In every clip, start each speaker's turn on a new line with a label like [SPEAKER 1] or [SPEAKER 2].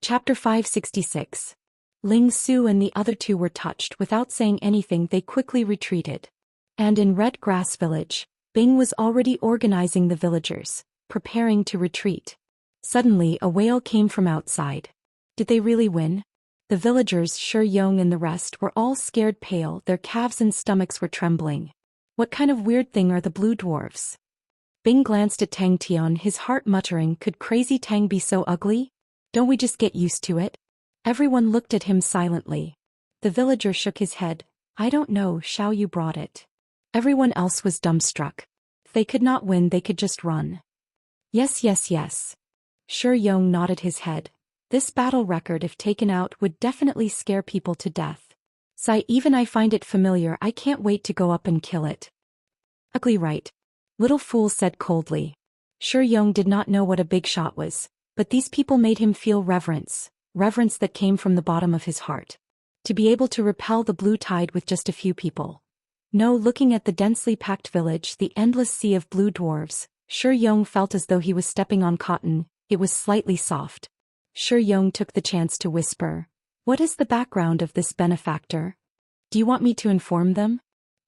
[SPEAKER 1] Chapter 566. Ling Su and the other two were touched. Without saying anything, they quickly retreated. And in Red Grass Village, Bing was already organizing the villagers, preparing to retreat. Suddenly a wail came from outside. Did they really win? The villagers, Shi Yong and the rest, were all scared pale, their calves and stomachs were trembling. What kind of weird thing are the blue dwarfs? Bing glanced at Tang Tian, his heart muttering, could crazy Tang be so ugly? Don't we just get used to it? Everyone looked at him silently. The villager shook his head. I don't know, Xiao Yu brought it. Everyone else was dumbstruck. If they could not win, they could just run. Yes. Shi Yong nodded his head. This battle record, if taken out, would definitely scare people to death. Even I find it familiar. I can't wait to go up and kill it. Ugly, right? Little fool said coldly. Shi Yong did not know what a big shot was, but these people made him feel reverence that came from the bottom of his heart. To be able to repel the blue tide with just a few people. No, looking at the densely packed village, the endless sea of blue dwarves, Shi Yong felt as though he was stepping on cotton. It was slightly soft. Shi Yong took the chance to whisper, "What is the background of this benefactor? Do you want me to inform them?"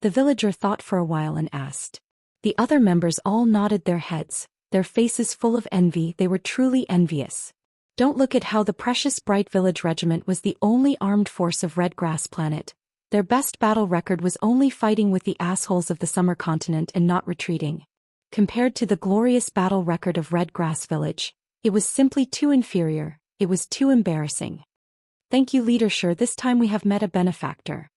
[SPEAKER 1] The villager thought for a while and asked. The other members all nodded their heads, their faces full of envy. They were truly envious. Don't look at how the precious Bright Village Regiment was the only armed force of Red Grass Planet. Their best battle record was only fighting with the assholes of the Summer Continent and not retreating. Compared to the glorious battle record of Red Grass Village, it was simply too inferior. It was too embarrassing. Thank you, Leader Shi. This time we have met a benefactor.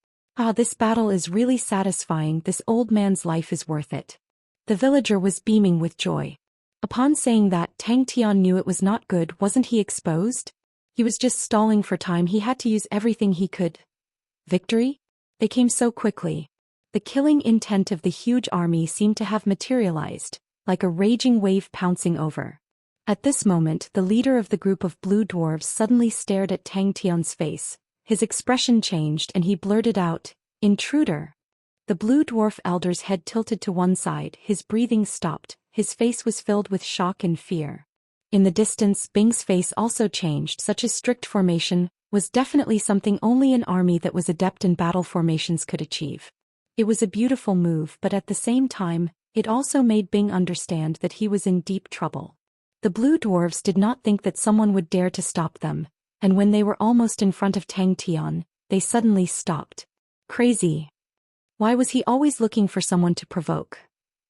[SPEAKER 1] This battle is really satisfying. This old man's life is worth it. The villager was beaming with joy. Upon saying that, Tang Tian knew it was not good. Wasn't he exposed? He was just stalling for time. He had to use everything he could. Victory? They came so quickly. The killing intent of the huge army seemed to have materialized, like a raging wave pouncing over. At this moment, the leader of the group of blue dwarves suddenly stared at Tang Tian's face. His expression changed and he blurted out, "Intruder." The blue dwarf elder's head tilted to one side, his breathing stopped, his face was filled with shock and fear. In the distance, Bing's face also changed. Such a strict formation was definitely something only an army that was adept in battle formations could achieve. It was a beautiful move, but at the same time, it also made Bing understand that he was in deep trouble. The blue dwarves did not think that someone would dare to stop them, and when they were almost in front of Tang Tian, they suddenly stopped. Crazy. Why was he always looking for someone to provoke?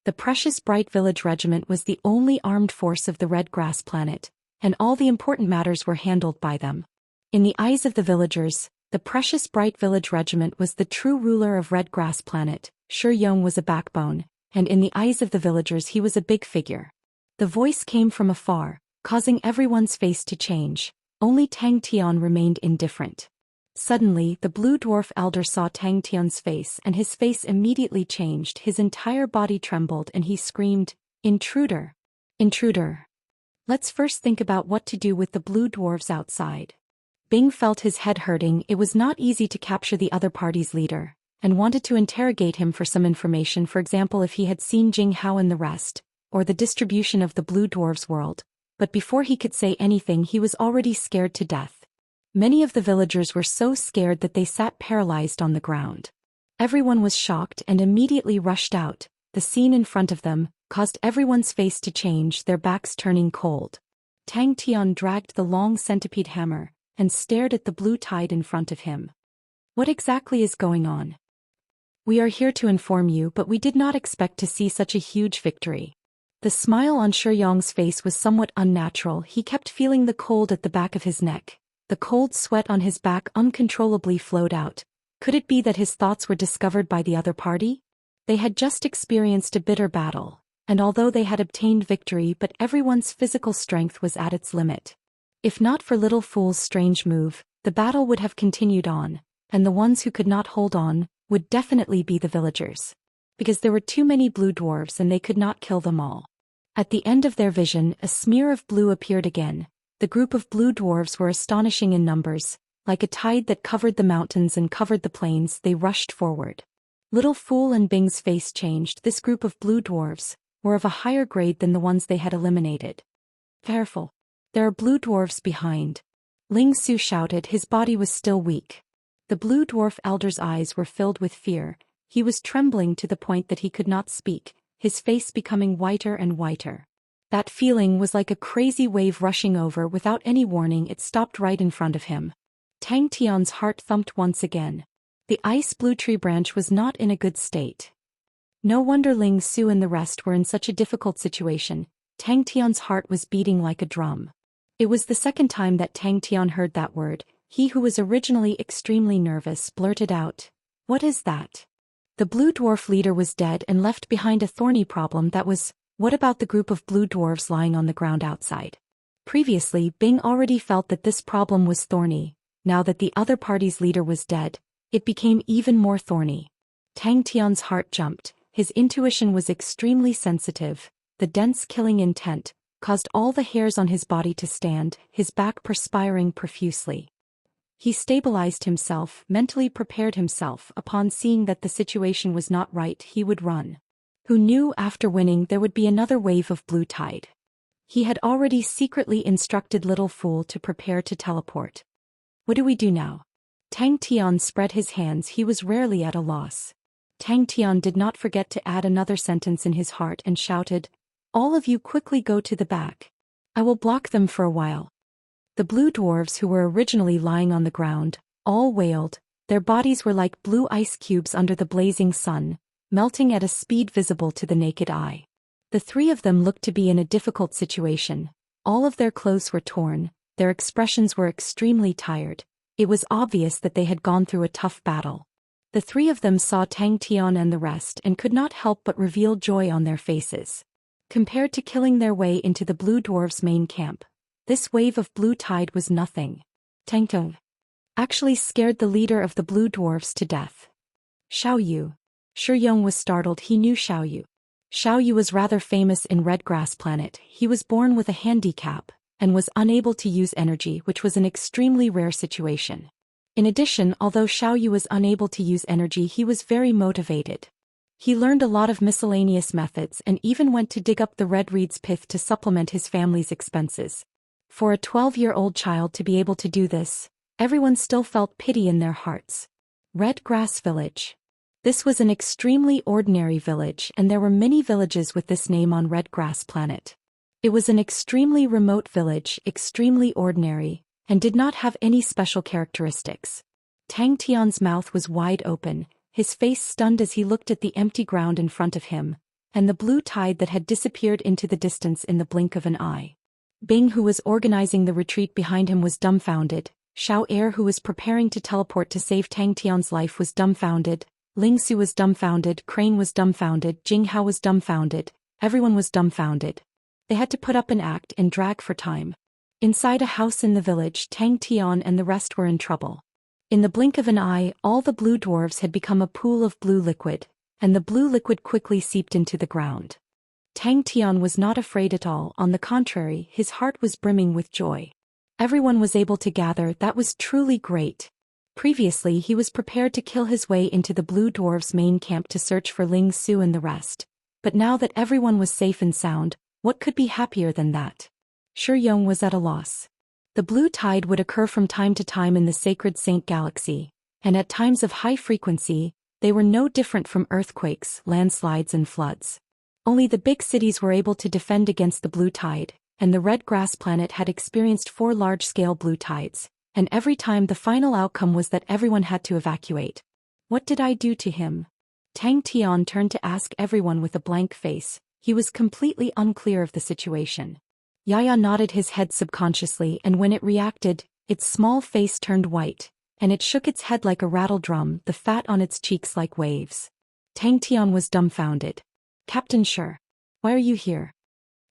[SPEAKER 1] The precious Bright Village Regiment was the only armed force of the Red Grass Planet, and all the important matters were handled by them. In the eyes of the villagers, the precious Bright Village Regiment was the true ruler of Red Grass Planet. Shi Yong was a backbone, and in the eyes of the villagers he was a big figure. The voice came from afar, causing everyone's face to change. Only Tang Tian remained indifferent. Suddenly, the blue dwarf elder saw Tang Tian's face and his face immediately changed. His entire body trembled and he screamed, "Intruder! Intruder!" Let's first think about what to do with the blue dwarves outside. Bing felt his head hurting. It was not easy to capture the other party's leader, and wanted to interrogate him for some information, for example if he had seen Jing Hao and the rest, or the distribution of the blue dwarves' world. But before he could say anything he was already scared to death. Many of the villagers were so scared that they sat paralyzed on the ground. Everyone was shocked and immediately rushed out. The scene in front of them caused everyone's face to change, their backs turning cold. Tang Tian dragged the long centipede hammer and stared at the blue tide in front of him. What exactly is going on? We are here to inform you, but we did not expect to see such a huge victory. The smile on Shi Yong's face was somewhat unnatural. He kept feeling the cold at the back of his neck. The cold sweat on his back uncontrollably flowed out. Could it be that his thoughts were discovered by the other party? They had just experienced a bitter battle, and although they had obtained victory, but everyone's physical strength was at its limit. If not for Little Fool's strange move, the battle would have continued on, and the ones who could not hold on would definitely be the villagers. Because there were too many blue dwarves and they could not kill them all. At the end of their vision, a smear of blue appeared again. The group of blue dwarves were astonishing in numbers. Like a tide that covered the mountains and covered the plains, they rushed forward. Little Fool and Bing's face changed. This group of blue dwarves were of a higher grade than the ones they had eliminated. Careful. There are blue dwarves behind. Ling Su shouted. His body was still weak. The blue dwarf elder's eyes were filled with fear. He was trembling to the point that he could not speak, his face becoming whiter and whiter. That feeling was like a crazy wave rushing over. Without any warning, it stopped right in front of him. Tang Tian's heart thumped once again. The ice blue tree branch was not in a good state. No wonder Ling Su and the rest were in such a difficult situation. Tang Tian's heart was beating like a drum. It was the second time that Tang Tian heard that word. He who was originally extremely nervous blurted out, "What is that?" The blue dwarf leader was dead and left behind a thorny problem. That was, what about the group of blue dwarves lying on the ground outside? Previously, Bing already felt that this problem was thorny. Now that the other party's leader was dead, it became even more thorny. Tang Tian's heart jumped. His intuition was extremely sensitive. The dense killing intent caused all the hairs on his body to stand, his back perspiring profusely. He stabilized himself, mentally prepared himself. Upon seeing that the situation was not right, he would run. Who knew after winning there would be another wave of blue tide? He had already secretly instructed Little Fool to prepare to teleport. What do we do now? Tang Tian spread his hands. He was rarely at a loss. Tang Tian did not forget to add another sentence in his heart and shouted, "All of you quickly go to the back. I will block them for a while." The blue dwarves who were originally lying on the ground all wailed. Their bodies were like blue ice cubes under the blazing sun, melting at a speed visible to the naked eye. The three of them looked to be in a difficult situation. All of their clothes were torn, their expressions were extremely tired. It was obvious that they had gone through a tough battle. The three of them saw Tang Tian and the rest and could not help but reveal joy on their faces. Compared to killing their way into the blue dwarves' main camp, this wave of blue tide was nothing. Tang Tian actually scared the leader of the blue dwarves to death. Xiao Yu. Shi Yong was startled. He knew Xiao Yu. Xiao Yu was rather famous in Red Grass Planet. He was born with a handicap and was unable to use energy, which was an extremely rare situation. In addition, although Xiao Yu was unable to use energy, he was very motivated. He learned a lot of miscellaneous methods and even went to dig up the red reed's pith to supplement his family's expenses. For a 12-year-old child to be able to do this, everyone still felt pity in their hearts. Red Grass Village. This was an extremely ordinary village, and there were many villages with this name on Red Grass Planet. It was an extremely remote village, extremely ordinary, and did not have any special characteristics. Tang Tian's mouth was wide open, his face stunned as he looked at the empty ground in front of him, and the blue tide that had disappeared into the distance in the blink of an eye. Bing, who was organizing the retreat behind him, was dumbfounded. Xiao Er, who was preparing to teleport to save Tang Tian's life, was dumbfounded. Ling Su was dumbfounded, Crane was dumbfounded, Jing Hao was dumbfounded, everyone was dumbfounded. They had to put up an act and drag for time. Inside a house in the village, Tang Tian and the rest were in trouble. In the blink of an eye, all the blue dwarves had become a pool of blue liquid, and the blue liquid quickly seeped into the ground. Tang Tian was not afraid at all. On the contrary, his heart was brimming with joy. Everyone was able to gather. That was truly great. Previously, he was prepared to kill his way into the blue dwarves' main camp to search for Ling Su and the rest. But now that everyone was safe and sound, what could be happier than that? Shi Yong was at a loss. The blue tide would occur from time to time in the sacred Saint Galaxy, and at times of high frequency, they were no different from earthquakes, landslides and floods. Only the big cities were able to defend against the blue tide, and the Red Grass Planet had experienced 4 large-scale blue tides, and every time the final outcome was that everyone had to evacuate. What did I do to him? Tang Tian turned to ask everyone with a blank face. He was completely unclear of the situation. Yaya nodded his head subconsciously, and when it reacted, its small face turned white, and it shook its head like a rattle drum, the fat on its cheeks like waves. Tang Tian was dumbfounded. Captain Shi, why are you here?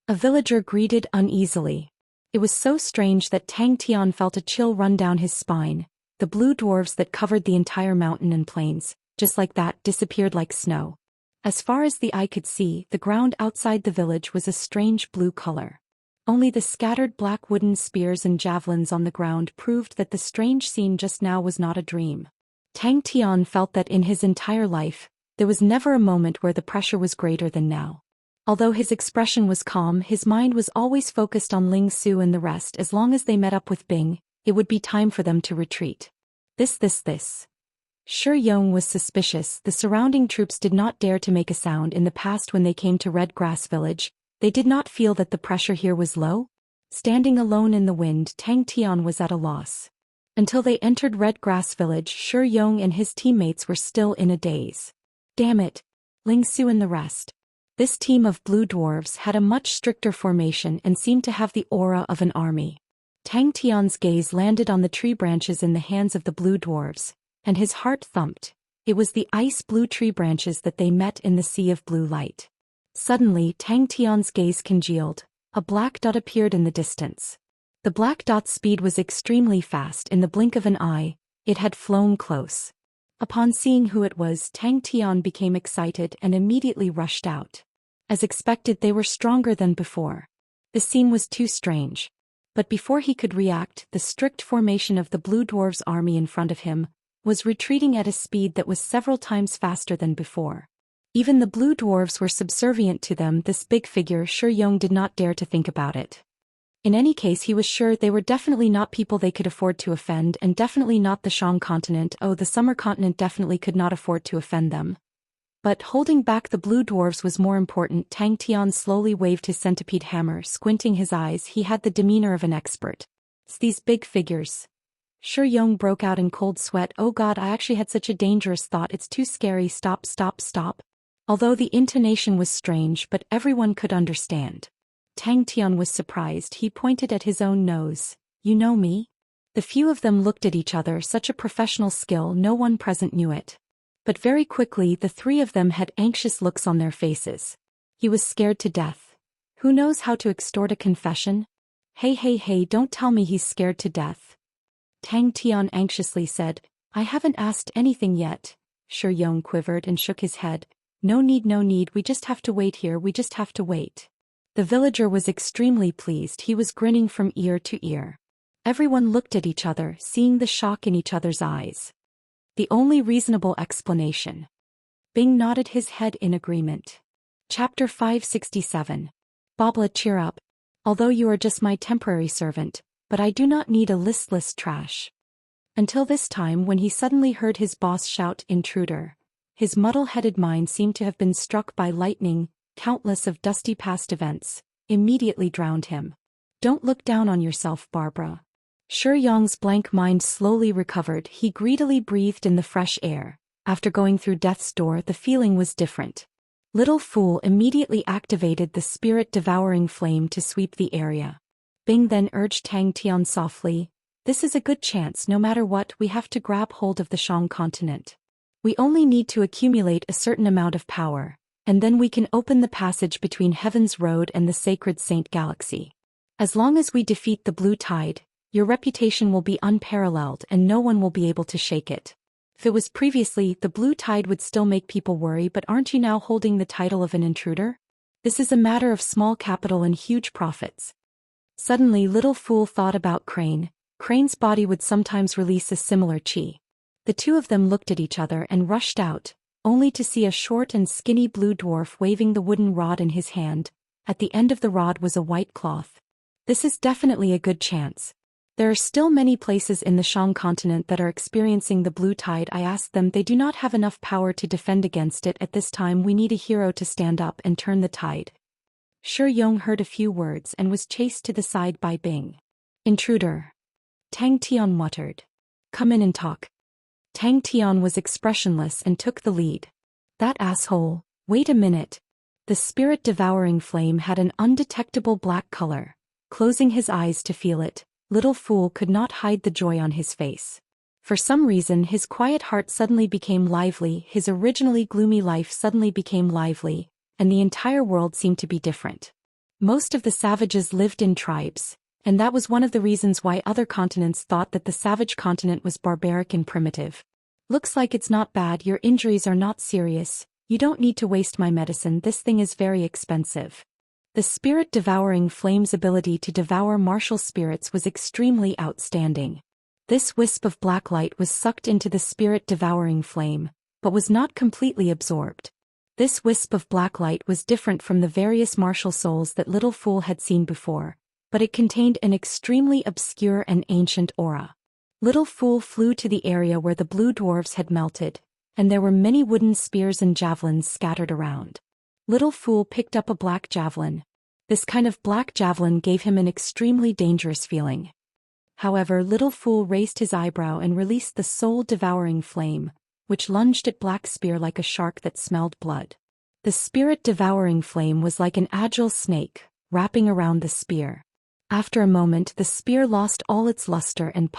[SPEAKER 1] A villager greeted uneasily. It was so strange that Tang Tian felt a chill run down his spine. The blue dwarves that covered the entire mountain and plains, just like that, disappeared like snow. As far as the eye could see, the ground outside the village was a strange blue color. Only the scattered black wooden spears and javelins on the ground proved that the strange scene just now was not a dream. Tang Tian felt that in his entire life, there was never a moment where the pressure was greater than now. Although his expression was calm, his mind was always focused on Ling Su and the rest. As long as they met up with Bing, It would be time for them to retreat. This. Shi Yong was suspicious. The surrounding troops did not dare to make a sound in the past when they came to Red Grass Village. They did not feel that the pressure here was low. Standing alone in the wind, Tang Tian was at a loss. Until they entered Red Grass Village, Shi Yong and his teammates were still in a daze. Damn it! Ling Su and the rest. This team of blue dwarves had a much stricter formation and seemed to have the aura of an army. Tang Tian's gaze landed on the tree branches in the hands of the blue dwarves, and his heart thumped. It was the ice-blue tree branches that they met in the sea of blue light. Suddenly, Tang Tian's gaze congealed. A black dot appeared in the distance. The black dot's speed was extremely fast. In the blink of an eye, it had flown close. Upon seeing who it was, Tang Tian became excited and immediately rushed out. As expected, they were stronger than before. The scene was too strange. But before he could react, the strict formation of the blue dwarves' army in front of him was retreating at a speed that was several times faster than before. Even the blue dwarves were subservient to them. This big figure, Shi Yong did not dare to think about it. In any case, he was sure they were definitely not people they could afford to offend, and definitely not the Shang continent. Oh, the summer continent definitely could not afford to offend them. But holding back the blue dwarves was more important. Tang Tian slowly waved his centipede hammer, squinting his eyes. He had the demeanor of an expert. It's these big figures. Shi Yong broke out in cold sweat. Oh God, I actually had such a dangerous thought. It's too scary. Stop. Although the intonation was strange, but everyone could understand. Tang Tian was surprised. He pointed at his own nose. You know me? The few of them looked at each other. Such a professional skill, no one present knew it. But very quickly the three of them had anxious looks on their faces. He was scared to death. Who knows how to extort a confession? Hey, don't tell me he's scared to death. Tang Tian anxiously said, I haven't asked anything yet. Shi Yong quivered and shook his head. No need, we just have to wait here, we just have to wait. The villager was extremely pleased. He was grinning from ear to ear. Everyone looked at each other, seeing the shock in each other's eyes. The only reasonable explanation. Bing nodded his head in agreement. Chapter 567. Babla, cheer up. Although you are just my temporary servant, but I do not need a listless trash. Until this time, when he suddenly heard his boss shout, intruder. His muddle-headed mind seemed to have been struck by lightning. Countless of dusty past events immediately drowned him. Don't look down on yourself, Barbara. Shi Yong's blank mind slowly recovered. He greedily breathed in the fresh air. After going through death's door, the feeling was different. Little Fool immediately activated the spirit-devouring flame to sweep the area. Bing then urged Tang Tian softly, this is a good chance. No matter what, we have to grab hold of the Shang continent. We only need to accumulate a certain amount of power, and then we can open the passage between Heaven's Road and the Sacred Saint Galaxy. As long as we defeat the Blue Tide, your reputation will be unparalleled and no one will be able to shake it. If it was previously, the Blue Tide would still make people worry, but aren't you now holding the title of an intruder? This is a matter of small capital and huge profits. Suddenly, Little Fool thought about Crane. Crane's body would sometimes release a similar chi. The two of them looked at each other and rushed out, only to see a short and skinny blue dwarf waving the wooden rod in his hand. At the end of the rod was a white cloth. This is definitely a good chance. There are still many places in the Shang continent that are experiencing the Blue Tide. I asked them, they do not have enough power to defend against it at this time. We need a hero to stand up and turn the tide. Shi Yong heard a few words and was chased to the side by Bing. Intruder. Tang Tian muttered. Come in and talk. Tang Tian was expressionless and took the lead. That asshole, wait a minute. The spirit-devouring flame had an undetectable black color. Closing his eyes to feel it, Little Fool could not hide the joy on his face. For some reason, his quiet heart suddenly became lively, his originally gloomy life suddenly became lively, and the entire world seemed to be different. Most of the savages lived in tribes, and that was one of the reasons why other continents thought that the savage continent was barbaric and primitive. Looks like it's not bad. Your injuries are not serious. You don't need to waste my medicine. This thing is very expensive. The spirit-devouring flame's ability to devour martial spirits was extremely outstanding. This wisp of black light was sucked into the spirit-devouring flame, but was not completely absorbed. This wisp of black light was different from the various martial souls that Little Fool had seen before. but it contained an extremely obscure and ancient aura. Little Fool flew to the area where the blue dwarves had melted, and there were many wooden spears and javelins scattered around. Little Fool picked up a black javelin. This kind of black javelin gave him an extremely dangerous feeling. However, Little Fool raised his eyebrow and released the soul-devouring flame, which lunged at Black Spear like a shark that smelled blood. The spirit-devouring flame was like an agile snake, wrapping around the spear. After a moment, the spear lost all its luster and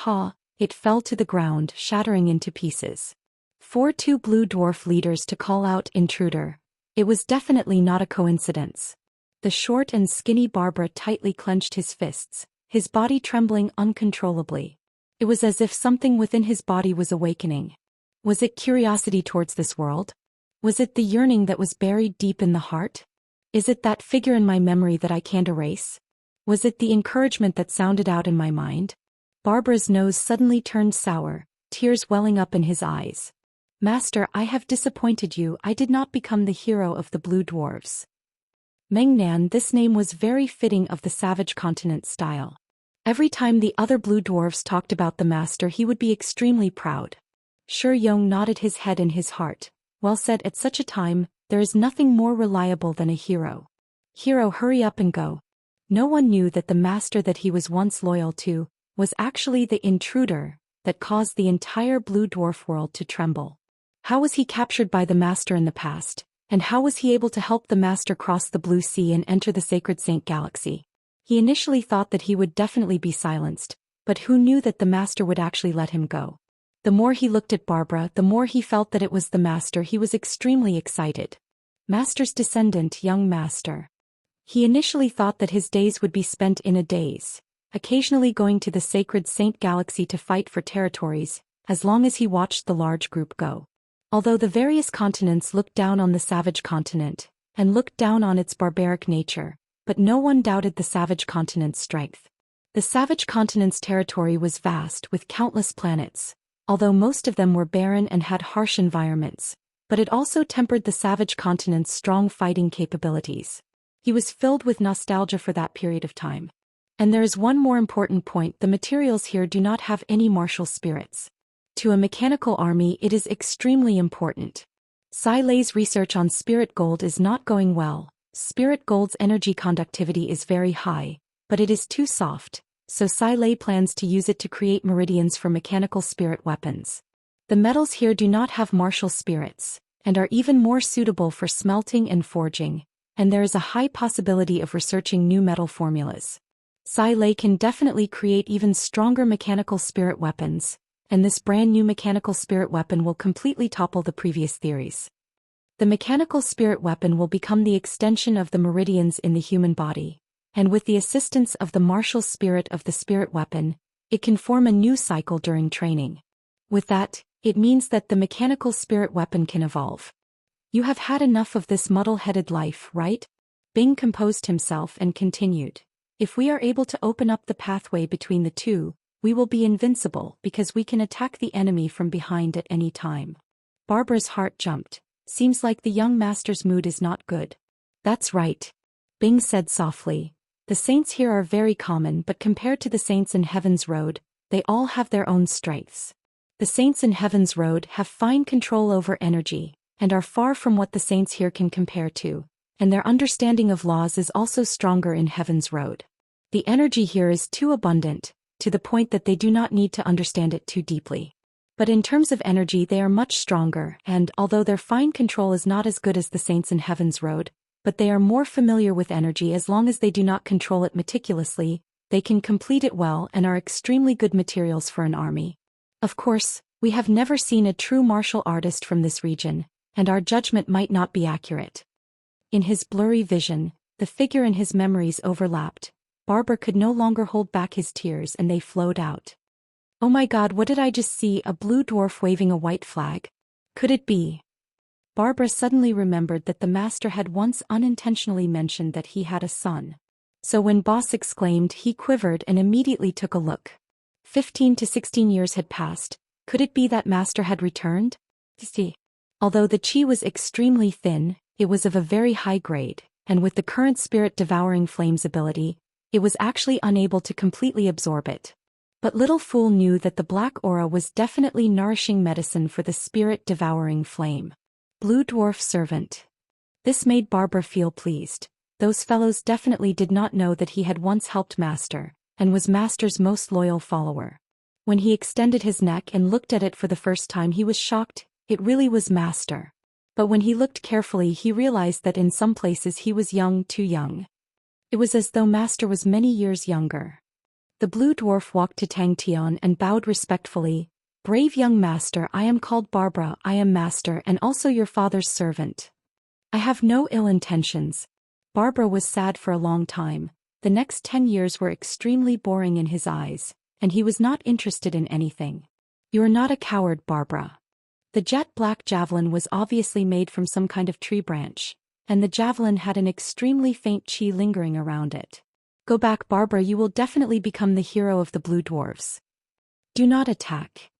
[SPEAKER 1] it fell to the ground, shattering into pieces. For two blue dwarf leaders to call out "Intruder," it was definitely not a coincidence. The short and skinny Barbara tightly clenched his fists, his body trembling uncontrollably. It was as if something within his body was awakening. Was it curiosity towards this world? Was it the yearning that was buried deep in the heart? Is it that figure in my memory that I can't erase? Was it the encouragement that sounded out in my mind? Barbara's nose suddenly turned sour, tears welling up in his eyes. "Master, I have disappointed you. I did not become the hero of the blue dwarves." Mengnan, this name was very fitting of the savage continent style. Every time the other blue dwarves talked about the master, he would be extremely proud. Shi Yong nodded his head in his heart. Well said. At such a time, there is nothing more reliable than a hero. Hero, hurry up and go. No one knew that the master that he was once loyal to was actually the intruder that caused the entire blue dwarf world to tremble. How was he captured by the master in the past, and how was he able to help the master cross the blue sea and enter the sacred Saint Galaxy? He initially thought that he would definitely be silenced, but who knew that the master would actually let him go? The more he looked at Barbara, the more he felt that it was the master. He was extremely excited. Master's descendant, young master. He initially thought that his days would be spent in a daze, occasionally going to the sacred Saint Galaxy to fight for territories, as long as he watched the large group go. Although the various continents looked down on the savage continent, and looked down on its barbaric nature, but no one doubted the savage continent's strength. The savage continent's territory was vast with countless planets, although most of them were barren and had harsh environments, but it also tempered the savage continent's strong fighting capabilities. He was filled with nostalgia for that period of time. And there is one more important point: the materials here do not have any martial spirits. To a mechanical army, it is extremely important. Sai Lei's research on spirit gold is not going well. Spirit gold's energy conductivity is very high, but it is too soft, so Sai Lei plans to use it to create meridians for mechanical spirit weapons. The metals here do not have martial spirits, and are even more suitable for smelting and forging, and there is a high possibility of researching new metal formulas. Sai Lei can definitely create even stronger mechanical spirit weapons, and this brand new mechanical spirit weapon will completely topple the previous theories. The mechanical spirit weapon will become the extension of the meridians in the human body, and with the assistance of the martial spirit of the spirit weapon, it can form a new cycle during training. With that, it means that the mechanical spirit weapon can evolve. You have had enough of this muddle-headed life, right? Bing composed himself and continued. If we are able to open up the pathway between the two, we will be invincible because we can attack the enemy from behind at any time. Barbara's heart jumped. Seems like the young master's mood is not good. That's right. Bing said softly. The saints here are very common, but compared to the saints in Heaven's Road, they all have their own strengths. The saints in Heaven's Road have fine control over energy, and are far from what the saints here can compare to, and their understanding of laws is also stronger in Heaven's Road. The energy here is too abundant, to the point that they do not need to understand it too deeply. But in terms of energy they are much stronger, and although their fine control is not as good as the saints in Heaven's Road, but they are more familiar with energy. As long as they do not control it meticulously, they can complete it well and are extremely good materials for an army. Of course, we have never seen a true martial artist from this region, and our judgment might not be accurate. In his blurry vision, the figure and his memories overlapped. Barbara could no longer hold back his tears and they flowed out. Oh my God, what did I just see? A blue dwarf waving a white flag? Could it be? Barbara suddenly remembered that the master had once unintentionally mentioned that he had a son. So when Boss exclaimed, he quivered and immediately took a look. 15 to 16 years had passed. Could it be that master had returned? See. Although the chi was extremely thin, it was of a very high grade, and with the current spirit devouring flames ability, It was actually unable to completely absorb it. But little fool knew that the black aura was definitely nourishing medicine for the spirit-devouring flame. Blue dwarf servant. This made Barbara feel pleased. Those fellows definitely did not know that he had once helped Master, and was Master's most loyal follower. When he extended his neck and looked at it for the first time, he was shocked. It really was Master. But when he looked carefully, he realized that in some places he was young, too young. It was as though Master was many years younger. The blue dwarf walked to Tang Tian and bowed respectfully. "Brave young Master, I am called Barbara. I am Master and also your father's servant. I have no ill intentions." Barbara was sad for a long time. The next 10 years were extremely boring in his eyes, and he was not interested in anything. "You are not a coward, Barbara." The jet black javelin was obviously made from some kind of tree branch, and the javelin had an extremely faint chi lingering around it. "Go back, Barbara, you will definitely become the hero of the blue dwarves. Do not attack."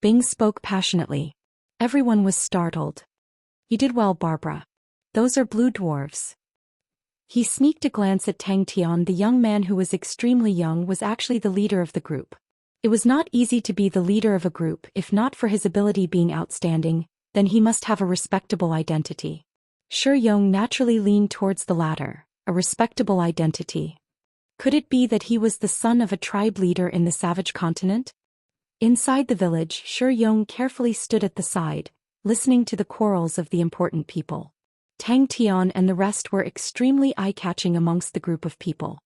[SPEAKER 1] Bing spoke passionately. Everyone was startled. "You did well, Barbara. Those are blue dwarves." He sneaked a glance at Tang Tian. The young man, who was extremely young, was actually the leader of the group. It was not easy to be the leader of a group. If not for his ability being outstanding, then he must have a respectable identity. Shi Yong naturally leaned towards the latter. A respectable identity. Could it be that he was the son of a tribe leader in the savage continent? Inside the village, Shi Yong carefully stood at the side, listening to the quarrels of the important people. Tang Tian and the rest were extremely eye-catching amongst the group of people.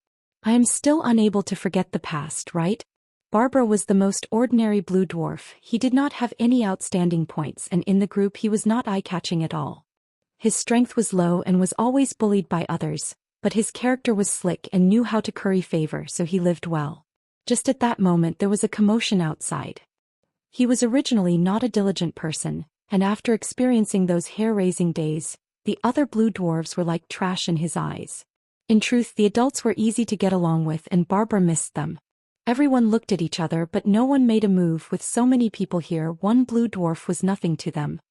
[SPEAKER 1] "I am still unable to forget the past, right?" Barbara was the most ordinary blue dwarf. He did not have any outstanding points, and in the group he was not eye-catching at all. His strength was low and was always bullied by others, but his character was slick and knew how to curry favor, so he lived well. Just at that moment there was a commotion outside. He was originally not a diligent person, and after experiencing those hair-raising days, the other blue dwarves were like trash in his eyes. In truth, the adults were easy to get along with, and Barbara missed them. Everyone looked at each other, but no one made a move. With so many people here, one blue dwarf was nothing to them.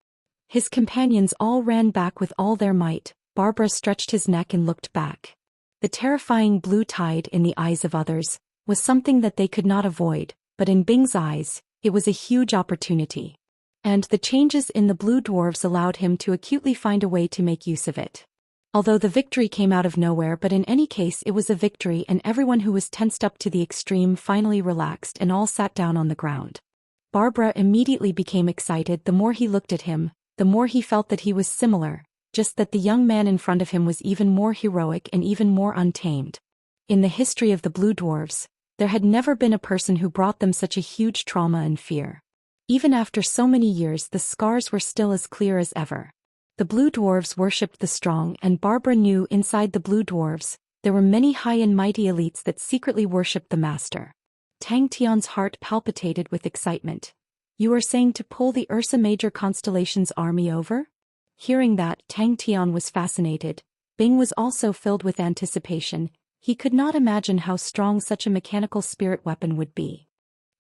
[SPEAKER 1] His companions all ran back with all their might. Barbara stretched his neck and looked back. The terrifying blue tide in the eyes of others was something that they could not avoid, but in Bing's eyes, it was a huge opportunity. And the changes in the blue dwarves allowed him to acutely find a way to make use of it. Although the victory came out of nowhere, but in any case it was a victory, and everyone who was tensed up to the extreme finally relaxed and all sat down on the ground. Barbara immediately became excited. The more he looked at him, the more he felt that he was similar, just that the young man in front of him was even more heroic and even more untamed. In the history of the blue dwarves, there had never been a person who brought them such a huge trauma and fear. Even after so many years, the scars were still as clear as ever. The blue dwarves worshipped the strong, and Barbara knew inside the blue dwarves, there were many high and mighty elites that secretly worshipped the master. Tang Tian's heart palpitated with excitement. "You are saying to pull the Ursa Major constellation's army over?" Hearing that, Tang Tian was fascinated. Bing was also filled with anticipation. He could not imagine how strong such a mechanical spirit weapon would be.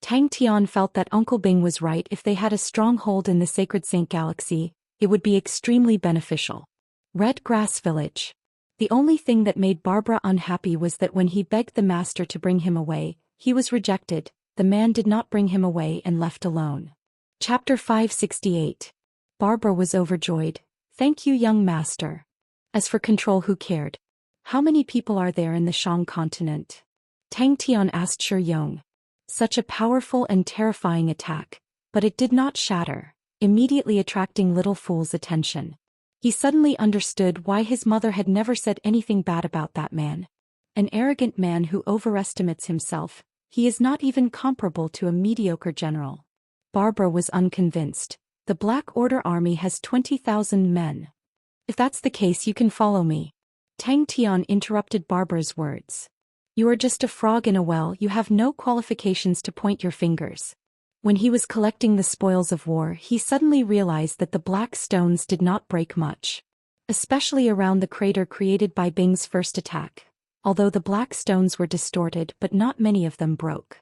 [SPEAKER 1] Tang Tian felt that Uncle Bing was right. If they had a stronghold in the Sacred Saint Galaxy, it would be extremely beneficial. Red Grass Village. The only thing that made Barbara unhappy was that when he begged the master to bring him away, he was rejected. The man did not bring him away and left alone. Chapter 568. Barbara was overjoyed. "Thank you, young master." As for control, who cared? "How many people are there in the Shang continent?" Tang Tian asked Shi Yong. Such a powerful and terrifying attack, but it did not shatter, immediately attracting little fool's attention. He suddenly understood why his mother had never said anything bad about that man. An arrogant man who overestimates himself. He is not even comparable to a mediocre general. Barbara was unconvinced. "The Black Order army has 20,000 men. If that's the case, you can follow me." Tang Tian interrupted Barbara's words. "You are just a frog in a well. You have no qualifications to point your fingers." When he was collecting the spoils of war, he suddenly realized that the black stones did not break much. Especially around the crater created by Bing's first attack. Although the black stones were distorted, but not many of them broke.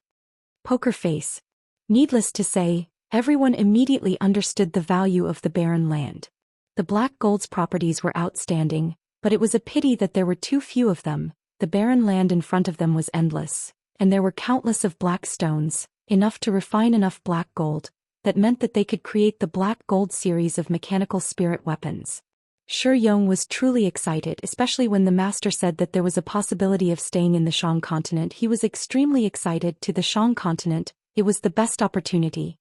[SPEAKER 1] Poker face. Needless to say, everyone immediately understood the value of the barren land. The black gold's properties were outstanding, but it was a pity that there were too few of them. The barren land in front of them was endless, and there were countless of black stones, enough to refine enough black gold, that meant that they could create the black gold series of mechanical spirit weapons. Shi Yong was truly excited, especially when the master said that there was a possibility of staying in the Shang continent. He was extremely excited. To the Shang continent, it was the best opportunity.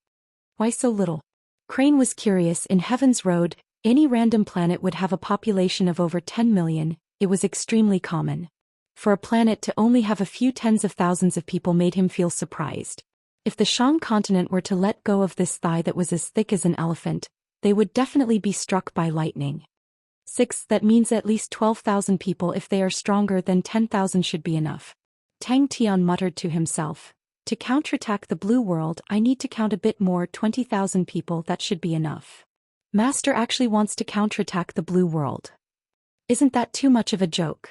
[SPEAKER 1] Why so little? Crane was curious. In Heaven's Road, any random planet would have a population of over 10 million, it was extremely common. For a planet to only have a few tens of thousands of people made him feel surprised. If the Shang continent were to let go of this thigh that was as thick as an elephant, they would definitely be struck by lightning. 6. That means at least 12,000 people. If they are stronger, then 10,000 should be enough. Tang Tian muttered to himself. To counterattack the blue world, I need to count a bit more. 20,000 people, that should be enough. Master actually wants to counterattack the blue world. Isn't that too much of a joke?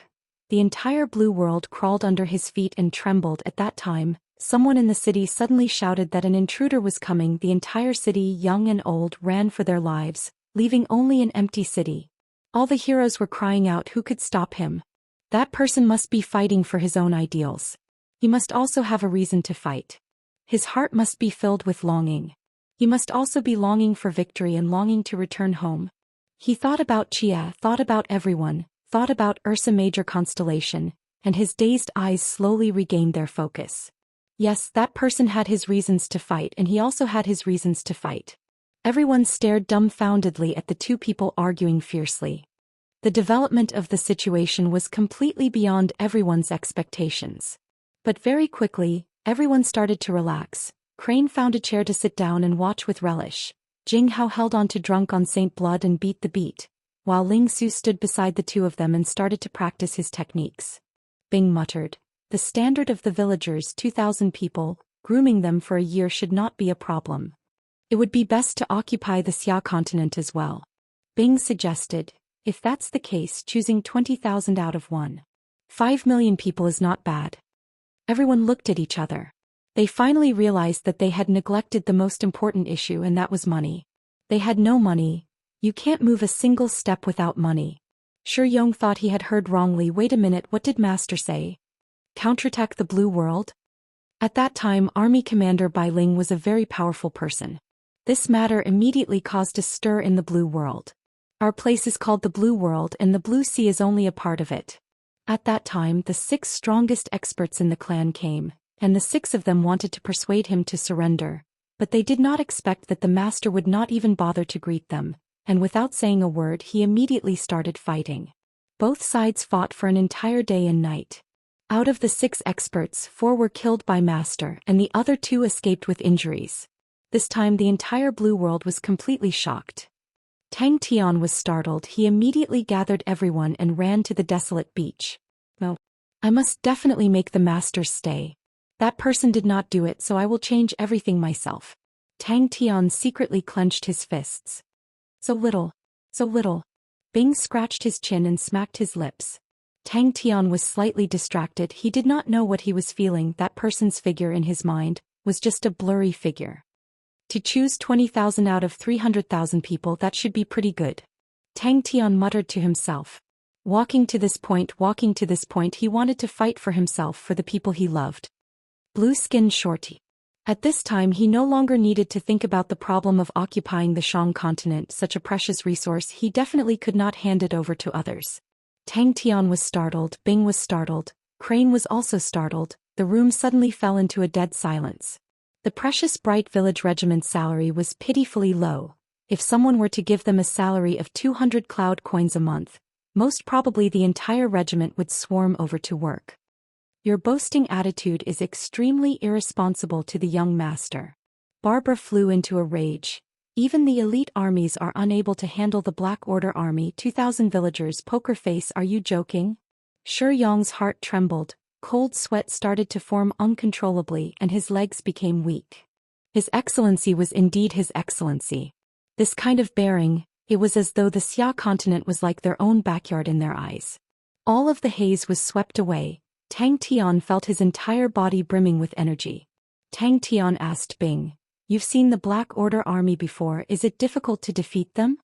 [SPEAKER 1] The entire blue world crawled under his feet and trembled. At that time, someone in the city suddenly shouted that an intruder was coming. The entire city, young and old, ran for their lives, leaving only an empty city. All the heroes were crying out, who could stop him? That person must be fighting for his own ideals. He must also have a reason to fight. His heart must be filled with longing. He must also be longing for victory and longing to return home. He thought about Xia, thought about everyone, thought about Ursa Major constellation, and his dazed eyes slowly regained their focus. Yes, that person had his reasons to fight, and he also had his reasons to fight. Everyone stared dumbfoundedly at the two people arguing fiercely. The development of the situation was completely beyond everyone's expectations. But very quickly, everyone started to relax. Crane found a chair to sit down and watch with relish. Jing Hao held on to Drunk on Saint Blood and beat the beat, while Ling Su stood beside the two of them and started to practice his techniques. Bing muttered, the standard of the villagers, 2,000 people, grooming them for a year should not be a problem. It would be best to occupy the Xia continent as well. Bing suggested, if that's the case, choosing 20,000 out of 5 million people is not bad. Everyone looked at each other. They finally realized that they had neglected the most important issue, and that was money. They had no money. You can't move a single step without money. Shi Yong thought he had heard wrongly. Wait a minute, what did Master say? Counterattack the blue world? At that time, Army Commander Bai Ling was a very powerful person. This matter immediately caused a stir in the blue world. Our place is called the Blue World, and the Blue Sea is only a part of it. At that time, the 6 strongest experts in the clan came, and the 6 of them wanted to persuade him to surrender, but they did not expect that the master would not even bother to greet them, and without saying a word he immediately started fighting. Both sides fought for an entire day and night. Out of the 6 experts, 4 were killed by master and the other 2 escaped with injuries. This time the entire blue world was completely shocked. Tang Tian was startled. He immediately gathered everyone and ran to the desolate beach. No. I must definitely make the masters stay. That person did not do it, so I will change everything myself. Tang Tian secretly clenched his fists. So little. So little. Bing scratched his chin and smacked his lips. Tang Tian was slightly distracted. He did not know what he was feeling. That person's figure in his mind was just a blurry figure. To choose 20,000 out of 300,000 people, that should be pretty good. Tang Tian muttered to himself. Walking to this point, he wanted to fight for himself, for the people he loved. Blue-skinned shorty. At this time he no longer needed to think about the problem of occupying the Shang continent, such a precious resource. He definitely could not hand it over to others. Tang Tian was startled, Bing was startled, Crane was also startled. The room suddenly fell into a dead silence. The precious Bright Village Regiment's salary was pitifully low. If someone were to give them a salary of 200 cloud coins a month, most probably the entire regiment would swarm over to work. Your boasting attitude is extremely irresponsible to the young master. Barbara flew into a rage. Even the elite armies are unable to handle the Black Order army. 2,000 villagers. Poker face, are you joking? Shi Yong's heart trembled. Cold sweat started to form uncontrollably and his legs became weak. His Excellency was indeed His Excellency. This kind of bearing, it was as though the Xia continent was like their own backyard in their eyes. All of the haze was swept away. Tang Tian felt his entire body brimming with energy. Tang Tian asked Bing, "You've seen the Black Order army before, is it difficult to defeat them?"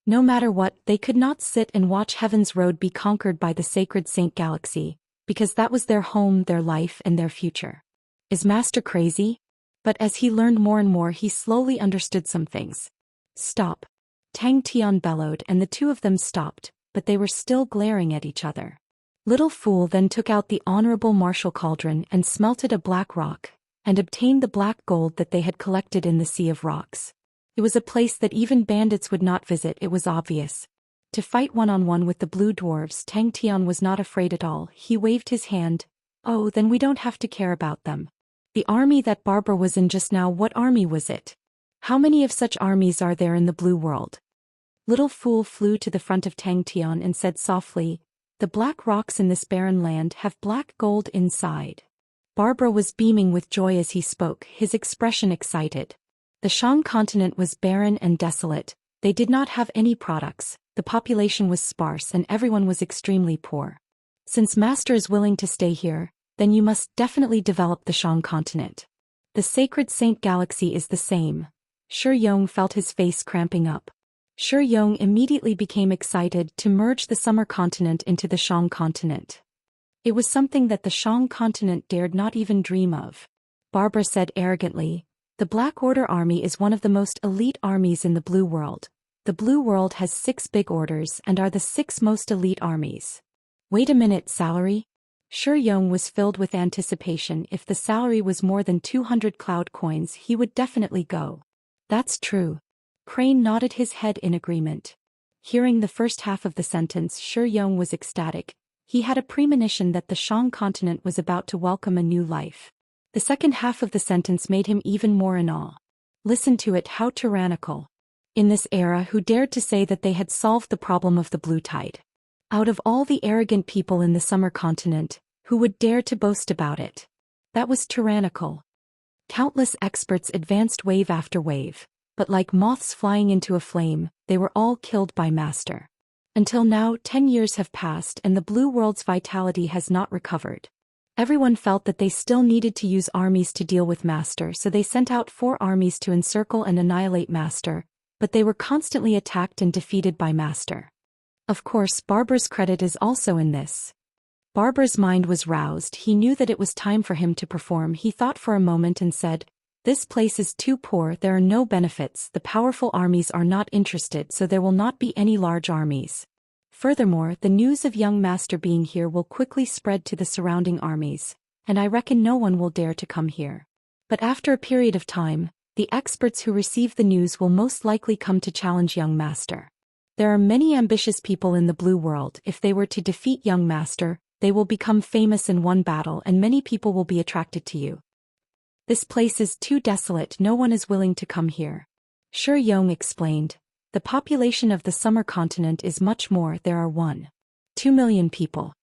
[SPEAKER 1] No matter what, they could not sit and watch Heaven's Road be conquered by the Sacred Saint Galaxy. Because that was their home, their life, and their future. Is Master crazy? But as he learned more and more, he slowly understood some things. Stop. Tang Tian bellowed, and the two of them stopped, but they were still glaring at each other. Little Fool then took out the honorable martial cauldron and smelted a black rock, and obtained the black gold that they had collected in the sea of rocks. It was a place that even bandits would not visit, it was obvious. To fight one-on-one with the blue dwarves, Tang Tian was not afraid at all. He waved his hand. Oh, then we don't have to care about them. The army that Barbara was in just now, what army was it? How many of such armies are there in the blue world? Little Fool flew to the front of Tang Tian and said softly, the black rocks in this barren land have black gold inside. Barbara was beaming with joy as he spoke, his expression excited. The Shang continent was barren and desolate. They did not have any products, the population was sparse and everyone was extremely poor. Since Master is willing to stay here, then you must definitely develop the Shang continent. The sacred Saint Galaxy is the same. Shi Yong felt his face cramping up. Shi Yong immediately became excited to merge the Summer continent into the Shang continent. It was something that the Shang continent dared not even dream of. Barbara said arrogantly, the Black Order army is one of the most elite armies in the blue world. The blue world has 6 big orders and are the 6 most elite armies. Wait a minute, salary? Shi Yong was filled with anticipation. If the salary was more than 200 cloud coins, he would definitely go. That's true. Crane nodded his head in agreement. Hearing the first half of the sentence, Shi Yong was ecstatic. He had a premonition that the Shang continent was about to welcome a new life. The second half of the sentence made him even more in awe. Listen to it, how tyrannical. In this era, who dared to say that they had solved the problem of the blue tide? Out of all the arrogant people in the Summer continent, who would dare to boast about it? That was tyrannical. Countless experts advanced wave after wave, but like moths flying into a flame, they were all killed by Master. Until now, 10 years have passed and the blue world's vitality has not recovered. Everyone felt that they still needed to use armies to deal with Master, so they sent out 4 armies to encircle and annihilate Master, but they were constantly attacked and defeated by Master. Of course, Barbara's credit is also in this. Barbara's mind was roused. He knew that it was time for him to perform. He thought for a moment and said, this place is too poor, there are no benefits, the powerful armies are not interested, so there will not be any large armies. Furthermore, the news of young Master being here will quickly spread to the surrounding armies, and I reckon no one will dare to come here. But after a period of time, the experts who receive the news will most likely come to challenge young Master. There are many ambitious people in the blue world. If they were to defeat young Master, they will become famous in one battle and many people will be attracted to you. This place is too desolate, no one is willing to come here. Shi Yong explained. The population of the Summer continent is much more, there are 1.2 million people.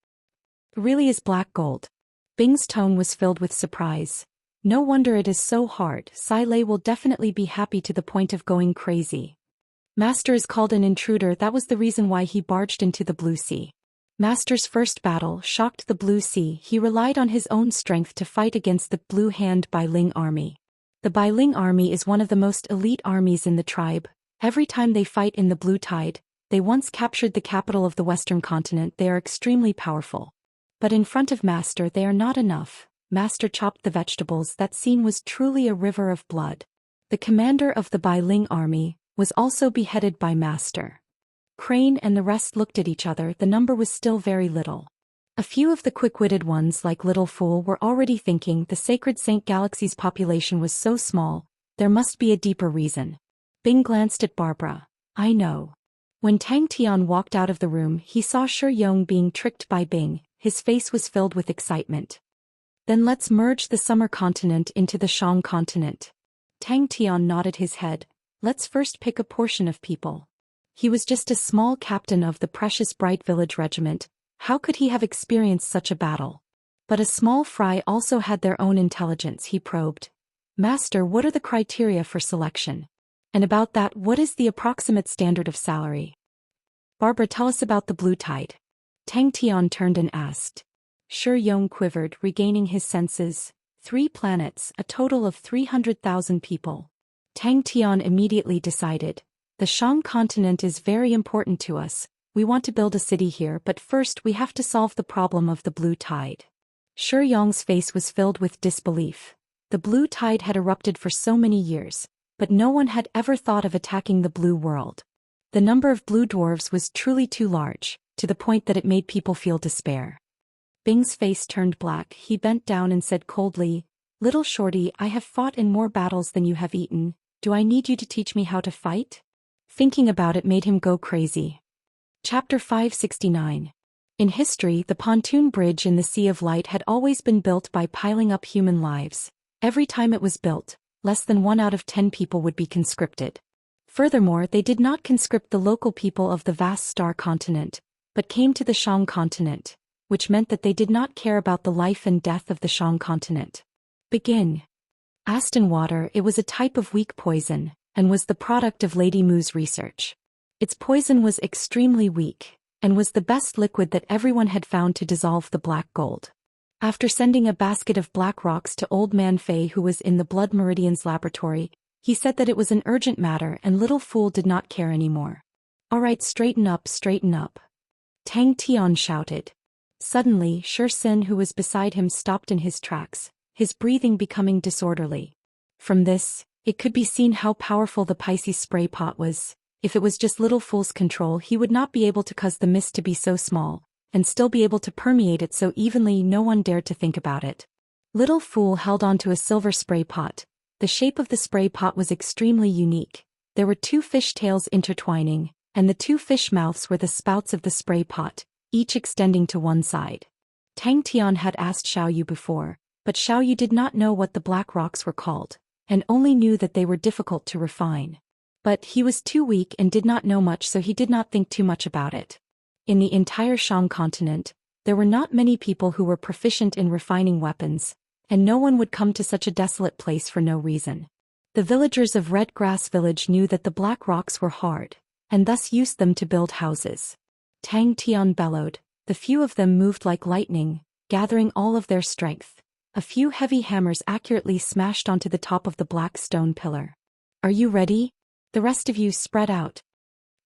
[SPEAKER 1] Really is black gold. Bing's tone was filled with surprise. No wonder it is so hard, Sai Lei will definitely be happy to the point of going crazy. Master is called an intruder, that was the reason why he barged into the Blue Sea. Master's first battle shocked the Blue Sea. He relied on his own strength to fight against the Blue Hand Bailing army. The Bailing army is one of the most elite armies in the tribe. Every time they fight in the Blue Tide, they once captured the capital of the Western continent. They are extremely powerful. But in front of Master they are not enough. Master chopped the vegetables. That scene was truly a river of blood. The commander of the Bailing army was also beheaded by Master. Crane and the rest looked at each other. The number was still very little. A few of the quick-witted ones like Little Fool were already thinking the sacred Saint Galaxy's population was so small, there must be a deeper reason. Bing glanced at Barbara. I know. When Tang Tian walked out of the room, he saw Shi Yong being tricked by Bing. His face was filled with excitement. Then let's merge the Summer continent into the Shang continent. Tang Tian nodded his head. Let's first pick a portion of people. He was just a small captain of the precious Bright Village Regiment. How could he have experienced such a battle? But a small fry also had their own intelligence. He probed. Master, what are the criteria for selection? And about that, what is the approximate standard of salary? Barbara, tell us about the Blue Tide. Tang Tian turned and asked. Shi Yong quivered, regaining his senses. 3 planets, a total of 300,000 people. Tang Tian immediately decided. The Shang continent is very important to us. We want to build a city here, but first we have to solve the problem of the blue tide. Shi Yong's face was filled with disbelief. The blue tide had erupted for so many years, but no one had ever thought of attacking the blue world. The number of blue dwarves was truly too large, to the point that it made people feel despair. Bing's face turned black. He bent down and said coldly, "Little shorty, I have fought in more battles than you have eaten. Do I need you to teach me how to fight?" Thinking about it made him go crazy. Chapter 569. In history, the pontoon bridge in the Sea of Light had always been built by piling up human lives. Every time it was built, less than 1 out of 10 people would be conscripted. Furthermore, they did not conscript the local people of the vast star continent, but came to the Shang continent, which meant that they did not care about the life and death of the Shang continent. Begin. Aston water, it was a type of weak poison, and was the product of Lady Mu's research. Its poison was extremely weak, and was the best liquid that everyone had found to dissolve the black gold. After sending a basket of black rocks to Old Man Fei, who was in the Blood Meridian's laboratory, he said that it was an urgent matter and Little Fool did not care anymore. "Alright, straighten up, straighten up," Tang Tian shouted. Suddenly, Zhou Xian, who was beside him, stopped in his tracks, his breathing becoming disorderly. From this, it could be seen how powerful the Pisces spray pot was. If it was just Little Fool's control, he would not be able to cause the mist to be so small, and still be able to permeate it so evenly no one dared to think about it. Little Fool held onto a silver spray pot. The shape of the spray pot was extremely unique. There were 2 fish tails intertwining, and the 2 fish mouths were the spouts of the spray pot, each extending to one side. Tang Tian had asked Xiaoyu before, but Xiaoyu did not know what the black rocks were called, and only knew that they were difficult to refine. But he was too weak and did not know much, so he did not think too much about it. In the entire Shang continent, there were not many people who were proficient in refining weapons, and no one would come to such a desolate place for no reason. The villagers of Red Grass Village knew that the black rocks were hard, and thus used them to build houses. Tang Tian bellowed. The few of them moved like lightning, gathering all of their strength. A few heavy hammers accurately smashed onto the top of the black stone pillar. "Are you ready? The rest of you spread out."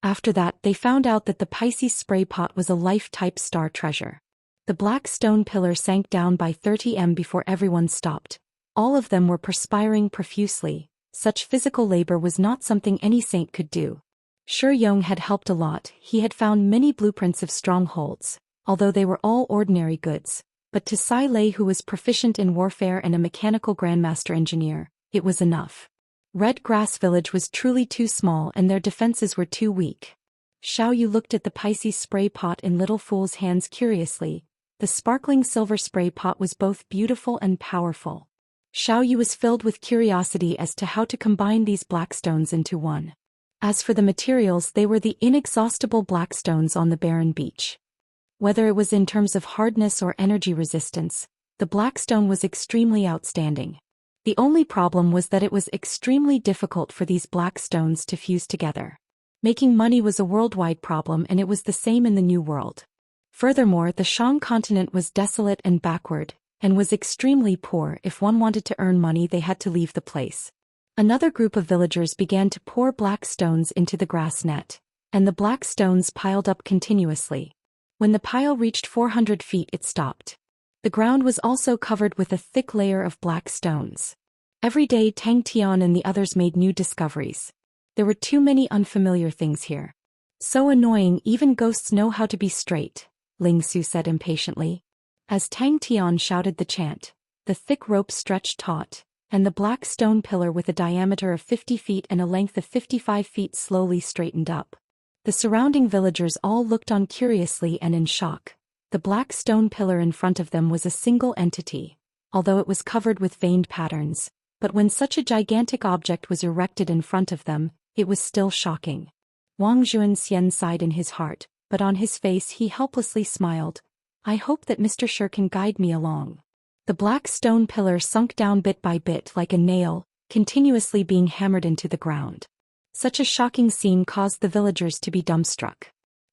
[SPEAKER 1] After that, they found out that the Pisces spray pot was a life-type star treasure. The black stone pillar sank down by 30 m before everyone stopped. All of them were perspiring profusely. Such physical labor was not something any saint could do. Shi Yong had helped a lot. He had found many blueprints of strongholds, although they were all ordinary goods. But to Sai Lei, who was proficient in warfare and a mechanical grandmaster engineer, it was enough. Red Grass Village was truly too small and their defenses were too weak. Xiaoyu looked at the Pisces spray pot in Little Fool's hands curiously. The sparkling silver spray pot was both beautiful and powerful. Xiaoyu was filled with curiosity as to how to combine these black stones into one. As for the materials, they were the inexhaustible black stones on the barren beach. Whether it was in terms of hardness or energy resistance, the black stone was extremely outstanding. The only problem was that it was extremely difficult for these black stones to fuse together. Making money was a worldwide problem, and it was the same in the New World. Furthermore, the Shang continent was desolate and backward, and was extremely poor. If one wanted to earn money, they had to leave the place. Another group of villagers began to pour black stones into the grass net, and the black stones piled up continuously. When the pile reached 400 feet, it stopped. The ground was also covered with a thick layer of black stones. Every day Tang Tian and the others made new discoveries. There were too many unfamiliar things here. "So annoying, even ghosts know how to be straight," Ling Su said impatiently. As Tang Tian shouted the chant, the thick rope stretched taut, and the black stone pillar with a diameter of 50 feet and a length of 55 feet slowly straightened up. The surrounding villagers all looked on curiously and in shock. The black stone pillar in front of them was a single entity, although it was covered with veined patterns, but when such a gigantic object was erected in front of them, it was still shocking. Wang Zhuan sighed in his heart, but on his face he helplessly smiled. "I hope that Mr. Shi can guide me along." The black stone pillar sunk down bit by bit like a nail, continuously being hammered into the ground. Such a shocking scene caused the villagers to be dumbstruck.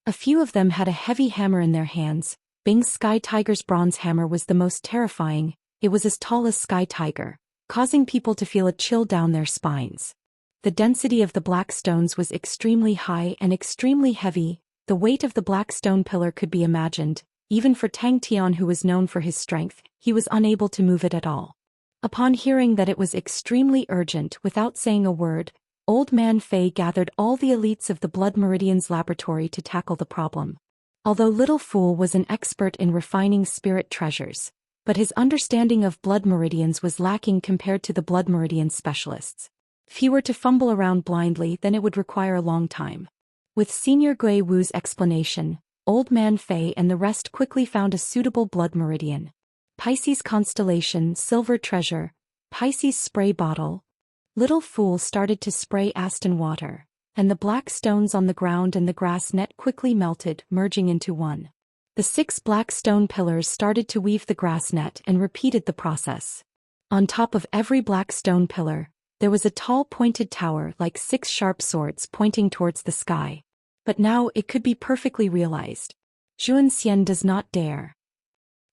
[SPEAKER 1] A few of them had a heavy hammer in their hands. Bing's Sky Tiger's bronze hammer was the most terrifying. It was as tall as Sky Tiger, causing people to feel a chill down their spines. The density of the black stones was extremely high and extremely heavy. The weight of the black stone pillar could be imagined. Even for Tang Tian, who was known for his strength, he was unable to move it at all. Upon hearing that it was extremely urgent, without saying a word, Old Man Fei gathered all the elites of the Blood Meridian's laboratory to tackle the problem. Although Little Fool was an expert in refining spirit treasures, but his understanding of blood meridians was lacking compared to the blood meridian specialists. If he were to fumble around blindly, then it would require a long time. With Senior Gui Wu's explanation, Old Man Fei and the rest quickly found a suitable blood meridian. Pisces constellation, silver treasure, Pisces spray bottle. Little Fool started to spray Aston water, and the black stones on the ground and the grass net quickly melted, merging into one. The 6 black stone pillars started to weave the grass net and repeated the process. On top of every black stone pillar, there was a tall pointed tower like 6 sharp swords pointing towards the sky. But now it could be perfectly realized. Zhou Xian does not dare.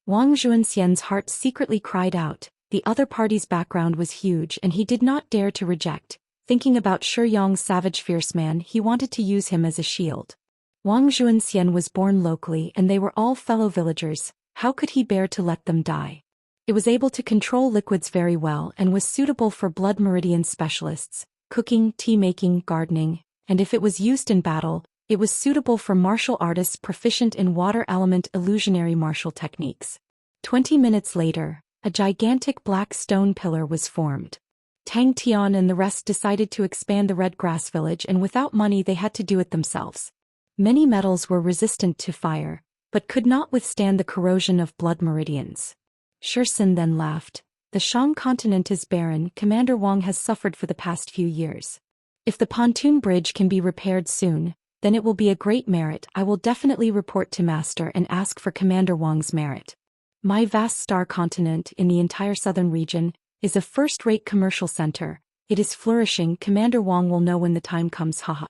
[SPEAKER 1] Wang Zhuanxian's heart secretly cried out. The other party's background was huge and he did not dare to reject. Thinking about Shiyang's savage fierce man, he wanted to use him as a shield. Wang Zhuanxian was born locally and they were all fellow villagers. How could he bear to let them die? It was able to control liquids very well and was suitable for blood meridian specialists, cooking, tea-making, gardening, and if it was used in battle, it was suitable for martial artists proficient in water element illusionary martial techniques. 20 minutes later, a gigantic black stone pillar was formed. Tang Tian and the rest decided to expand the Red Grass Village, and without money they had to do it themselves. Many metals were resistant to fire, but could not withstand the corrosion of blood meridians. Xianxia then laughed. The Shang continent is barren. Commander Wang has suffered for the past few years. If the pontoon bridge can be repaired soon, then it will be a great merit. I will definitely report to Master and ask for Commander Wang's merit. My vast star continent in the entire southern region is a first-rate commercial center. It is flourishing. Commander Wang will know when the time comes. Haha.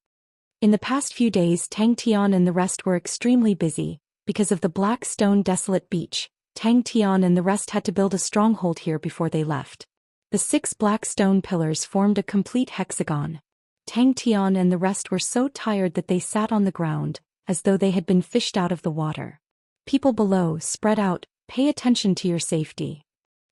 [SPEAKER 1] In the past few days, Tang Tian and the rest were extremely busy. Because of the black stone desolate beach, Tang Tian and the rest had to build a stronghold here before they left. The 6 black stone pillars formed a complete hexagon. Tang Tian and the rest were so tired that they sat on the ground, as though they had been fished out of the water. People below, spread out, pay attention to your safety.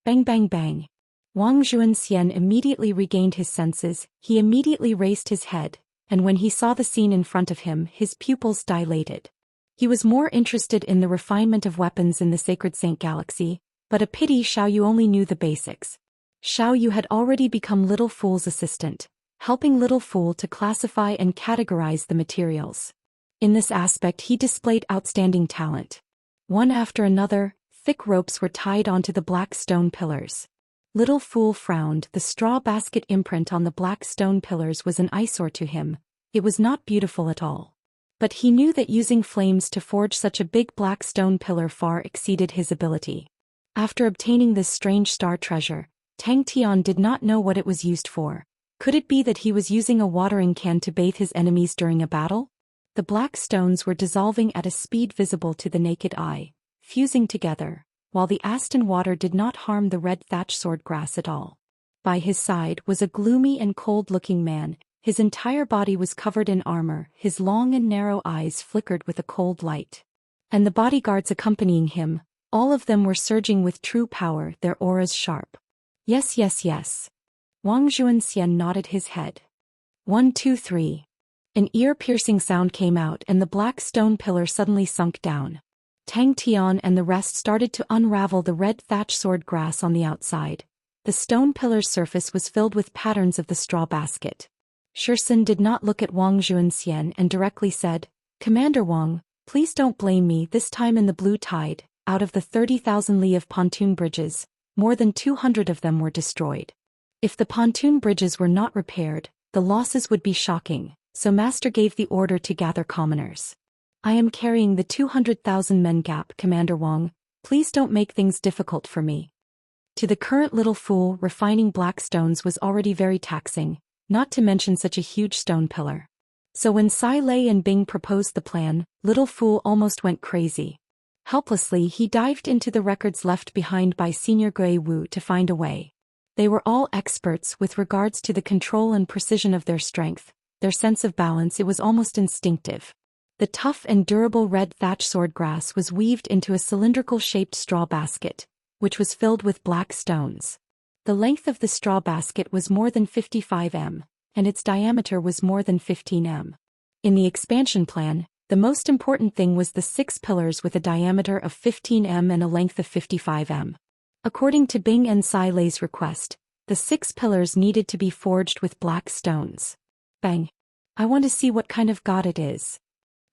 [SPEAKER 1] Bang bang bang. Wang Zhuanxian immediately regained his senses. He immediately raised his head, and when he saw the scene in front of him, his pupils dilated. He was more interested in the refinement of weapons in the Sacred Saint Galaxy, but a pity Xiao Yu only knew the basics. Xiao Yu had already become Little Fool's assistant, helping Little Fool to classify and categorize the materials. In this aspect he displayed outstanding talent. One after another, thick ropes were tied onto the black stone pillars. Little Fool frowned. The straw basket imprint on the black stone pillars was an eyesore to him. It was not beautiful at all. But he knew that using flames to forge such a big black stone pillar far exceeded his ability. After obtaining this strange star treasure, Tang Tian did not know what it was used for. Could it be that he was using a watering can to bathe his enemies during a battle? The black stones were dissolving at a speed visible to the naked eye, fusing together, while the Aston water did not harm the red thatch sword grass at all. By his side was a gloomy and cold-looking man. His entire body was covered in armor, his long and narrow eyes flickered with a cold light. And the bodyguards accompanying him, all of them were surging with true power, their auras sharp. Yes, yes, yes. Wang Zhuanxian nodded his head. 1, 2, 3. An ear-piercing sound came out and the black stone pillar suddenly sunk down. Tang Tian and the rest started to unravel the red thatch sword grass on the outside. The stone pillar's surface was filled with patterns of the straw basket. Xianxia did not look at Wang Zhuanxian and directly said, Commander Wang, please don't blame me. This time in the blue tide, out of the 30,000 li of pontoon bridges, more than 200 of them were destroyed. If the pontoon bridges were not repaired, the losses would be shocking, so Master gave the order to gather commoners. I am carrying the 200,000 men gap, Commander Wang, please don't make things difficult for me. To the current Little Fool, refining black stones was already very taxing, not to mention such a huge stone pillar. So when Sai Lei and Bing proposed the plan, Little Fool almost went crazy. Helplessly he dived into the records left behind by Senior Gui Wu to find a way. They were all experts with regards to the control and precision of their strength, their sense of balance. It was almost instinctive. The tough and durable red thatch swordgrass was weaved into a cylindrical-shaped straw basket, which was filled with black stones. The length of the straw basket was more than 55 m, and its diameter was more than 15 m. In the expansion plan, the most important thing was the 6 pillars with a diameter of 15 m and a length of 55 m. According to Bing and Sai Lei's request, the 6 pillars needed to be forged with black stones. Bang! I want to see what kind of god it is.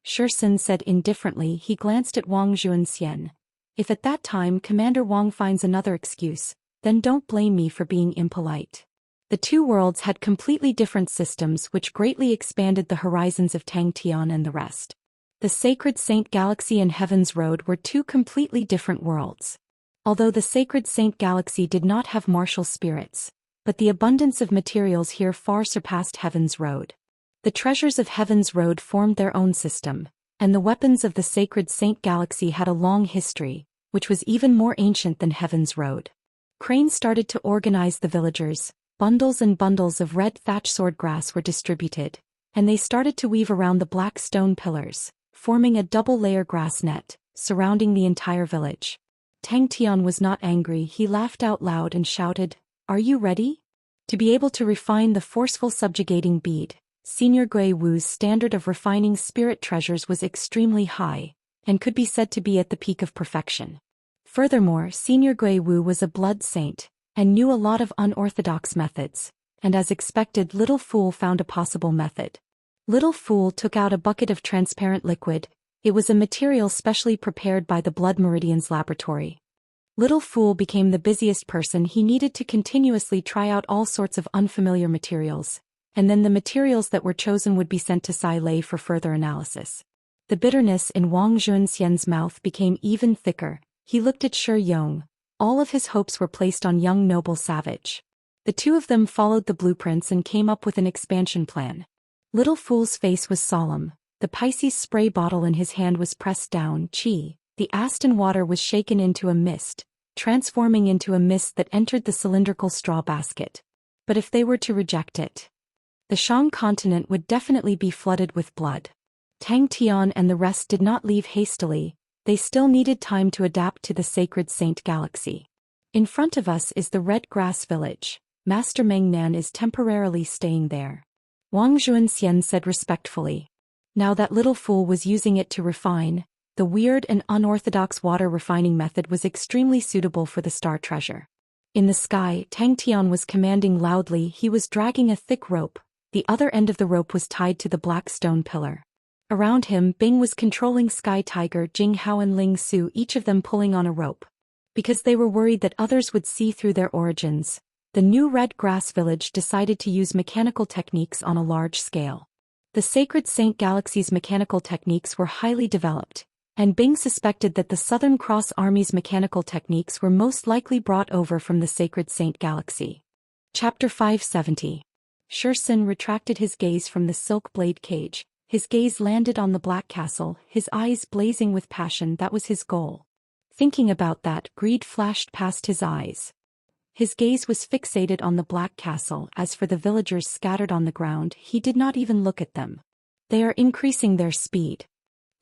[SPEAKER 1] Zhou Xian said indifferently. He glanced at Zhou Xian. If at that time Commander Wang finds another excuse, then don't blame me for being impolite. The two worlds had completely different systems which greatly expanded the horizons of Tangtian and the rest. The Sacred Saint Galaxy and Heaven's Road were two completely different worlds. Although the Sacred Saint Galaxy did not have martial spirits, but the abundance of materials here far surpassed Heaven's Road. The treasures of Heaven's Road formed their own system, and the weapons of the Sacred Saint Galaxy had a long history, which was even more ancient than Heaven's Road. Crane started to organize the villagers. Bundles and bundles of red thatch swordgrass were distributed, and they started to weave around the black stone pillars, forming a double-layer grass net, surrounding the entire village. Tangtian was not angry. He laughed out loud and shouted, "Are you ready?" To be able to refine the forceful subjugating bead, Senior Gui Wu's standard of refining spirit treasures was extremely high, and could be said to be at the peak of perfection. Furthermore, Senior Gui Wu was a blood saint, and knew a lot of unorthodox methods, and as expected Little Fool found a possible method. Little Fool took out a bucket of transparent liquid. It was a material specially prepared by the Blood Meridian's laboratory. Little Fool became the busiest person. He needed to continuously try out all sorts of unfamiliar materials, and then the materials that were chosen would be sent to Sai Lei for further analysis. The bitterness in Zhou Xian's mouth became even thicker. He looked at Shi Yong. All of his hopes were placed on young noble savage. The two of them followed the blueprints and came up with an expansion plan. Little Fool's face was solemn. The Pisces spray bottle in his hand was pressed down. The Aston water was shaken into a mist, transforming into a mist that entered the cylindrical straw basket. But if they were to reject it, the Shang continent would definitely be flooded with blood. Tangtian and the rest did not leave hastily. They still needed time to adapt to the Sacred Saint Galaxy. In front of us is the Red Grass Village. Master Mengnan is temporarily staying there. Zhou Xian said respectfully. Now that Little Fool was using it to refine, the weird and unorthodox water refining method was extremely suitable for the star treasure. In the sky, Tangtian was commanding loudly. He was dragging a thick rope. The other end of the rope was tied to the black stone pillar. Around him, Bing was controlling Sky Tiger, Jing Hao and Ling Su, each of them pulling on a rope. Because they were worried that others would see through their origins, the new Red Grass Village decided to use mechanical techniques on a large scale. The Sacred Saint Galaxy's mechanical techniques were highly developed, and Bing suspected that the Southern Cross Army's mechanical techniques were most likely brought over from the Sacred Saint Galaxy. Chapter 570. Zhou Xian retracted his gaze from the silk blade cage. His gaze landed on the Black Castle, his eyes blazing with passion. That was his goal. Thinking about that, greed flashed past his eyes. His gaze was fixated on the Black Castle. As for the villagers scattered on the ground, he did not even look at them. They are increasing their speed.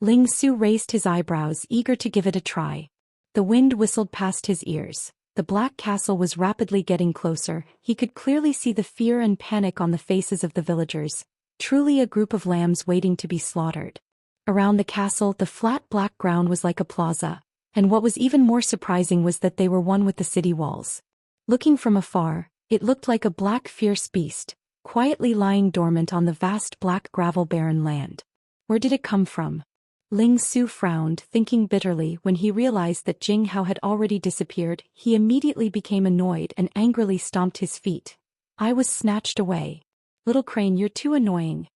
[SPEAKER 1] Ling Su raised his eyebrows, eager to give it a try. The wind whistled past his ears. The Black Castle was rapidly getting closer. He could clearly see the fear and panic on the faces of the villagers. Truly a group of lambs waiting to be slaughtered. Around the castle, the flat black ground was like a plaza, and what was even more surprising was that they were one with the city walls. Looking from afar, it looked like a black fierce beast, quietly lying dormant on the vast black gravel barren land. Where did it come from? Ling Su frowned, thinking bitterly. When he realized that Jing Hao had already disappeared, he immediately became annoyed and angrily stomped his feet. I was snatched away. Little Crane, you're too annoying.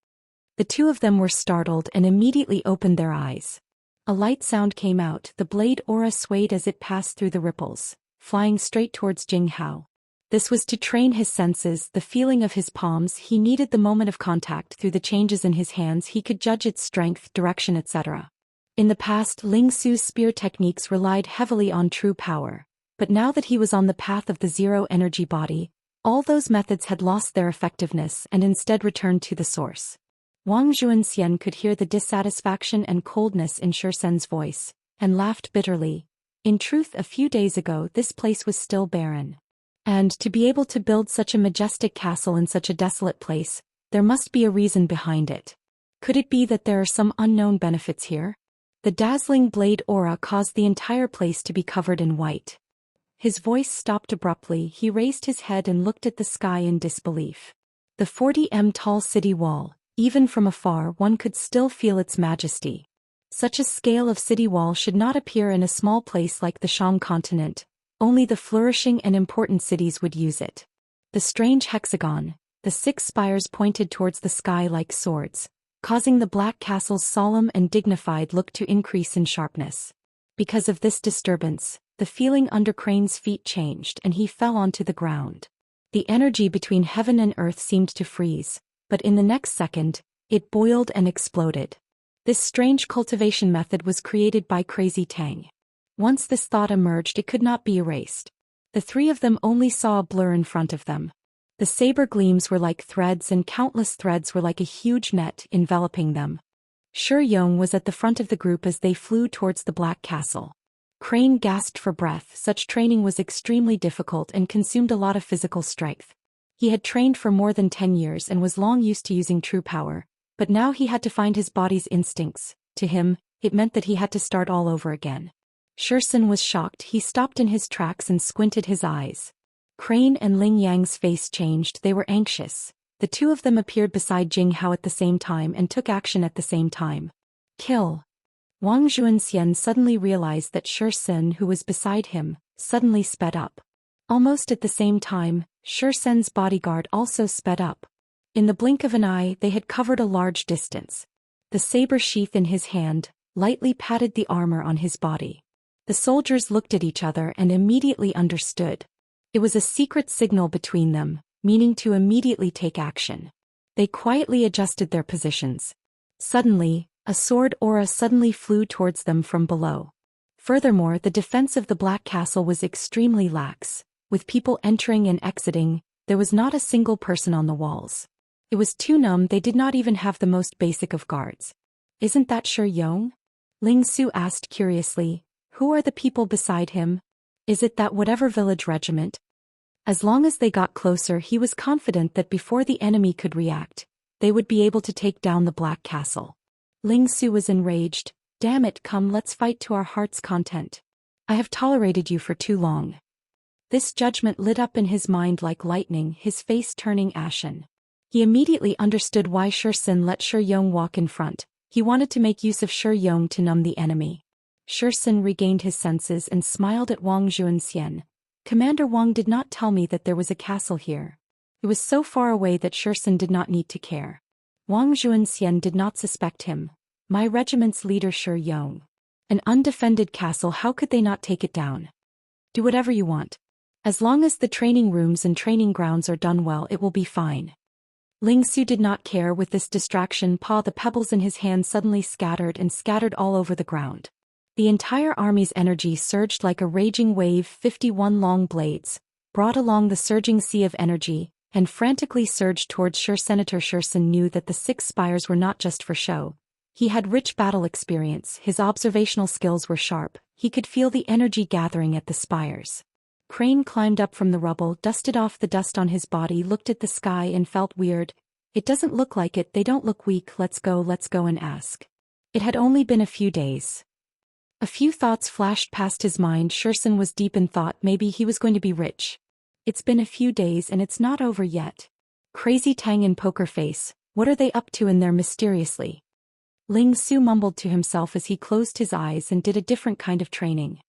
[SPEAKER 1] The two of them were startled and immediately opened their eyes. A light sound came out. The blade aura swayed as it passed through the ripples, flying straight towards Jing Hao. This was to train his senses, the feeling of his palms. He needed the moment of contact. Through the changes in his hands he could judge its strength, direction, etc. In the past, Ling Su's spear techniques relied heavily on true power, but now that he was on the path of the zero-energy body, all those methods had lost their effectiveness and instead returned to the source. Wang Zhuanxian could hear the dissatisfaction and coldness in Shi Sen's voice, and laughed bitterly. In truth, a few days ago this place was still barren. And to be able to build such a majestic castle in such a desolate place, there must be a reason behind it. Could it be that there are some unknown benefits here? The dazzling blade aura caused the entire place to be covered in white. His voice stopped abruptly. He raised his head and looked at the sky in disbelief. The 40 m tall city wall, even from afar one could still feel its majesty. Such a scale of city wall should not appear in a small place like the Shang continent. Only the flourishing and important cities would use it. The strange hexagon, the 6 spires pointed towards the sky like swords, causing the Black Castle's solemn and dignified look to increase in sharpness. Because of this disturbance, the feeling under Crane's feet changed and he fell onto the ground. The energy between heaven and earth seemed to freeze, but in the next second, it boiled and exploded. This strange cultivation method was created by Crazy Tang. Once this thought emerged, it could not be erased. The three of them only saw a blur in front of them. The saber gleams were like threads and countless threads were like a huge net enveloping them. Shi Yong was at the front of the group as they flew towards the Black Castle. Crane gasped for breath. Such training was extremely difficult and consumed a lot of physical strength. He had trained for more than 10 years and was long used to using true power, but now he had to find his body's instincts. To him, it meant that he had to start all over again. Shi Sen was shocked. He stopped in his tracks and squinted his eyes. Crane and Ling Yang's face changed. They were anxious. The two of them appeared beside Jing Hao at the same time and took action at the same time. Kill! Wang Zhuanxian suddenly realized that Shi Sen, who was beside him, suddenly sped up. Almost at the same time, Shi Sen's bodyguard also sped up. In the blink of an eye, they had covered a large distance. The saber sheath in his hand lightly patted the armor on his body. The soldiers looked at each other and immediately understood. It was a secret signal between them, meaning to immediately take action. They quietly adjusted their positions. Suddenly, a sword aura suddenly flew towards them from below. Furthermore, the defense of the Black Castle was extremely lax. With people entering and exiting, there was not a single person on the walls. It was too numb. They did not even have the most basic of guards. Isn't that Shi Yong? Ling Su asked curiously. Who are the people beside him? Is it that whatever village regiment? As long as they got closer, he was confident that before the enemy could react, they would be able to take down the Black Castle. Ling Su was enraged. Damn it, come, let's fight to our heart's content. I have tolerated you for too long. This judgment lit up in his mind like lightning, his face turning ashen. He immediately understood why Shi Sen let Shi Yong walk in front. He wanted to make use of Shi Yong to numb the enemy. Shi Sen regained his senses and smiled at Wang Zhuanxian. Commander Wang did not tell me that there was a castle here. It was so far away that Shi Sen did not need to care. Wang Zhuanxian did not suspect him. My regiment's leader Shi Yong. An undefended castle, how could they not take it down? Do whatever you want. As long as the training rooms and training grounds are done well, it will be fine. Ling Su did not care with this distraction. The pebbles in his hand suddenly scattered all over the ground. The entire army's energy surged like a raging wave. 51 long blades, brought along the surging sea of energy, and frantically surged towards Shi. Senator Shi Sen knew that the 6 spires were not just for show. He had rich battle experience, his observational skills were sharp, he could feel the energy gathering at the spires. Crane climbed up from the rubble, dusted off the dust on his body, looked at the sky and felt weird. It doesn't look like it, they don't look weak, let's go and ask. It had only been a few days. A few thoughts flashed past his mind. Shi Sen was deep in thought. Maybe he was going to be rich. It's been a few days and it's not over yet. Crazy Tang in poker face, what are they up to in there mysteriously? Ling Su mumbled to himself as he closed his eyes and did a different kind of training.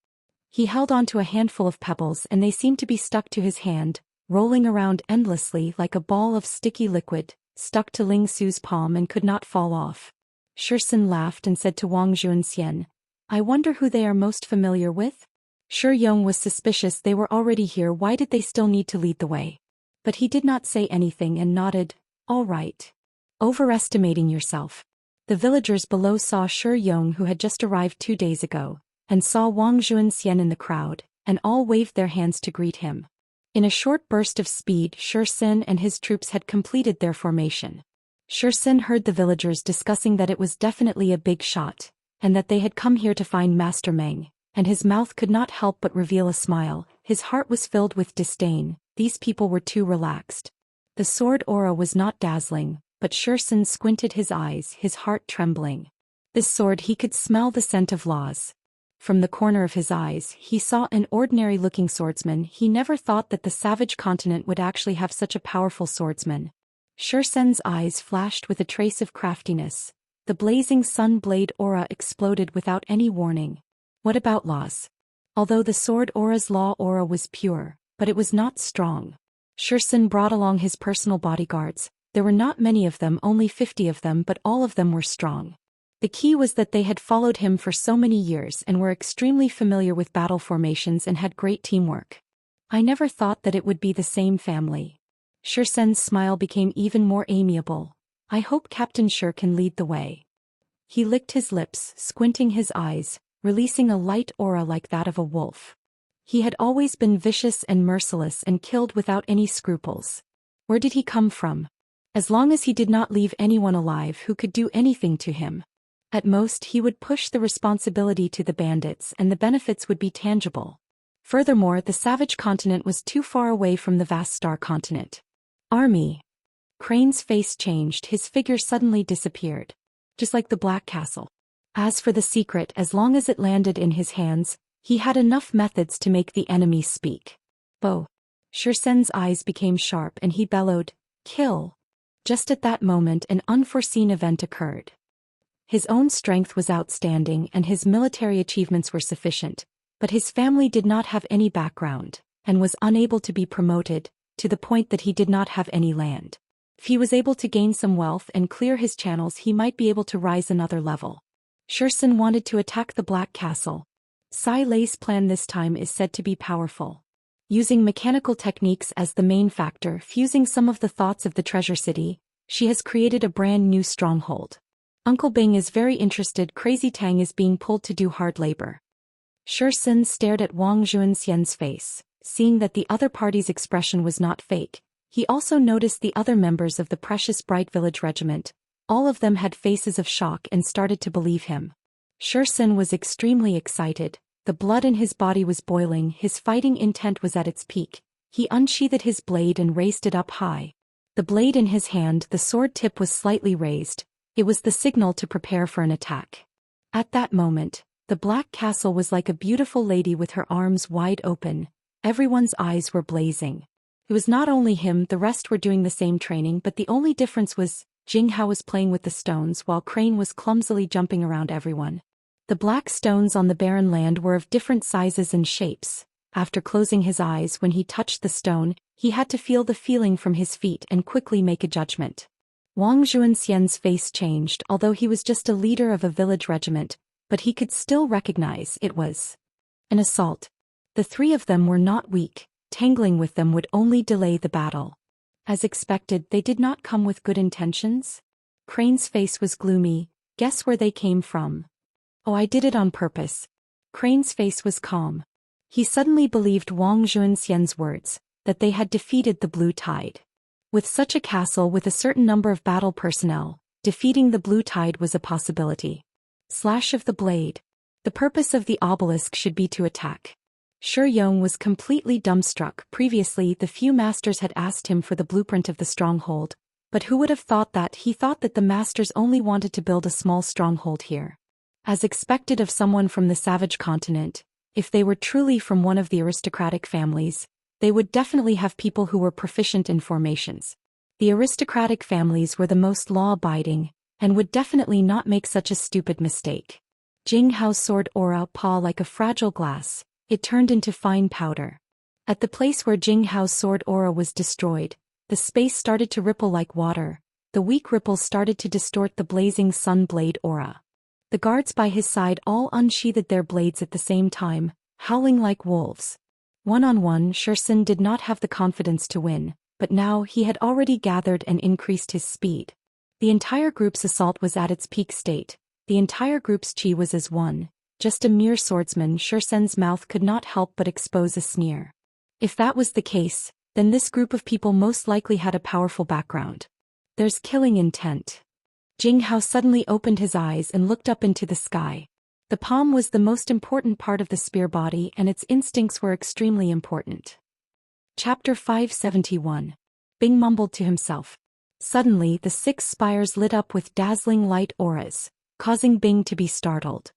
[SPEAKER 1] He held onto a handful of pebbles and they seemed to be stuck to his hand, rolling around endlessly like a ball of sticky liquid, stuck to Ling Su's palm and could not fall off. Shi Sen laughed and said to Wang Zhuanxian, I wonder who they are most familiar with? Shi Yong was suspicious. They were already here, why did they still need to lead the way? But he did not say anything and nodded, all right. Overestimating yourself. The villagers below saw Shi Yong, who had just arrived 2 days ago, and saw Wang Zhuanxian in the crowd, and all waved their hands to greet him. In a short burst of speed, Shi Sen and his troops had completed their formation. Xian heard the villagers discussing that it was definitely a big shot, and that they had come here to find Master Meng, and his mouth could not help but reveal a smile. His heart was filled with disdain. These people were too relaxed. The sword aura was not dazzling, but Xian squinted his eyes, his heart trembling. This sword, he could smell the scent of laws. From the corner of his eyes, he saw an ordinary-looking swordsman. He never thought that the savage continent would actually have such a powerful swordsman. Xian's eyes flashed with a trace of craftiness. The blazing sun blade aura exploded without any warning. What about laws? Although the sword aura's law aura was pure, but it was not strong. Xian brought along his personal bodyguards. There were not many of them, only 50 of them, but all of them were strong. The key was that they had followed him for so many years and were extremely familiar with battle formations and had great teamwork. I never thought that it would be the same family. Xian's smile became even more amiable. I hope Captain Shi can lead the way. He licked his lips, squinting his eyes, releasing a light aura like that of a wolf. He had always been vicious and merciless and killed without any scruples. Where did he come from? As long as he did not leave anyone alive who could do anything to him. At most, he would push the responsibility to the bandits and the benefits would be tangible. Furthermore, the savage continent was too far away from the vast star continent. Army. Crane's face changed, his figure suddenly disappeared. Just like the Black Castle. As for the secret, as long as it landed in his hands, he had enough methods to make the enemy speak. Bo. Xian's eyes became sharp and he bellowed, "Kill!" Just at that moment, an unforeseen event occurred. His own strength was outstanding and his military achievements were sufficient, but his family did not have any background, and was unable to be promoted, to the point that he did not have any land. If he was able to gain some wealth and clear his channels, he might be able to rise another level. Xian wanted to attack the Black Castle. Sai Lei's plan this time is said to be powerful. Using mechanical techniques as the main factor, fusing some of the thoughts of the treasure city, she has created a brand new stronghold. Uncle Bing is very interested. Crazy Tang is being pulled to do hard labor. Xian stared at Wang Zhuanxian's face, seeing that the other party's expression was not fake. He also noticed the other members of the Precious Bright Village Regiment. All of them had faces of shock and started to believe him. Xian was extremely excited. The blood in his body was boiling, his fighting intent was at its peak. He unsheathed his blade and raised it up high. The blade in his hand, the sword tip was slightly raised. It was the signal to prepare for an attack. At that moment, the Black Castle was like a beautiful lady with her arms wide open. Everyone's eyes were blazing. It was not only him, the rest were doing the same training, but the only difference was Jinghao was playing with the stones while Crane was clumsily jumping around everyone. The black stones on the barren land were of different sizes and shapes. After closing his eyes when he touched the stone, he had to feel the feeling from his feet and quickly make a judgment. Wang Zhuanxian's face changed, although he was just a leader of a village regiment, but he could still recognize it was an assault. The three of them were not weak. Tangling with them would only delay the battle. As expected, they did not come with good intentions. Crane's face was gloomy. Guess where they came from? Oh, I did it on purpose. Crane's face was calm. He suddenly believed Wang Zhuanxian's words, that they had defeated the Blue Tide. With such a castle with a certain number of battle personnel, defeating the Blue Tide was a possibility. Slash of the blade. The purpose of the obelisk should be to attack. Shi Yong was completely dumbstruck. Previously, the few masters had asked him for the blueprint of the stronghold, but who would have thought that? He thought that the masters only wanted to build a small stronghold here. As expected of someone from the savage continent, if they were truly from one of the aristocratic families, they would definitely have people who were proficient in formations. The aristocratic families were the most law-abiding, and would definitely not make such a stupid mistake. Jinghao's sword aura paw like a fragile glass, it turned into fine powder. At the place where Jinghao's sword aura was destroyed, the space started to ripple like water. The weak ripples started to distort the blazing sun blade aura. The guards by his side all unsheathed their blades at the same time, howling like wolves. One-on-one, Xian did not have the confidence to win, but now he had already gathered and increased his speed. The entire group's assault was at its peak state. The entire group's chi was as one. Just a mere swordsman. Xian's mouth could not help but expose a sneer. If that was the case, then this group of people most likely had a powerful background. There's killing intent. Jing Hao suddenly opened his eyes and looked up into the sky. The palm was the most important part of the spear body and its instincts were extremely important. Chapter 571. Bing mumbled to himself. Suddenly the 6 spires lit up with dazzling light auras, causing Bing to be startled.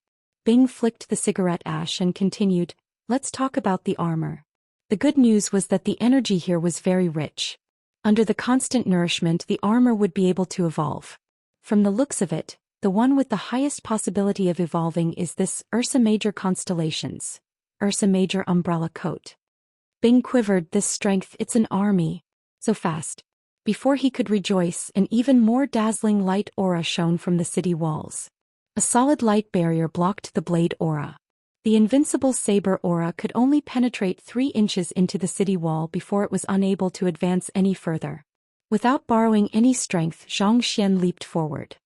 [SPEAKER 1] Bing flicked the cigarette ash and continued, "Let's talk about the armor." The good news was that the energy here was very rich. Under the constant nourishment, the armor would be able to evolve. From the looks of it, the one with the highest possibility of evolving is this Ursa Major Constellations, Ursa Major Umbrella Coat. Bing quivered. This strength, it's an army. So fast. Before he could rejoice, an even more dazzling light aura shone from the city walls. A solid light barrier blocked the blade aura. The invincible saber aura could only penetrate 3 inches into the city wall before it was unable to advance any further. Without borrowing any strength, Zhou Xian leaped forward.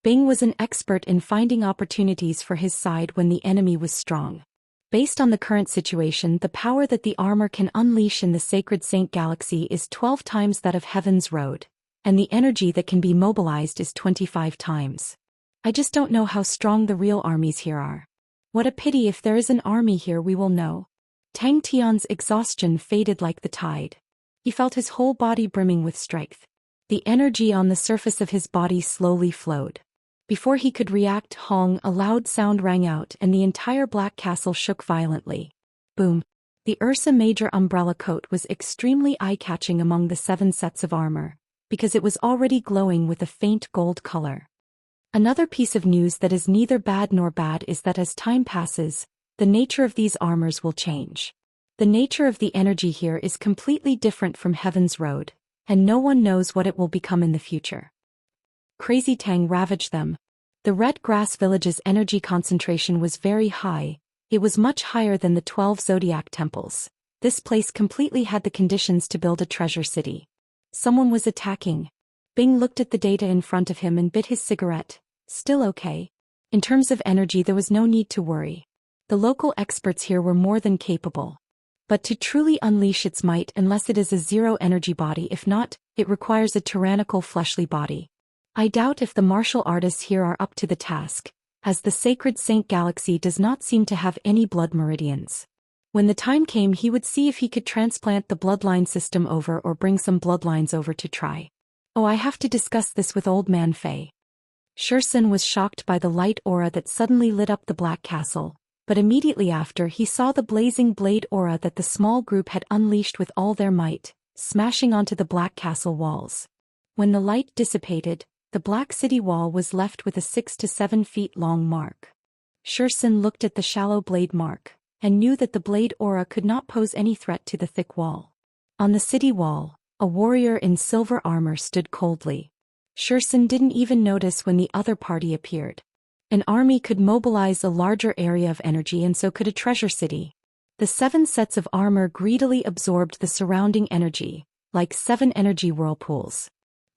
[SPEAKER 1] Bing was an expert in finding opportunities for his side when the enemy was strong. Based on the current situation, the power that the armor can unleash in the Sacred Saint Galaxy is 12 times that of Heaven's Road, and the energy that can be mobilized is 25 times. I just don't know how strong the real armies here are. What a pity. If there is an army here, we will know. Tang Tian's exhaustion faded like the tide. He felt his whole body brimming with strength. The energy on the surface of his body slowly flowed. Before he could react, Hong, a loud sound rang out and the entire black castle shook violently. Boom. The Ursa Major umbrella coat was extremely eye-catching among the 7 sets of armor, because it was already glowing with a faint gold color. Another piece of news that is neither bad nor bad is that as time passes, the nature of these armors will change. The nature of the energy here is completely different from Heaven's Road, and no one knows what it will become in the future. Crazy Tang ravaged them. The Red Grass Village's energy concentration was very high. It was much higher than the 12 zodiac temples. This place completely had the conditions to build a treasure city. Someone was attacking. Bing looked at the data in front of him and bit his cigarette. Still okay. In terms of energy, there was no need to worry. The local experts here were more than capable. But to truly unleash its might, unless it is a zero-energy body, if not, it requires a tyrannical fleshly body. I doubt if the martial artists here are up to the task, as the Sacred Saint Galaxy does not seem to have any blood meridians. When the time came, he would see if he could transplant the bloodline system over or bring some bloodlines over to try. Oh, I have to discuss this with Old Man Fei. Xianxia was shocked by the light aura that suddenly lit up the Black Castle, but immediately after he saw the blazing blade aura that the small group had unleashed with all their might, smashing onto the Black Castle walls. When the light dissipated, the Black City wall was left with a 6 to 7 feet long mark. Xianxia looked at the shallow blade mark, and knew that the blade aura could not pose any threat to the thick wall. On the city wall, a warrior in silver armor stood coldly. Xianxia didn't even notice when the other party appeared. An army could mobilize a larger area of energy, and so could a treasure city. The 7 sets of armor greedily absorbed the surrounding energy, like 7 energy whirlpools.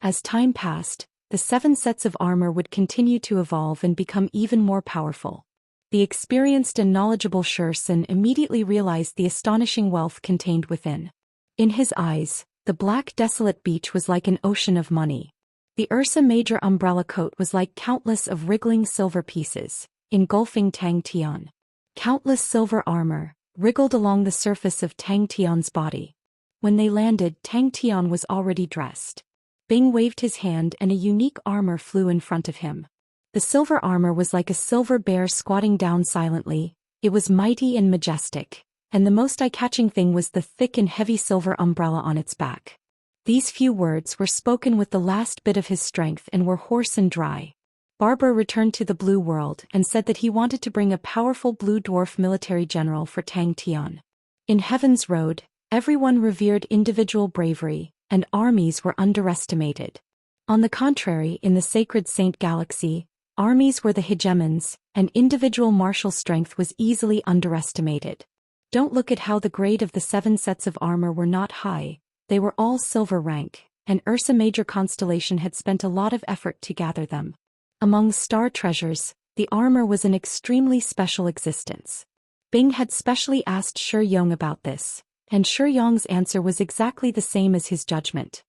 [SPEAKER 1] As time passed, the 7 sets of armor would continue to evolve and become even more powerful. The experienced and knowledgeable Xianxia immediately realized the astonishing wealth contained within. In his eyes, the black desolate beach was like an ocean of money. The Ursa Major umbrella coat was like countless of wriggling silver pieces, engulfing Tang Tian. Countless silver armor wriggled along the surface of Tang Tian's body. When they landed, Tang Tian was already dressed. Bing waved his hand and a unique armor flew in front of him. The silver armor was like a silver bear squatting down silently. It was mighty and majestic, and the most eye-catching thing was the thick and heavy silver umbrella on its back. These few words were spoken with the last bit of his strength and were hoarse and dry. Barber returned to the Blue World and said that he wanted to bring a powerful blue dwarf military general for Tang Tian. In Heaven's Road, everyone revered individual bravery, and armies were underestimated. On the contrary, in the Sacred Saint Galaxy, armies were the hegemons, and individual martial strength was easily underestimated. Don't look at how the grade of the 7 sets of armor were not high, they were all silver rank, and Ursa Major Constellation had spent a lot of effort to gather them. Among star treasures, the armor was an extremely special existence. Bing had specially asked Shi Yong about this, and Shi Yong's answer was exactly the same as his judgment.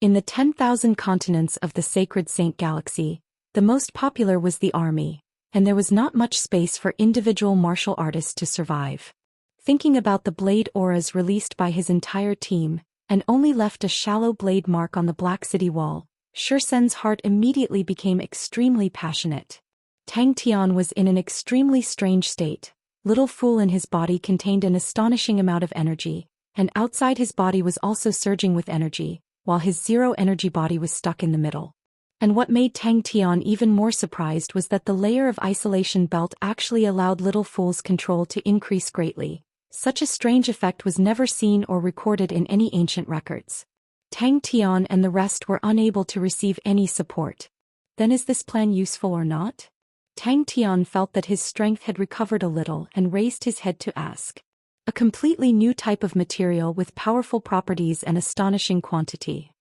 [SPEAKER 1] In the 10,000 continents of the Sacred Saint Galaxy, the most popular was the army, and there was not much space for individual martial artists to survive. Thinking about the blade auras released by his entire team, and only left a shallow blade mark on the Black City wall, Xiu Xian's heart immediately became extremely passionate. Tang Tian was in an extremely strange state. Little Fool in his body contained an astonishing amount of energy, and outside his body was also surging with energy, while his zero-energy body was stuck in the middle. And what made Tang Tian even more surprised was that the layer of isolation belt actually allowed Little Fool's control to increase greatly. Such a strange effect was never seen or recorded in any ancient records. Tang Tian and the rest were unable to receive any support. Then is this plan useful or not? Tang Tian felt that his strength had recovered a little and raised his head to ask. A completely new type of material with powerful properties and astonishing quantity.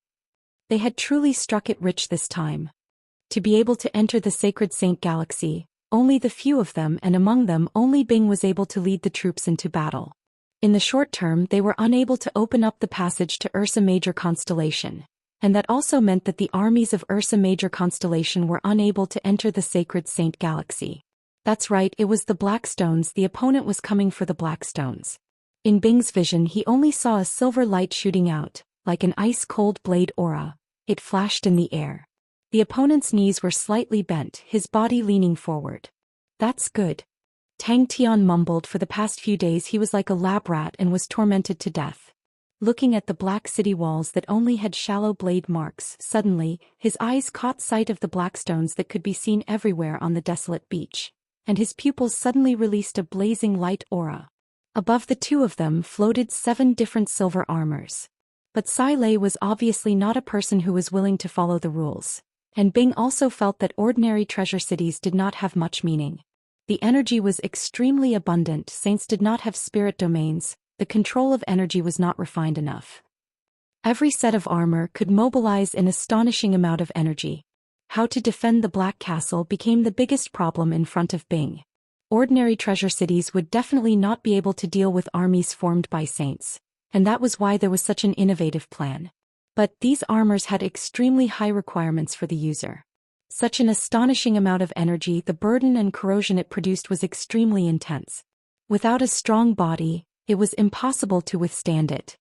[SPEAKER 1] They had truly struck it rich this time. To be able to enter the Sacred Saint Galaxy, only the few of them, and among them only Bing was able to lead the troops into battle. In the short term they were unable to open up the passage to Ursa Major Constellation, and that also meant that the armies of Ursa Major Constellation were unable to enter the Sacred Saint Galaxy. That's right, it was the Blackstones. The opponent was coming for the Blackstones. In Bing's vision he only saw a silver light shooting out, like an ice-cold blade aura. It flashed in the air. The opponent's knees were slightly bent, his body leaning forward. That's good. Tang Tian mumbled. For the past few days he was like a lab rat and was tormented to death. Looking at the Black City walls that only had shallow blade marks, suddenly, his eyes caught sight of the Blackstones that could be seen everywhere on the desolate beach, and his pupils suddenly released a blazing light aura. Above the two of them floated 7 different silver armors. But Sai Lei was obviously not a person who was willing to follow the rules. And Bing also felt that ordinary treasure cities did not have much meaning. The energy was extremely abundant. Saints did not have spirit domains. The control of energy was not refined enough. Every set of armor could mobilize an astonishing amount of energy. How to defend the Black Castle became the biggest problem in front of Bing. Ordinary treasure cities would definitely not be able to deal with armies formed by saints, and that was why there was such an innovative plan. But these armors had extremely high requirements for the user. Such an astonishing amount of energy, the burden and corrosion it produced was extremely intense. Without a strong body, it was impossible to withstand it.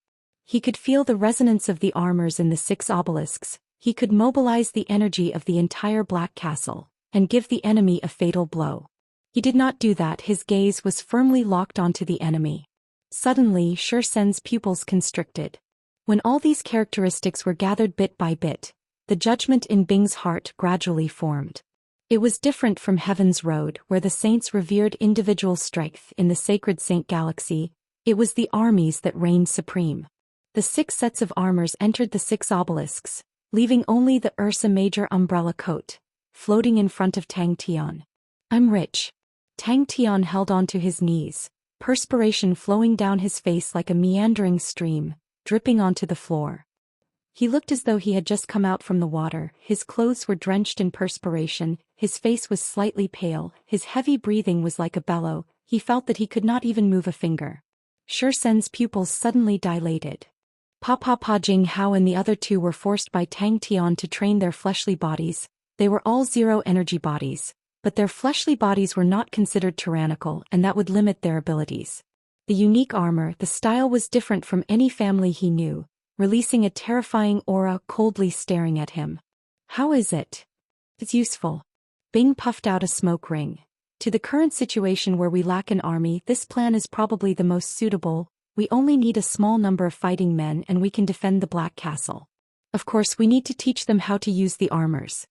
[SPEAKER 1] He could feel the resonance of the armors in the 6 obelisks. He could mobilize the energy of the entire Black Castle, and give the enemy a fatal blow. He did not do that. His gaze was firmly locked onto the enemy. Suddenly Xiu Xian's pupils constricted. When all these characteristics were gathered bit by bit, the judgment in Bing's heart gradually formed. It was different from Heaven's Road, where the saints revered individual strength. In the Sacred Saint Galaxy, it was the armies that reigned supreme. The 6 sets of armors entered the 6 obelisks, leaving only the Ursa Major umbrella coat, floating in front of Tang Tian. I'm rich. Tang Tian held on to his knees, perspiration flowing down his face like a meandering stream, dripping onto the floor. He looked as though he had just come out from the water. His clothes were drenched in perspiration, his face was slightly pale, his heavy breathing was like a bellow. He felt that he could not even move a finger. Xiu Xian's pupils suddenly dilated. Pa Jing Hao and the other 2 were forced by Tang Tian to train their fleshly bodies. They were all zero-energy bodies, but their fleshly bodies were not considered tyrannical, and that would limit their abilities. The unique armor, the style was different from any family he knew, releasing a terrifying aura coldly staring at him. How is it? It's useful. Bing puffed out a smoke ring. To the current situation where we lack an army, this plan is probably the most suitable. We only need a small number of fighting men and we can defend the Black Castle. Of course, we need to teach them how to use the armors.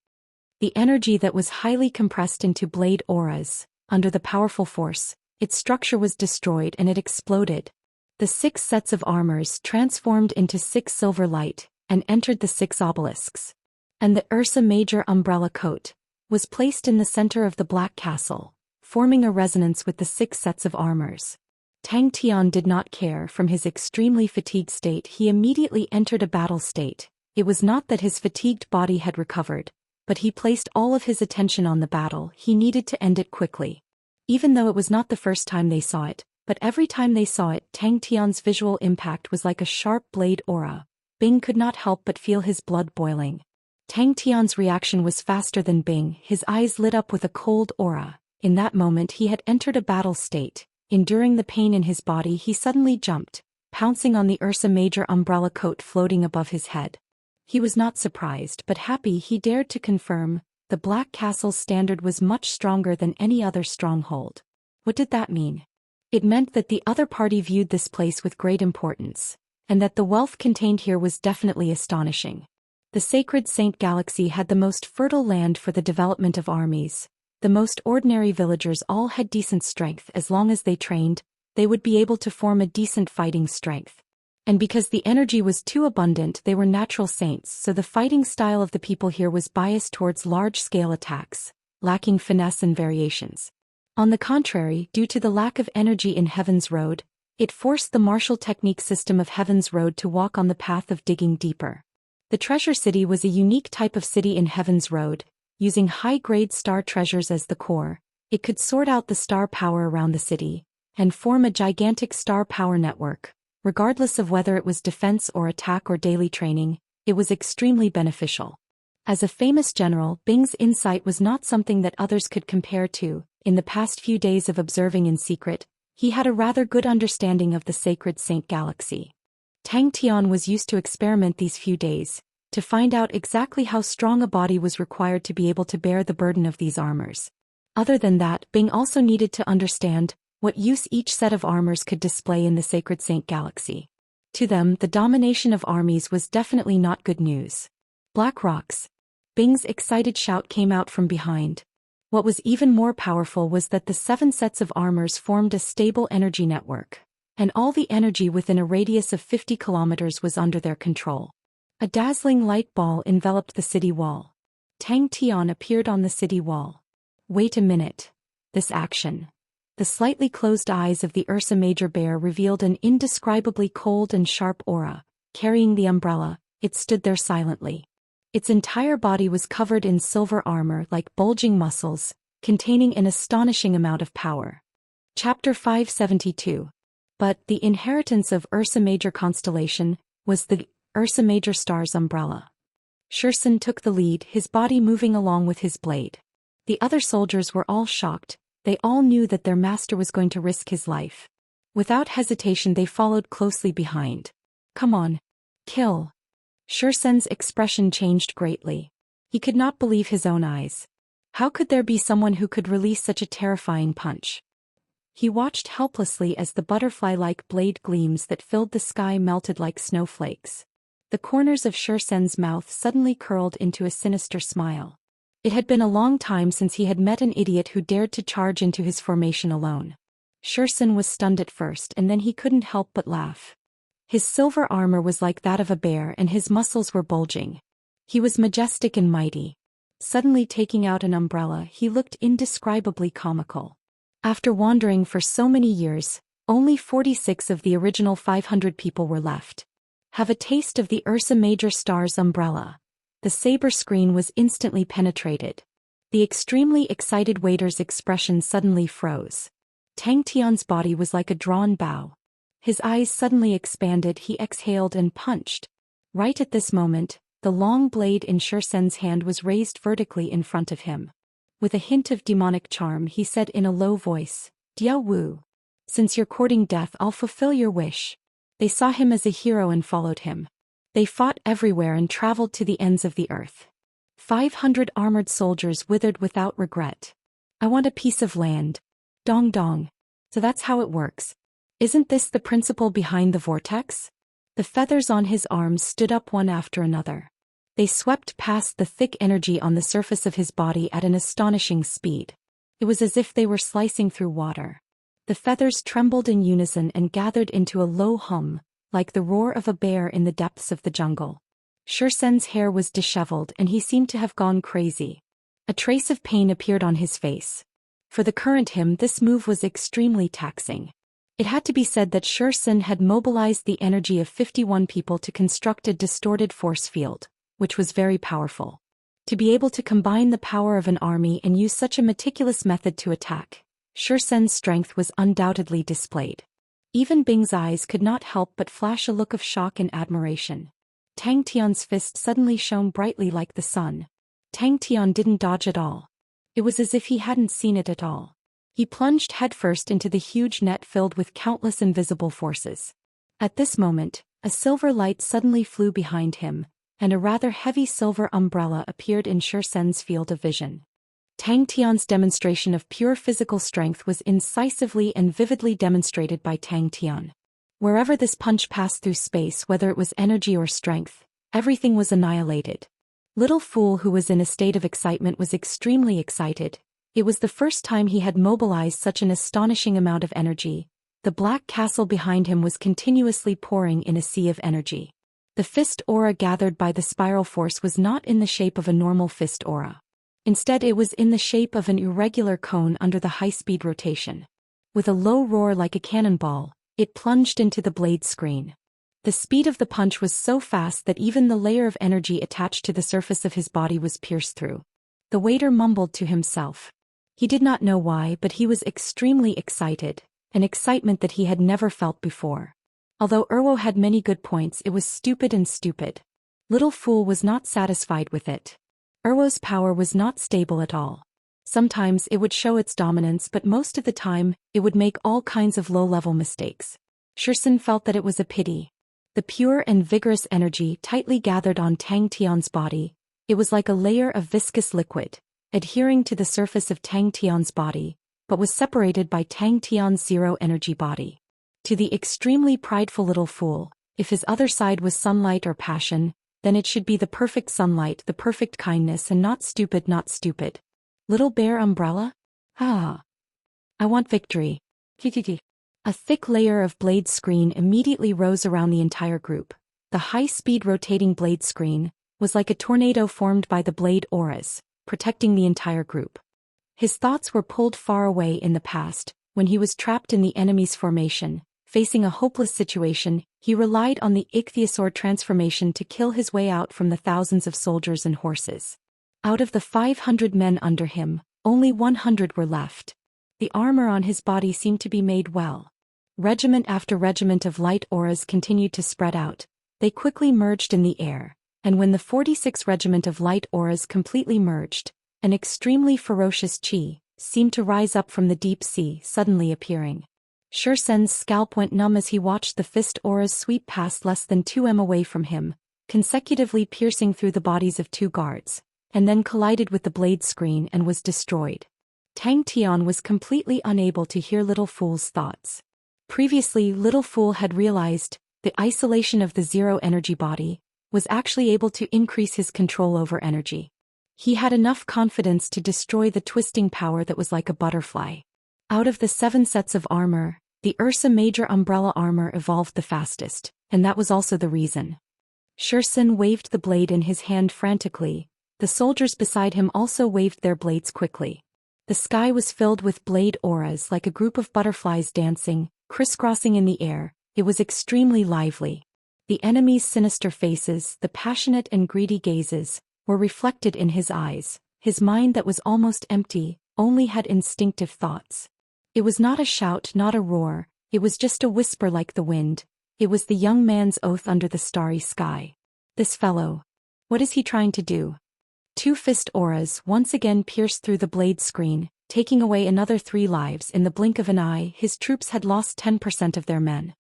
[SPEAKER 1] The energy that was highly compressed into blade auras, under the powerful force, its structure was destroyed and it exploded. The 6 sets of armors transformed into 6 silver light, and entered the 6 obelisks. And the Ursa Major umbrella coat was placed in the center of the Black Castle, forming a resonance with the 6 sets of armors. Tang Tian did not care. From his extremely fatigued state he immediately entered a battle state. It was not that his fatigued body had recovered, but he placed all of his attention on the battle. He needed to end it quickly. Even though it was not the first time they saw it, but every time they saw it, Tang Tian's visual impact was like a sharp blade aura. Bing could not help but feel his blood boiling. Tang Tian's reaction was faster than Bing, his eyes lit up with a cold aura. In that moment he had entered a battle state. Enduring the pain in his body, he suddenly jumped, pouncing on the Ursa Major umbrella coat floating above his head. He was not surprised but happy. He dared to confirm, the Black Castle's standard was much stronger than any other stronghold. What did that mean? It meant that the other party viewed this place with great importance, and that the wealth contained here was definitely astonishing. The Sacred Saint Galaxy had the most fertile land for the development of armies. The most ordinary villagers all had decent strength. As long as they trained, they would be able to form a decent fighting strength. And because the energy was too abundant, they were natural saints, so the fighting style of the people here was biased towards large-scale attacks, lacking finesse and variations. On the contrary, due to the lack of energy in Heaven's Road, it forced the martial technique system of Heaven's Road to walk on the path of digging deeper. The Treasure City was a unique type of city in Heaven's Road. Using high-grade star treasures as the core, it could sort out the star power around the city, and form a gigantic star power network. Regardless of whether it was defense or attack or daily training, it was extremely beneficial. As a famous general, Bing's insight was not something that others could compare to. In the past few days of observing in secret, he had a rather good understanding of the Sacred Saint Galaxy. Tang Tian was used to experiment these few days, to find out exactly how strong a body was required to be able to bear the burden of these armors. Other than that, Bing also needed to understand what use each set of armors could display in the Sacred Saint Galaxy. To them, the domination of armies was definitely not good news. Black rocks. Bing's excited shout came out from behind. What was even more powerful was that the 7 sets of armors formed a stable energy network, and all the energy within a radius of 50 kilometers was under their control. A dazzling light ball enveloped the city wall. Tang Tian appeared on the city wall. Wait a minute. This action. The slightly closed eyes of the Ursa Major bear revealed an indescribably cold and sharp aura. Carrying the umbrella, it stood there silently. Its entire body was covered in silver armor like bulging muscles, containing an astonishing amount of power. Chapter 572. But the inheritance of Ursa Major constellation was the Ursa Major star's umbrella. Zhou Xian took the lead, his body moving along with his blade. The other soldiers were all shocked. They all knew that their master was going to risk his life. Without hesitation they followed closely behind. Come on. Kill. Zhou Xian's expression changed greatly. He could not believe his own eyes. How could there be someone who could release such a terrifying punch? He watched helplessly as the butterfly-like blade gleams that filled the sky melted like snowflakes. The corners of Zhou Xian's mouth suddenly curled into a sinister smile. It had been a long time since he had met an idiot who dared to charge into his formation alone. Zhou Xian was stunned at first, and then he couldn't help but laugh. His silver armor was like that of a bear and his muscles were bulging. He was majestic and mighty. Suddenly taking out an umbrella, he looked indescribably comical. After wandering for so many years, only 46 of the original 500 people were left. Have a taste of the Ursa Major star's umbrella. The saber screen was instantly penetrated. The extremely excited waiter's expression suddenly froze. Tang Tian's body was like a drawn bow. His eyes suddenly expanded, he exhaled and punched. Right at this moment, the long blade in Zhou Xian's hand was raised vertically in front of him. With a hint of demonic charm, he said in a low voice, "Diao Wu. Since you're courting death, I'll fulfill your wish." They saw him as a hero and followed him. They fought everywhere and traveled to the ends of the earth. 500 armored soldiers withered without regret. I want a piece of land. Dong dong. So that's how it works. Isn't this the principle behind the vortex? The feathers on his arms stood up one after another. They swept past the thick energy on the surface of his body at an astonishing speed. It was as if they were slicing through water. The feathers trembled in unison and gathered into a low hum, like the roar of a bear in the depths of the jungle. Zhou Xian's hair was disheveled and he seemed to have gone crazy. A trace of pain appeared on his face. For the current him, this move was extremely taxing. It had to be said that Zhou Xian had mobilized the energy of 51 people to construct a distorted force field, which was very powerful. To be able to combine the power of an army and use such a meticulous method to attack, Zhou Xian's strength was undoubtedly displayed. Even Bing's eyes could not help but flash a look of shock and admiration. Tang Tian's fist suddenly shone brightly like the sun. Tang Tian didn't dodge at all. It was as if he hadn't seen it at all. He plunged headfirst into the huge net filled with countless invisible forces. At this moment, a silver light suddenly flew behind him, and a rather heavy silver umbrella appeared in Xiu Sen's field of vision. Tang Tian's demonstration of pure physical strength was incisively and vividly demonstrated by Tang Tian. Wherever this punch passed through space, whether it was energy or strength, everything was annihilated. Little Fool, who was in a state of excitement, was extremely excited. It was the first time he had mobilized such an astonishing amount of energy. The black castle behind him was continuously pouring in a sea of energy. The fist aura gathered by the spiral force was not in the shape of a normal fist aura. Instead, it was in the shape of an irregular cone under the high-speed rotation. With a low roar like a cannonball, it plunged into the blade screen. The speed of the punch was so fast that even the layer of energy attached to the surface of his body was pierced through. The waiter mumbled to himself. He did not know why, but he was extremely excited, an excitement that he had never felt before. Although Erwo had many good points, it was stupid and stupid. Little Fool was not satisfied with it. Erwo's power was not stable at all. Sometimes it would show its dominance, but most of the time, it would make all kinds of low-level mistakes. Xiu Sen felt that it was a pity. The pure and vigorous energy tightly gathered on Tang Tian's body. It was like a layer of viscous liquid, adhering to the surface of Tang Tian's body, but was separated by Tang Tian's zero-energy body. To the extremely prideful Little Fool, if his other side was sunlight or passion, then it should be the perfect sunlight, the perfect kindness, and not stupid, not stupid. Little Bear Umbrella? Ah. I want victory. A thick layer of blade screen immediately rose around the entire group. The high-speed rotating blade screen was like a tornado formed by the blade auras, protecting the entire group. His thoughts were pulled far away in the past, when he was trapped in the enemy's formation. Facing a hopeless situation, he relied on the ichthyosaur transformation to kill his way out from the thousands of soldiers and horses. Out of the 500 men under him, only 100 were left. The armor on his body seemed to be made well. Regiment after regiment of light auras continued to spread out. They quickly merged in the air, and when the 46th regiment of light auras completely merged, an extremely ferocious chi seemed to rise up from the deep sea, suddenly appearing. Xiu Sen's scalp went numb as he watched the fist auras sweep past less than 2 m away from him, consecutively piercing through the bodies of 2 guards, and then collided with the blade screen and was destroyed. Tang Tian was completely unable to hear Little Fool's thoughts. Previously, Little Fool had realized the isolation of the zero-energy body was actually able to increase his control over energy. He had enough confidence to destroy the twisting power that was like a butterfly. Out of the 7 sets of armor, the Ursa Major umbrella armor evolved the fastest, and that was also the reason. Xiu Sen waved the blade in his hand frantically. The soldiers beside him also waved their blades quickly. The sky was filled with blade auras like a group of butterflies dancing, crisscrossing in the air. It was extremely lively. The enemy's sinister faces, the passionate and greedy gazes, were reflected in his eyes. His mind that was almost empty only had instinctive thoughts. It was not a shout, not a roar, it was just a whisper like the wind. It was the young man's oath under the starry sky. This fellow. What is he trying to do? 2 fist auras once again pierced through the blade screen, taking away another 3 lives. In the blink of an eye, his troops had lost 10% of their men.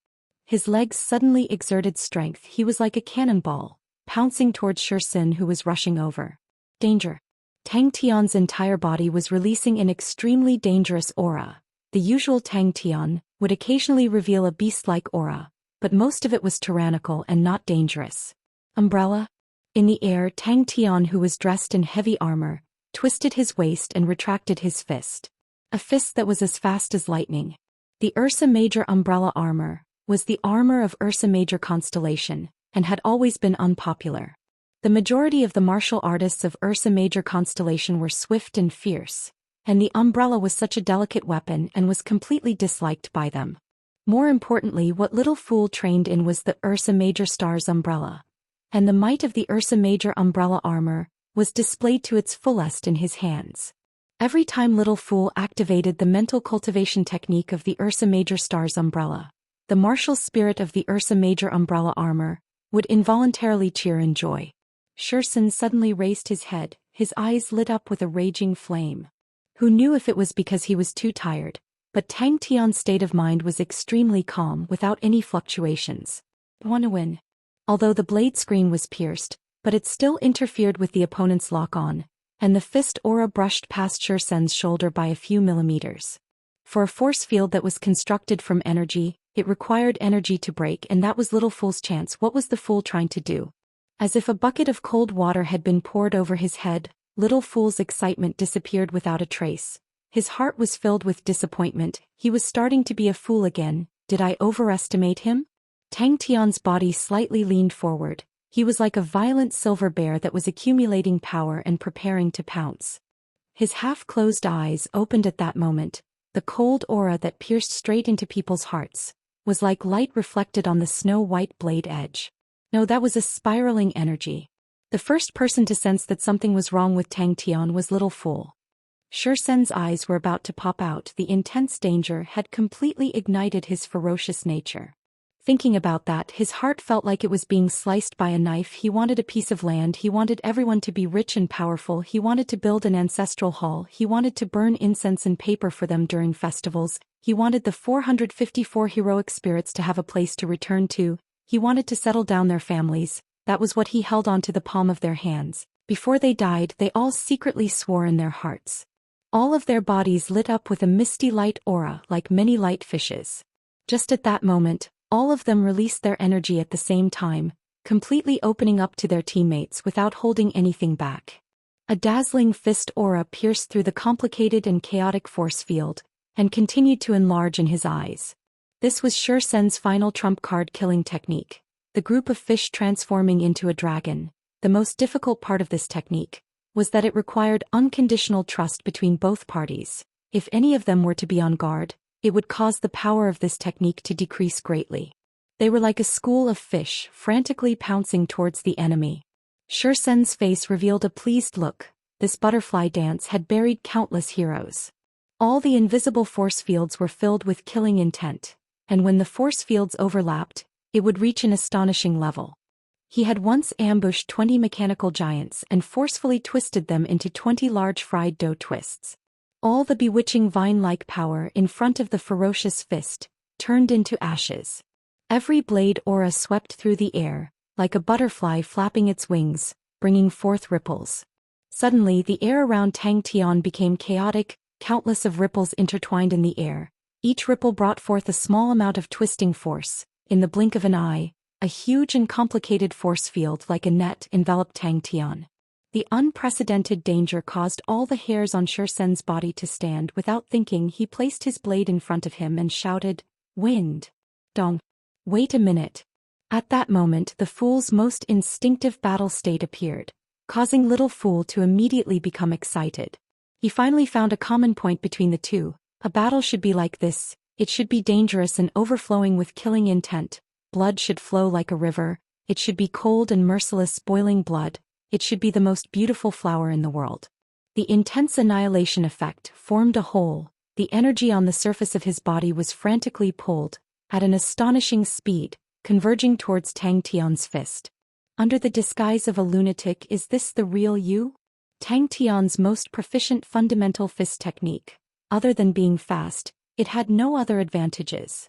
[SPEAKER 1] His legs suddenly exerted strength. He was like a cannonball, pouncing towards Xiu Sen, who was rushing over. Danger. Tang Tian's entire body was releasing an extremely dangerous aura. The usual Tang Tian would occasionally reveal a beast-like aura, but most of it was tyrannical and not dangerous. Umbrella? In the air, Tang Tian, who was dressed in heavy armor, twisted his waist and retracted his fist. A fist that was as fast as lightning. The Ursa Major umbrella armor was the armor of Ursa Major constellation, and had always been unpopular. The majority of the martial artists of Ursa Major constellation were swift and fierce, and the umbrella was such a delicate weapon and was completely disliked by them. More importantly, what Little Fool trained in was the Ursa Major star's umbrella, and the might of the Ursa Major umbrella armor was displayed to its fullest in his hands. Every time Little Fool activated the mental cultivation technique of the Ursa Major star's umbrella, the martial spirit of the Ursa Major umbrella armor would involuntarily cheer in joy. Shu Xian suddenly raised his head, his eyes lit up with a raging flame. Who knew if it was because he was too tired, but Tang Tian's state of mind was extremely calm without any fluctuations. Wanna win. Although the blade screen was pierced, but it still interfered with the opponent's lock-on, and the fist aura brushed past Shu Xian's shoulder by a few millimeters. For a force field that was constructed from energy, it required energy to break, and that was Little Fool's chance. What was the fool trying to do? As if a bucket of cold water had been poured over his head, Little Fool's excitement disappeared without a trace. His heart was filled with disappointment. He was starting to be a fool again. Did I overestimate him? Tang Tian's body slightly leaned forward. He was like a violent silver bear that was accumulating power and preparing to pounce. His half-closed eyes opened at that moment. The cold aura that pierced straight into people's hearts was like light reflected on the snow-white blade edge. No, that was a spiraling energy. The first person to sense that something was wrong with Tang Tian was Little Fool. Shu Xian's eyes were about to pop out. The intense danger had completely ignited his ferocious nature. Thinking about that, his heart felt like it was being sliced by a knife. He wanted a piece of land, he wanted everyone to be rich and powerful, he wanted to build an ancestral hall, he wanted to burn incense and paper for them during festivals, he wanted the 454 heroic spirits to have a place to return to, he wanted to settle down their families. That was what he held onto the palm of their hands. Before they died, they all secretly swore in their hearts. All of their bodies lit up with a misty light aura like many light fishes. Just at that moment, all of them released their energy at the same time, completely opening up to their teammates without holding anything back. A dazzling fist aura pierced through the complicated and chaotic force field, and continued to enlarge in his eyes. This was Shu Xian's final trump card killing technique, the group of fish transforming into a dragon. The most difficult part of this technique was that it required unconditional trust between both parties. If any of them were to be on guard, it would cause the power of this technique to decrease greatly. They were like a school of fish, frantically pouncing towards the enemy. Shu Xian's face revealed a pleased look. This butterfly dance had buried countless heroes. All the invisible force fields were filled with killing intent, and when the force fields overlapped, it would reach an astonishing level. He had once ambushed 20 mechanical giants and forcefully twisted them into 20 large fried dough twists. All the bewitching vine-like power in front of the ferocious fist turned into ashes. Every blade aura swept through the air, like a butterfly flapping its wings, bringing forth ripples. Suddenly the air around Tang Tian became chaotic, countless of ripples intertwined in the air. Each ripple brought forth a small amount of twisting force. In the blink of an eye, a huge and complicated force field like a net enveloped Tang Tian. The unprecedented danger caused all the hairs on Shu Xian's body to stand. Without thinking, he placed his blade in front of him and shouted, "Wind! Dong! Wait a minute!" At that moment, the fool's most instinctive battle state appeared, causing Little Fool to immediately become excited. He finally found a common point between the two. A battle should be like this. It should be dangerous and overflowing with killing intent. Blood should flow like a river. It should be cold and merciless, boiling blood. It should be the most beautiful flower in the world. The intense annihilation effect formed a hole. The energy on the surface of his body was frantically pulled, at an astonishing speed, converging towards Tang Tian's fist. Under the disguise of a lunatic, is this the real you? Tang Tian's most proficient fundamental fist technique. Other than being fast, it had no other advantages.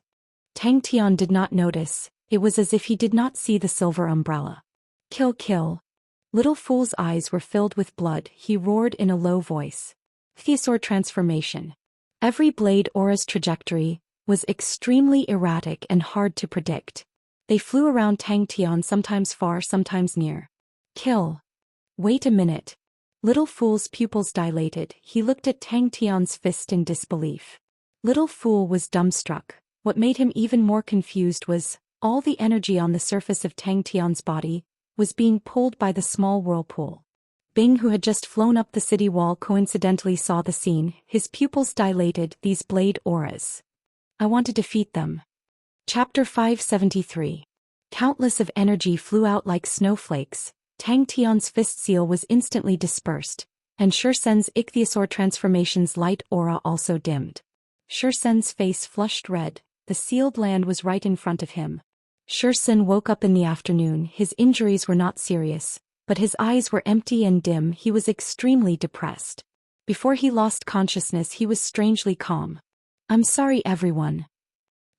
[SPEAKER 1] Tang Tian did not notice. It was as if he did not see the silver umbrella. "Kill, kill." Little Fool's eyes were filled with blood. He roared in a low voice. Thesaur transformation. Every blade aura's trajectory was extremely erratic and hard to predict. They flew around Tang Tian, sometimes far, sometimes near. "Kill." "Wait a minute." Little Fool's pupils dilated. He looked at Tang Tian's fist in disbelief. Little Fool was dumbstruck. What made him even more confused was, all the energy on the surface of Tang Tian's body was being pulled by the small whirlpool. Bing, who had just flown up the city wall, coincidentally saw the scene. His pupils dilated. These blade auras. I want to defeat them. Chapter 573. Countless of energy flew out like snowflakes. Tang Tian's fist seal was instantly dispersed, and Shu Xian's ichthyosaur transformation's light aura also dimmed. Shu Xian's face flushed red. The sealed land was right in front of him. Shu Xian woke up in the afternoon. His injuries were not serious, but his eyes were empty and dim. He was extremely depressed. Before he lost consciousness, he was strangely calm. I'm sorry, everyone.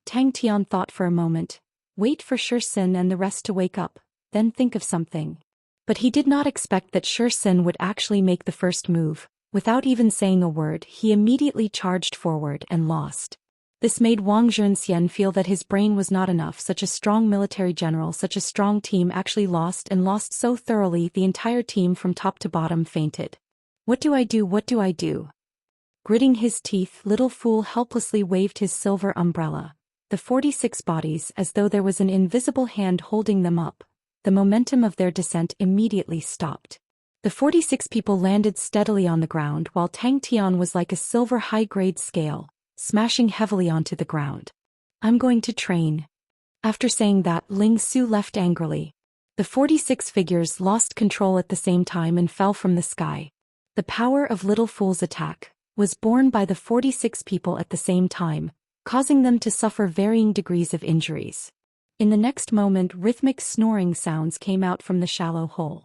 [SPEAKER 1] Tang Tian thought for a moment. Wait for Shu Xian and the rest to wake up, then think of something. But he did not expect that Shu Xian would actually make the first move. Without even saying a word, he immediately charged forward and lost. This made Wang Zhou feel that his brain was not enough. Such a strong military general, such a strong team actually lost, and lost so thoroughly the entire team from top to bottom fainted. What do I do? What do I do? Gritting his teeth, little fool helplessly waved his silver umbrella. The 46 bodies, as though there was an invisible hand holding them up. The momentum of their descent immediately stopped. The 46 people landed steadily on the ground while Tang Tian was like a silver high-grade scale, smashing heavily onto the ground. I'm going to train. After saying that, Ling Su left angrily. The 46 figures lost control at the same time and fell from the sky. The power of Little Fool's attack was borne by the 46 people at the same time, causing them to suffer varying degrees of injuries. In the next moment, rhythmic snoring sounds came out from the shallow hole.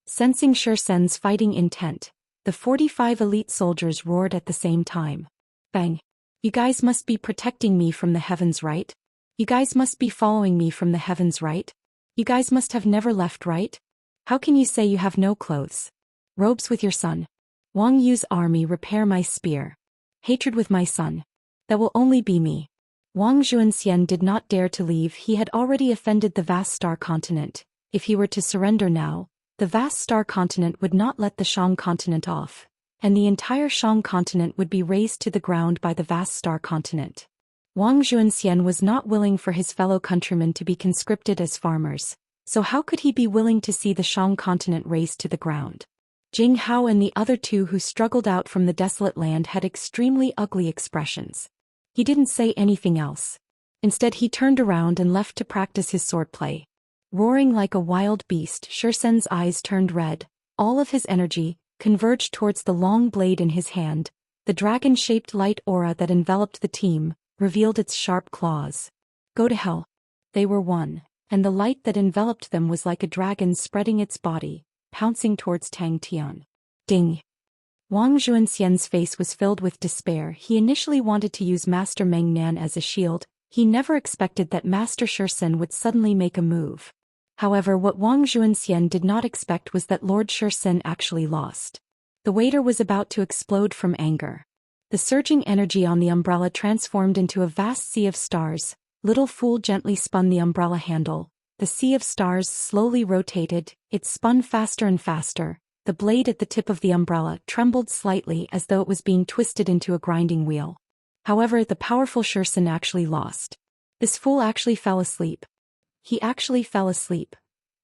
[SPEAKER 1] Sensing Shu Xian's fighting intent, the 45 elite soldiers roared at the same time. Bang! You guys must be protecting me from the heavens, right? You guys must be following me from the heavens, right? You guys must have never left, right? How can you say you have no clothes? Robes with your son. Wang Yu's army repair my spear. Hatred with my son. That will only be me. Wang Zhou did not dare to leave. He had already offended the vast star continent. If he were to surrender now, the vast star continent would not let the Shang continent off, and the entire Shang continent would be razed to the ground by the vast star continent. Wang Zhou was not willing for his fellow countrymen to be conscripted as farmers, so how could he be willing to see the Shang continent razed to the ground? Jing Hao and the other two who struggled out from the desolate land had extremely ugly expressions. He didn't say anything else. Instead, he turned around and left to practice his swordplay. Roaring like a wild beast, Shu Xian's eyes turned red. All of his energy converged towards the long blade in his hand. The dragon-shaped light aura that enveloped the team revealed its sharp claws. Go to hell. They were one, and the light that enveloped them was like a dragon spreading its body, pouncing towards Tang Tian. Ding! Wang Zhou face was filled with despair. He initially wanted to use Master Meng Nan as a shield. He never expected that Master Shu Xian would suddenly make a move. However, what Wang Zhou did not expect was that Lord Shu Xian actually lost. The waiter was about to explode from anger. The surging energy on the umbrella transformed into a vast sea of stars. Little Fool gently spun the umbrella handle. The sea of stars slowly rotated. It spun faster and faster. The blade at the tip of the umbrella trembled slightly as though it was being twisted into a grinding wheel. However, the powerful Shu Xian actually lost. This fool actually fell asleep. He actually fell asleep.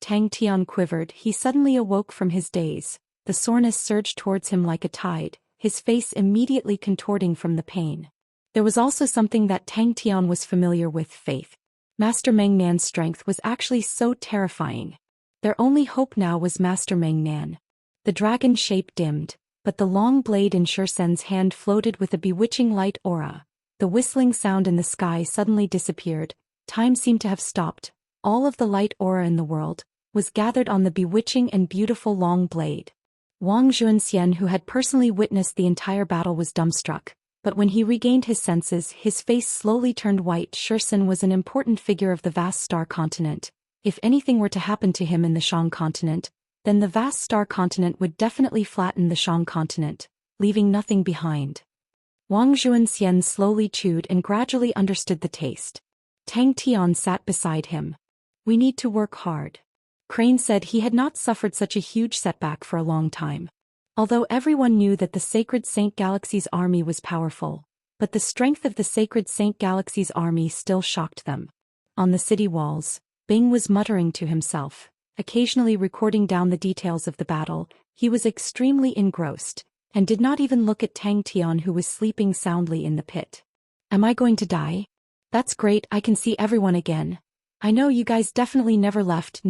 [SPEAKER 1] Tang Tian quivered. He suddenly awoke from his daze. The soreness surged towards him like a tide, his face immediately contorting from the pain. There was also something that Tang Tian was familiar with: faith. Master Meng Nan's strength was actually so terrifying. Their only hope now was Master Meng Nan. The dragon shape dimmed, but the long blade in Shu Xian's hand floated with a bewitching light aura. The whistling sound in the sky suddenly disappeared. Time seemed to have stopped. All of the light aura in the world was gathered on the bewitching and beautiful long blade. Wang Zhou, who had personally witnessed the entire battle, was dumbstruck. But when he regained his senses, his face slowly turned white. Shu Xian was an important figure of the vast star continent. If anything were to happen to him in the Shang continent, then the vast star continent would definitely flatten the Shang continent, leaving nothing behind. Wang Zhou slowly chewed and gradually understood the taste. Tang Tian sat beside him. We need to work hard. Crane said he had not suffered such a huge setback for a long time. Although everyone knew that the Sacred Saint Galaxy's army was powerful, but the strength of the Sacred Saint Galaxy's army still shocked them. On the city walls, Bing was muttering to himself, occasionally recording down the details of the battle. He was extremely engrossed, and did not even look at Tang Tian, who was sleeping soundly in the pit. Am I going to die? That's great, I can see everyone again. I know you guys definitely never left.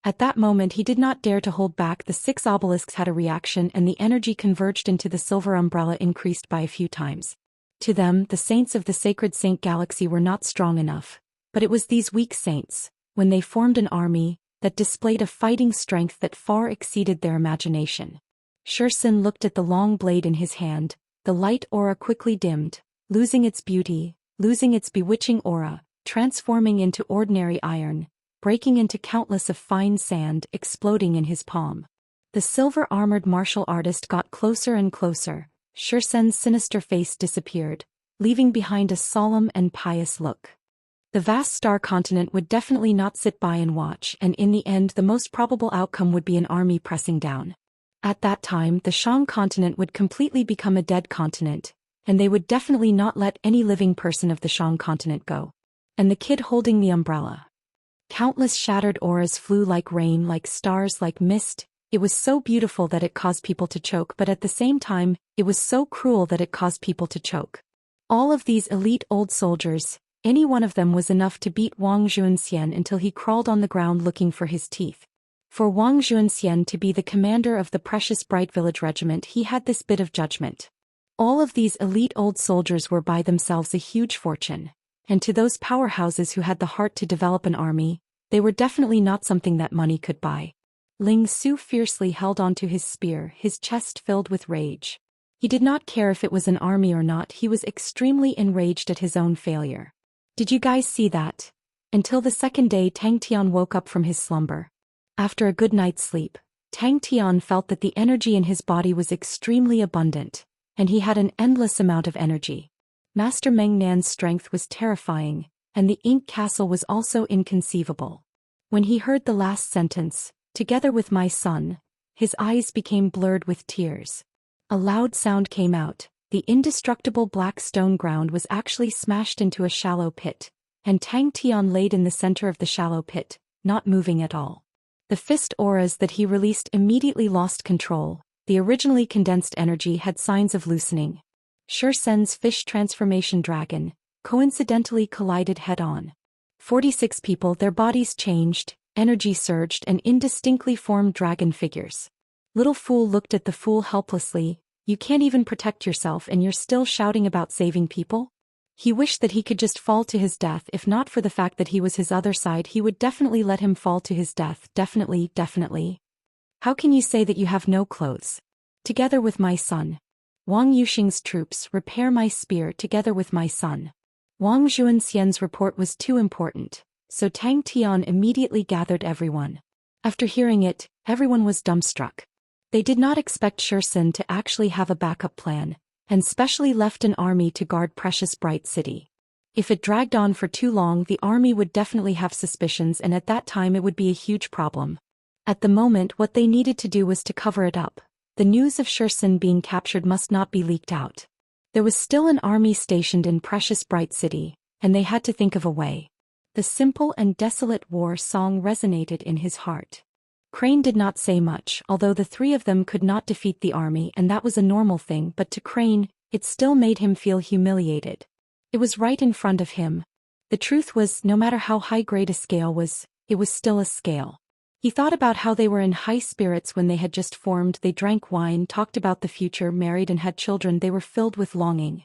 [SPEAKER 1] At that moment he did not dare to hold back. The 6 obelisks had a reaction, and the energy converged into the silver umbrella increased by a few times. To them, the saints of the Sacred Saint Galaxy were not strong enough. But it was these weak saints, when they formed an army, that displayed a fighting strength that far exceeded their imagination. Zhou Xian looked at the long blade in his hand. The light aura quickly dimmed, losing its beauty, losing its bewitching aura, transforming into ordinary iron, breaking into countless of fine sand, exploding in his palm. The silver-armored martial artist got closer and closer. Zhou Xian's sinister face disappeared, leaving behind a solemn and pious look. The vast star continent would definitely not sit by and watch, and in the end the most probable outcome would be an army pressing down. At that time the Shang continent would completely become a dead continent, and they would definitely not let any living person of the Shang continent go. And the kid holding the umbrella. Countless shattered auras flew like rain, like stars, like mist. It was so beautiful that it caused people to choke, but at the same time, it was so cruel that it caused people to choke. All of these elite old soldiers, any one of them was enough to beat Wang Zhuanxian until he crawled on the ground looking for his teeth. For Wang Zhuanxian to be the commander of the precious Bright Village Regiment, he had this bit of judgment. All of these elite old soldiers were by themselves a huge fortune, and to those powerhouses who had the heart to develop an army, they were definitely not something that money could buy. Ling Su fiercely held onto his spear, his chest filled with rage. He did not care if it was an army or not, he was extremely enraged at his own failure. Did you guys see that? Until the second day Tang Tian woke up from his slumber. After a good night's sleep, Tang Tian felt that the energy in his body was extremely abundant, and he had an endless amount of energy. Master Meng Nan's strength was terrifying, and the Ink Castle was also inconceivable. When he heard the last sentence, together with my son, his eyes became blurred with tears. A loud sound came out. The indestructible black stone ground was actually smashed into a shallow pit, and Tang Tian laid in the center of the shallow pit, not moving at all. The fist auras that he released immediately lost control. The originally condensed energy had signs of loosening. Zhou Xian's fish transformation dragon coincidentally collided head-on. 46 people, their bodies changed, energy surged, and indistinctly formed dragon figures. Little Fool looked at the fool helplessly. You can't even protect yourself and you're still shouting about saving people? He wished that he could just fall to his death. If not for the fact that he was his other side, he would definitely let him fall to his death. Definitely. How can you say that you have no clothes? Together with my son. Wang Yuxing's troops, repair my spear together with my son. Wang Zhuanxian's report was too important, so Tang Tian immediately gathered everyone. After hearing it, everyone was dumbstruck. They did not expect Zhou Xian to actually have a backup plan, and specially left an army to guard precious Bright City. If it dragged on for too long, the army would definitely have suspicions, and at that time it would be a huge problem. At the moment, what they needed to do was to cover it up. The news of Zhou Xian being captured must not be leaked out. There was still an army stationed in precious Bright City, and they had to think of a way. The simple and desolate war song resonated in his heart. Crane did not say much, although the three of them could not defeat the army, and that was a normal thing, but to Crane, it still made him feel humiliated. It was right in front of him. The truth was, no matter how high-grade a scale was, it was still a scale. He thought about how they were in high spirits when they had just formed, they drank wine, talked about the future, married and had children, they were filled with longing.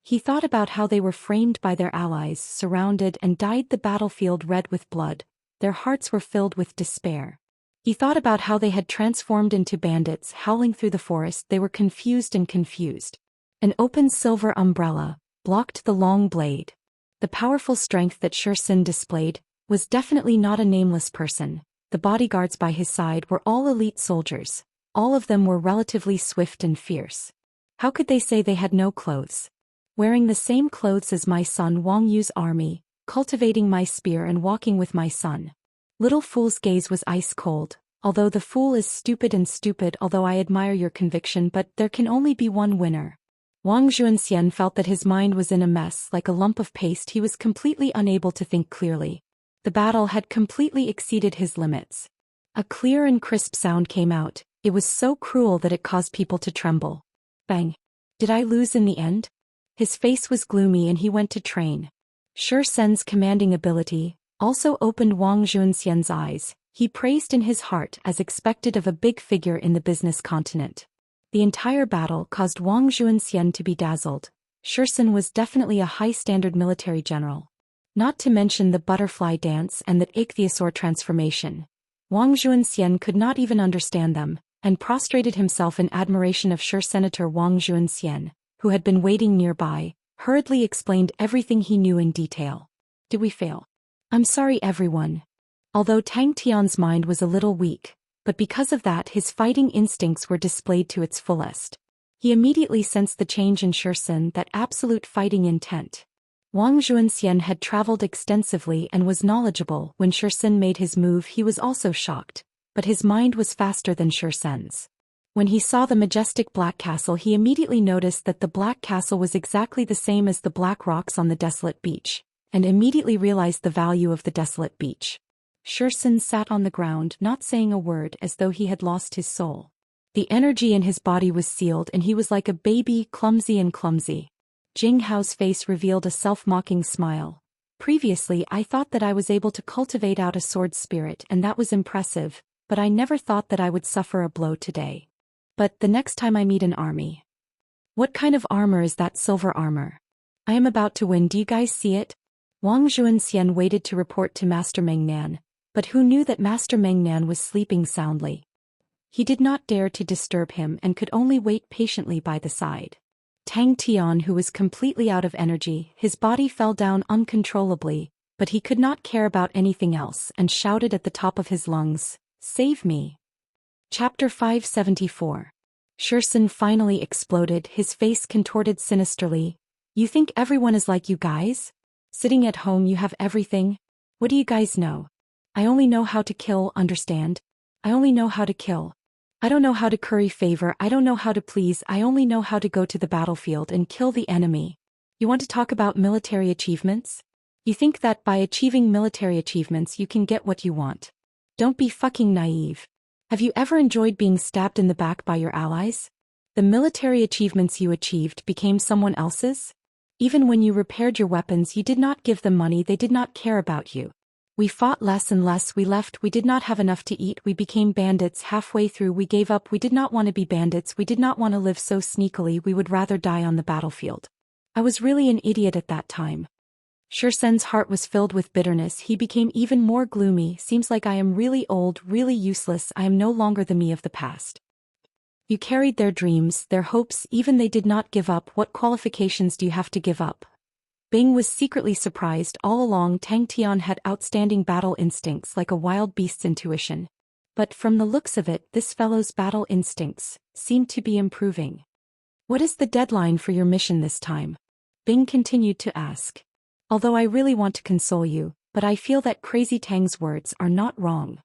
[SPEAKER 1] He thought about how they were framed by their allies, surrounded, and dyed the battlefield red with blood. Their hearts were filled with despair. He thought about how they had transformed into bandits, howling through the forest, they were confused. An open silver umbrella blocked the long blade. The powerful strength that Zhou Xian displayed was definitely not a nameless person. The bodyguards by his side were all elite soldiers. All of them were relatively swift and fierce. How could they say they had no clothes? Wearing the same clothes as my son Wang Yu's army, cultivating my spear and walking with my son. Little Fool's gaze was ice cold. Although the fool is stupid, although I admire your conviction, but there can only be one winner. Wang Zhuanxian felt that his mind was in a mess, like a lump of paste. He was completely unable to think clearly. The battle had completely exceeded his limits. A clear and crisp sound came out. It was so cruel that it caused people to tremble. Bang! Did I lose in the end? His face was gloomy and he went to train. Zhou Xian's commanding ability also opened Wang Zhuanxian's eyes. He praised in his heart, as expected of a big figure in the business continent. The entire battle caused Wang Zhuanxian to be dazzled. Zhou Xian was definitely a high-standard military general. Not to mention the butterfly dance and the ichthyosaur transformation. Xian could not even understand them, and prostrated himself in admiration of Sure Senator Xian, who had been waiting nearby, hurriedly explained everything he knew in detail. Did we fail? I'm sorry everyone. Although Tang Tian's mind was a little weak, but because of that his fighting instincts were displayed to its fullest. He immediately sensed the change in Sure Sen, that absolute fighting intent. Xian had traveled extensively and was knowledgeable. When Sure Sen made his move he was also shocked, but his mind was faster than Sure Sen's. When he saw the majestic black castle he immediately noticed that the black castle was exactly the same as the black rocks on the desolate beach, and immediately realized the value of the desolate beach. Sure Sen sat on the ground not saying a word, as though he had lost his soul. The energy in his body was sealed and he was like a baby, clumsy. Jing Hao's face revealed a self-mocking smile. Previously I thought that I was able to cultivate out a sword spirit and that was impressive, but I never thought that I would suffer a blow today. But the next time I meet an army. What kind of armor is that silver armor? I am about to win, do you guys see it? Xian waited to report to Master Mengnan, but who knew that Master Mengnan was sleeping soundly? He did not dare to disturb him and could only wait patiently by the side. Tang Tian, who was completely out of energy, his body fell down uncontrollably, but he could not care about anything else and shouted at the top of his lungs, "Save me!" Chapter 574. Sure Sen finally exploded, his face contorted sinisterly. You think everyone is like you guys? Sitting at home you have everything? What do you guys know? I only know how to kill, understand? I only know how to kill. I don't know how to curry favor, I don't know how to please, I only know how to go to the battlefield and kill the enemy. You want to talk about military achievements? You think that by achieving military achievements you can get what you want. Don't be fucking naive. Have you ever enjoyed being stabbed in the back by your allies? The military achievements you achieved became someone else's? Even when you repaired your weapons you did not give them money, they did not care about you. We fought less and less, we left, we did not have enough to eat, we became bandits, halfway through we gave up, we did not want to be bandits, we did not want to live so sneakily, we would rather die on the battlefield. I was really an idiot at that time. Sure Sen's heart was filled with bitterness, he became even more gloomy, seems like I am really old, really useless, I am no longer the me of the past. You carried their dreams, their hopes, even they did not give up, what qualifications do you have to give up? Bing was secretly surprised. All along Tang Tian had outstanding battle instincts like a wild beast's intuition. But from the looks of it this fellow's battle instincts seemed to be improving. What is the deadline for your mission this time? Bing continued to ask. Although I really want to console you, but I feel that Crazy Tang's words are not wrong.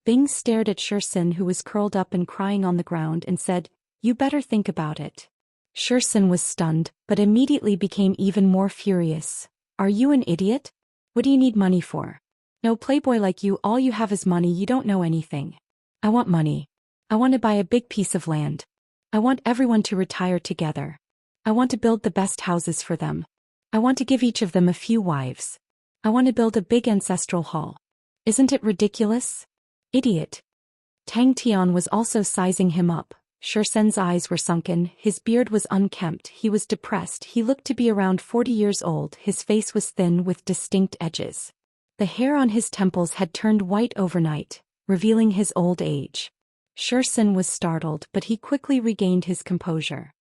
[SPEAKER 1] Bing stared at Sure Sen, who was curled up and crying on the ground, and said, You better think about it. Sure Sen was stunned, but immediately became even more furious. Are you an idiot? What do you need money for? No playboy like you, all you have is money, you don't know anything. I want money. I want to buy a big piece of land. I want everyone to retire together. I want to build the best houses for them. I want to give each of them a few wives. I want to build a big ancestral hall. Isn't it ridiculous? Idiot. Tang Tian was also sizing him up. Sure Sen's eyes were sunken, his beard was unkempt, he was depressed, he looked to be around 40 years old, his face was thin with distinct edges. The hair on his temples had turned white overnight, revealing his old age. Sure Sen was startled, but he quickly regained his composure.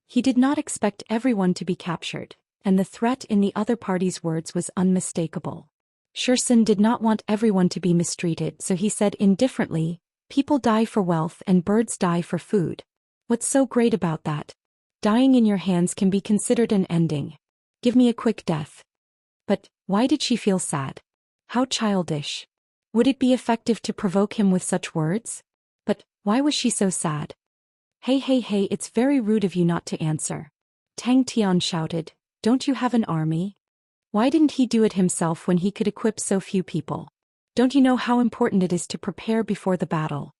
[SPEAKER 1] He did not expect everyone to be captured, and the threat in the other party's words was unmistakable. Sure Sen did not want everyone to be mistreated, so he said indifferently, People die for wealth and birds die for food. What's so great about that? Dying in your hands can be considered an ending. Give me a quick death. But why did she feel sad? How childish. Would it be effective to provoke him with such words? But why was she so sad? Hey, it's very rude of you not to answer. Tang Tian shouted, Don't you have an army? Why didn't he do it himself when he could equip so few people? Don't you know how important it is to prepare before the battle?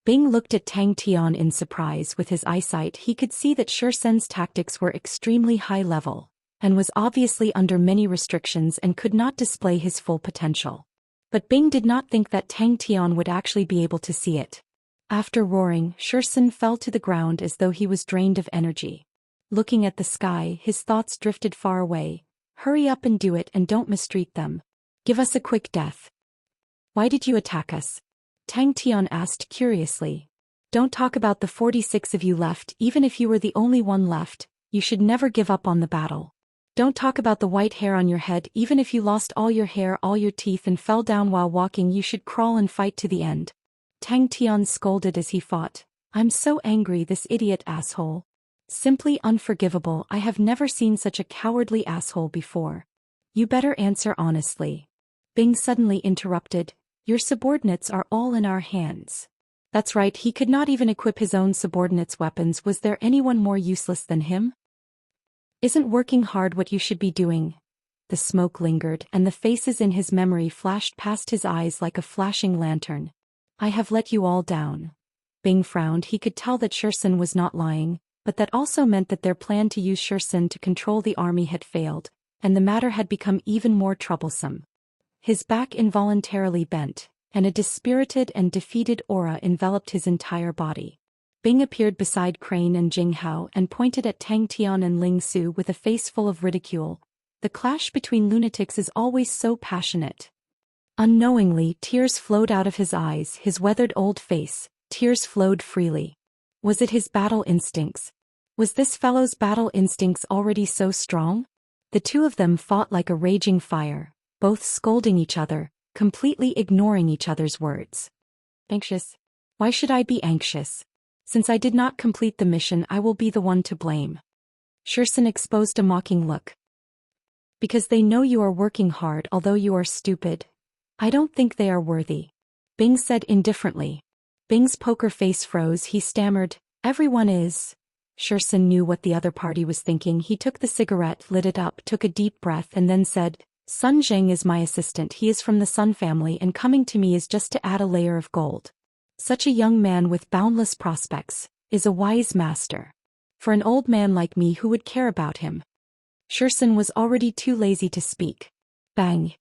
[SPEAKER 1] Bing looked at Tang Tian in surprise. With his eyesight he could see that Sure Sen's tactics were extremely high level, and was obviously under many restrictions and could not display his full potential. But Bing did not think that Tang Tian would actually be able to see it. After roaring, Sure Sen fell to the ground as though he was drained of energy. Looking at the sky, his thoughts drifted far away. Hurry up and do it and don't mistreat them. Give us a quick death. Why did you attack us? Tang Tian asked curiously. Don't talk about the 46 of you left. Even if you were the only one left, you should never give up on the battle. Don't talk about the white hair on your head. Even if you lost all your hair, all your teeth and fell down while walking, you should crawl and fight to the end. Tang Tian scolded as he fought. I'm so angry, this idiot asshole. Simply unforgivable. I have never seen such a cowardly asshole before. You better answer honestly. Bing suddenly interrupted. Your subordinates are all in our hands. That's right, he could not even equip his own subordinates' weapons. Was there anyone more useless than him? Isn't working hard what you should be doing? The smoke lingered, and the faces in his memory flashed past his eyes like a flashing lantern. I have let you all down. Bing frowned. He could tell that Xian was not lying, but that also meant that their plan to use Xian to control the army had failed, and the matter had become even more troublesome. His back involuntarily bent, and a dispirited and defeated aura enveloped his entire body. Bing appeared beside Crane and Jinghao and pointed at Tang Tian and Ling Su with a face full of ridicule. The clash between lunatics is always so passionate. Unknowingly, tears flowed out of his eyes, his weathered old face. Tears flowed freely. Was it his battle instincts? Was this fellow's battle instincts already so strong? The two of them fought like a raging fire, both scolding each other, completely ignoring each other's words. Anxious? Why should I be anxious? Since I did not complete the mission, I will be the one to blame. Xian exposed a mocking look. Because they know you are working hard although you are stupid. I don't think they are worthy. Bing said indifferently. Bing's poker face froze. He stammered, everyone is. Xian knew what the other party was thinking. He took the cigarette, lit it up, took a deep breath and then said, Sun Zheng is my assistant. He is from the Sun family and coming to me is just to add a layer of gold. Such a young man with boundless prospects is a wise master. For an old man like me, who would care about him? Xian was already too lazy to speak. Bang!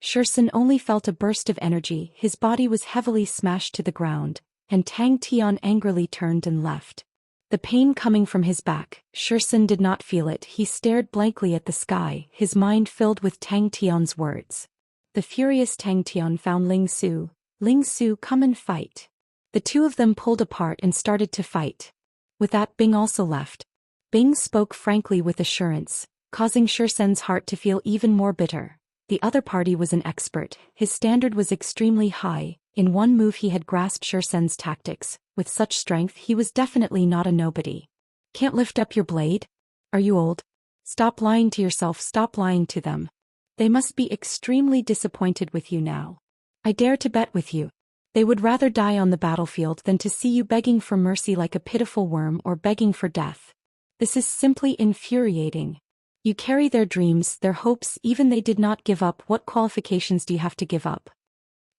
[SPEAKER 1] Xian only felt a burst of energy. His body was heavily smashed to the ground, and Tang Tian angrily turned and left. The pain coming from his back, Xian did not feel it. He stared blankly at the sky, his mind filled with Tang Tian's words. The furious Tang Tian found Ling Su. Ling Su, come and fight. The two of them pulled apart and started to fight. With that, Bing also left. Bing spoke frankly with assurance, causing Xian's heart to feel even more bitter. The other party was an expert. His standard was extremely high. In one move he had grasped Xian's tactics. With such strength he was definitely not a nobody. Can't lift up your blade? Are you old? Stop lying to yourself. Stop lying to them. They must be extremely disappointed with you now. I dare to bet with you. They would rather die on the battlefield than to see you begging for mercy like a pitiful worm or begging for death. This is simply infuriating. You carry their dreams, their hopes, even they did not give up. What qualifications do you have to give up?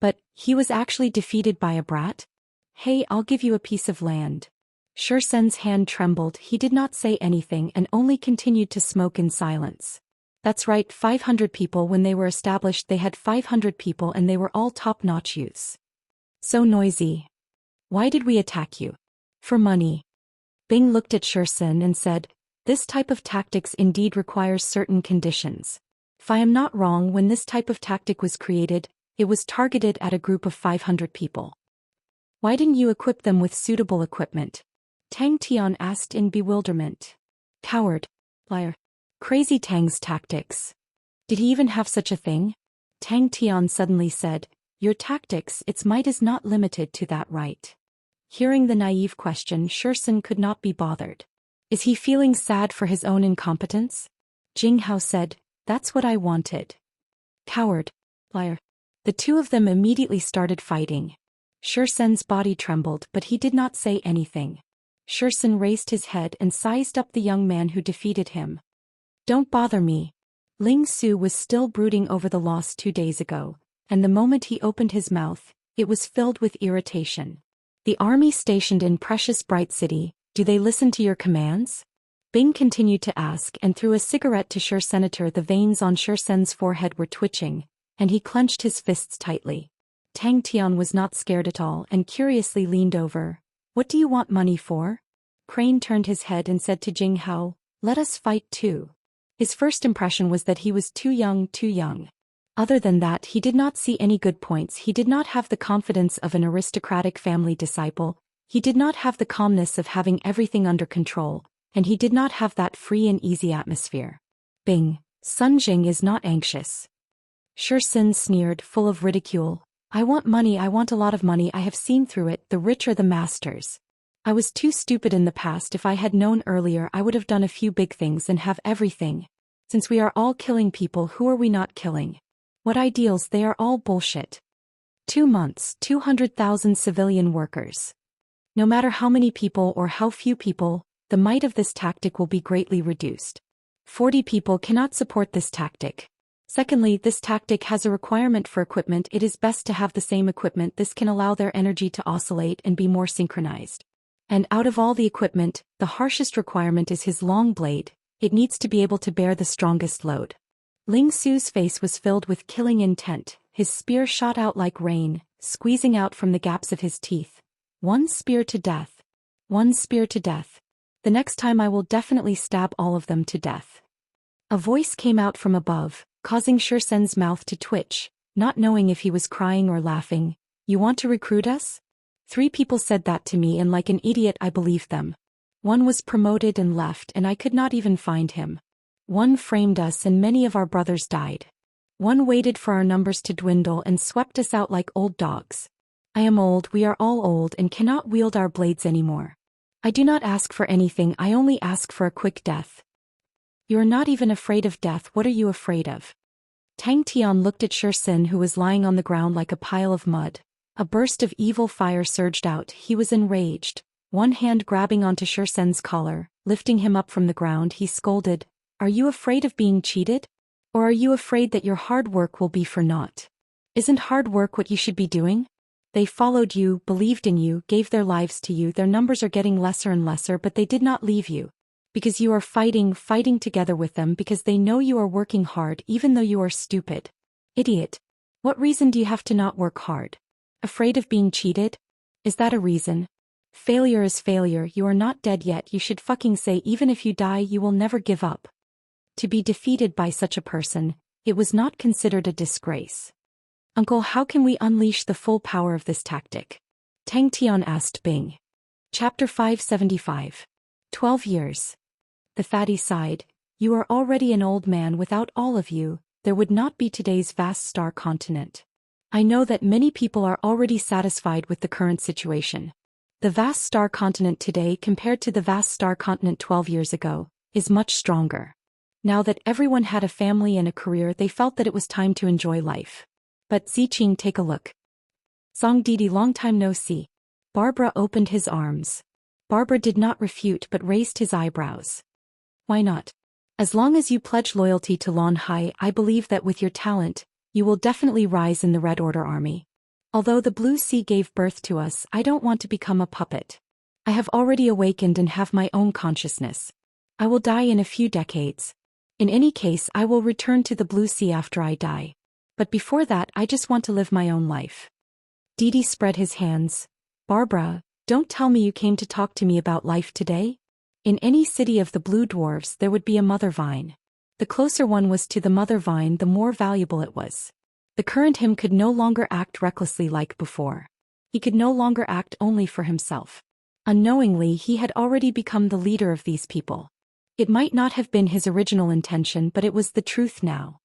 [SPEAKER 1] But, he was actually defeated by a brat? Hey, I'll give you a piece of land. Xian's hand trembled. He did not say anything and only continued to smoke in silence. That's right, 500 people. When they were established they had 500 people and they were all top-notch youths. So noisy. Why did we attack you? For money. Bing looked at Xian and said, this type of tactics indeed requires certain conditions. If I am not wrong, when this type of tactic was created, it was targeted at a group of 500 people. Why didn't you equip them with suitable equipment? Tang Tian asked in bewilderment. Coward. Liar. Crazy Tang's tactics. Did he even have such a thing? Tang Tian suddenly said, your tactics, its might is not limited to that, right? Hearing the naive question, Xian could not be bothered. Is he feeling sad for his own incompetence? Jinghao said, that's what I wanted. Coward. Liar. The two of them immediately started fighting. Xian's body trembled, but he did not say anything. Xian raised his head and sized up the young man who defeated him. Don't bother me. Ling Su was still brooding over the loss 2 days ago, and the moment he opened his mouth, it was filled with irritation. The army stationed in Precious Bright City, do they listen to your commands? Bing continued to ask and threw a cigarette to Senator. The veins on Xian's forehead were twitching, and he clenched his fists tightly. Tang Tian was not scared at all and curiously leaned over. What do you want money for? Crane turned his head and said to Jinghao, let us fight too. His first impression was that he was too young, too young. Other than that, he did not see any good points. He did not have the confidence of an aristocratic family disciple, he did not have the calmness of having everything under control, and he did not have that free and easy atmosphere. Bing, Sun Jing is not anxious. Zhou Xian sneered, full of ridicule. I want money, I want a lot of money, I have seen through it, the rich are the masters. I was too stupid in the past. If I had known earlier, I would have done a few big things and have everything. Since we are all killing people, who are we not killing? What ideals, they are all bullshit. 2 months, 200,000 civilian workers. No matter how many people or how few people, the might of this tactic will be greatly reduced. 40 people cannot support this tactic. Secondly, this tactic has a requirement for equipment. It is best to have the same equipment. This can allow their energy to oscillate and be more synchronized. And out of all the equipment, the harshest requirement is his long blade. It needs to be able to bear the strongest load. Ling Su's face was filled with killing intent. His spear shot out like rain, squeezing out from the gaps of his teeth. One spear to death. One spear to death. The next time I will definitely stab all of them to death. A voice came out from above, causing Zhou Xian's mouth to twitch, not knowing if he was crying or laughing. You want to recruit us? 3 people said that to me, and like an idiot I believed them. One was promoted and left, and I could not even find him. One framed us and many of our brothers died. One waited for our numbers to dwindle and swept us out like old dogs. I am old, we are all old and cannot wield our blades anymore. I do not ask for anything, I only ask for a quick death. You are not even afraid of death, what are you afraid of? Tang Tian looked at Zhou Xian, who was lying on the ground like a pile of mud. A burst of evil fire surged out. He was enraged. One hand grabbing onto Zhou Xian's collar, lifting him up from the ground, he scolded, Are you afraid of being cheated? Or are you afraid that your hard work will be for naught? Isn't hard work what you should be doing? They followed you, believed in you, gave their lives to you. Their numbers are getting lesser and lesser, but they did not leave you. Because you are fighting together with them, because they know you are working hard even though you are stupid. Idiot. What reason do you have to not work hard? Afraid of being cheated? Is that a reason? Failure is failure, you are not dead yet. You should fucking say even if you die you will never give up. To be defeated by such a person, it was not considered a disgrace. Uncle, how can we unleash the full power of this tactic? Tang Tian asked Bing. Chapter 575. 12 years. The fatty sighed. You are already an old man. Without all of you, there would not be today's vast star continent. I know that many people are already satisfied with the current situation. The vast star continent today compared to the vast star continent 12 years ago, is much stronger. Now that everyone had a family and a career, they felt that it was time to enjoy life. But Ziqing, take a look. Song Didi, long time no see. Barbara opened his arms. Barbara did not refute but raised his eyebrows. Why not? As long as you pledge loyalty to Lon Hai, I believe that with your talent, you will definitely rise in the Red Order army. Although the Blue Sea gave birth to us, I don't want to become a puppet. I have already awakened and have my own consciousness. I will die in a few decades. In any case, I will return to the Blue Sea after I die. But before that, I just want to live my own life. Didi spread his hands. Barbara, don't tell me you came to talk to me about life today? In any city of the Blue Dwarves there would be a mother vine. The closer one was to the mother vine, the more valuable it was. The current him could no longer act recklessly like before. He could no longer act only for himself. Unknowingly, he had already become the leader of these people. It might not have been his original intention, but it was the truth now.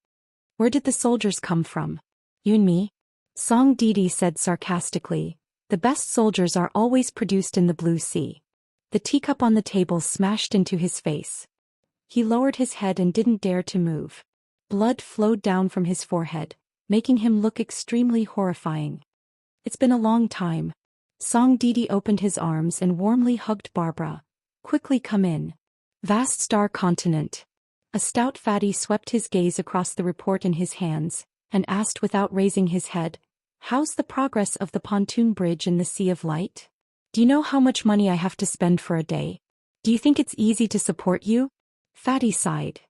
[SPEAKER 1] Where did the soldiers come from? You and me? Song Didi said sarcastically. The best soldiers are always produced in the Blue Sea. The teacup on the table smashed into his face. He lowered his head and didn't dare to move. Blood flowed down from his forehead, making him look extremely horrifying. It's been a long time. Song Didi opened his arms and warmly hugged Barbara. Quickly come in. Vast star continent. A stout fatty swept his gaze across the report in his hands, and asked without raising his head, How's the progress of the pontoon bridge in the Sea of Light? Do you know how much money I have to spend for a day? Do you think it's easy to support you? Fatty sighed.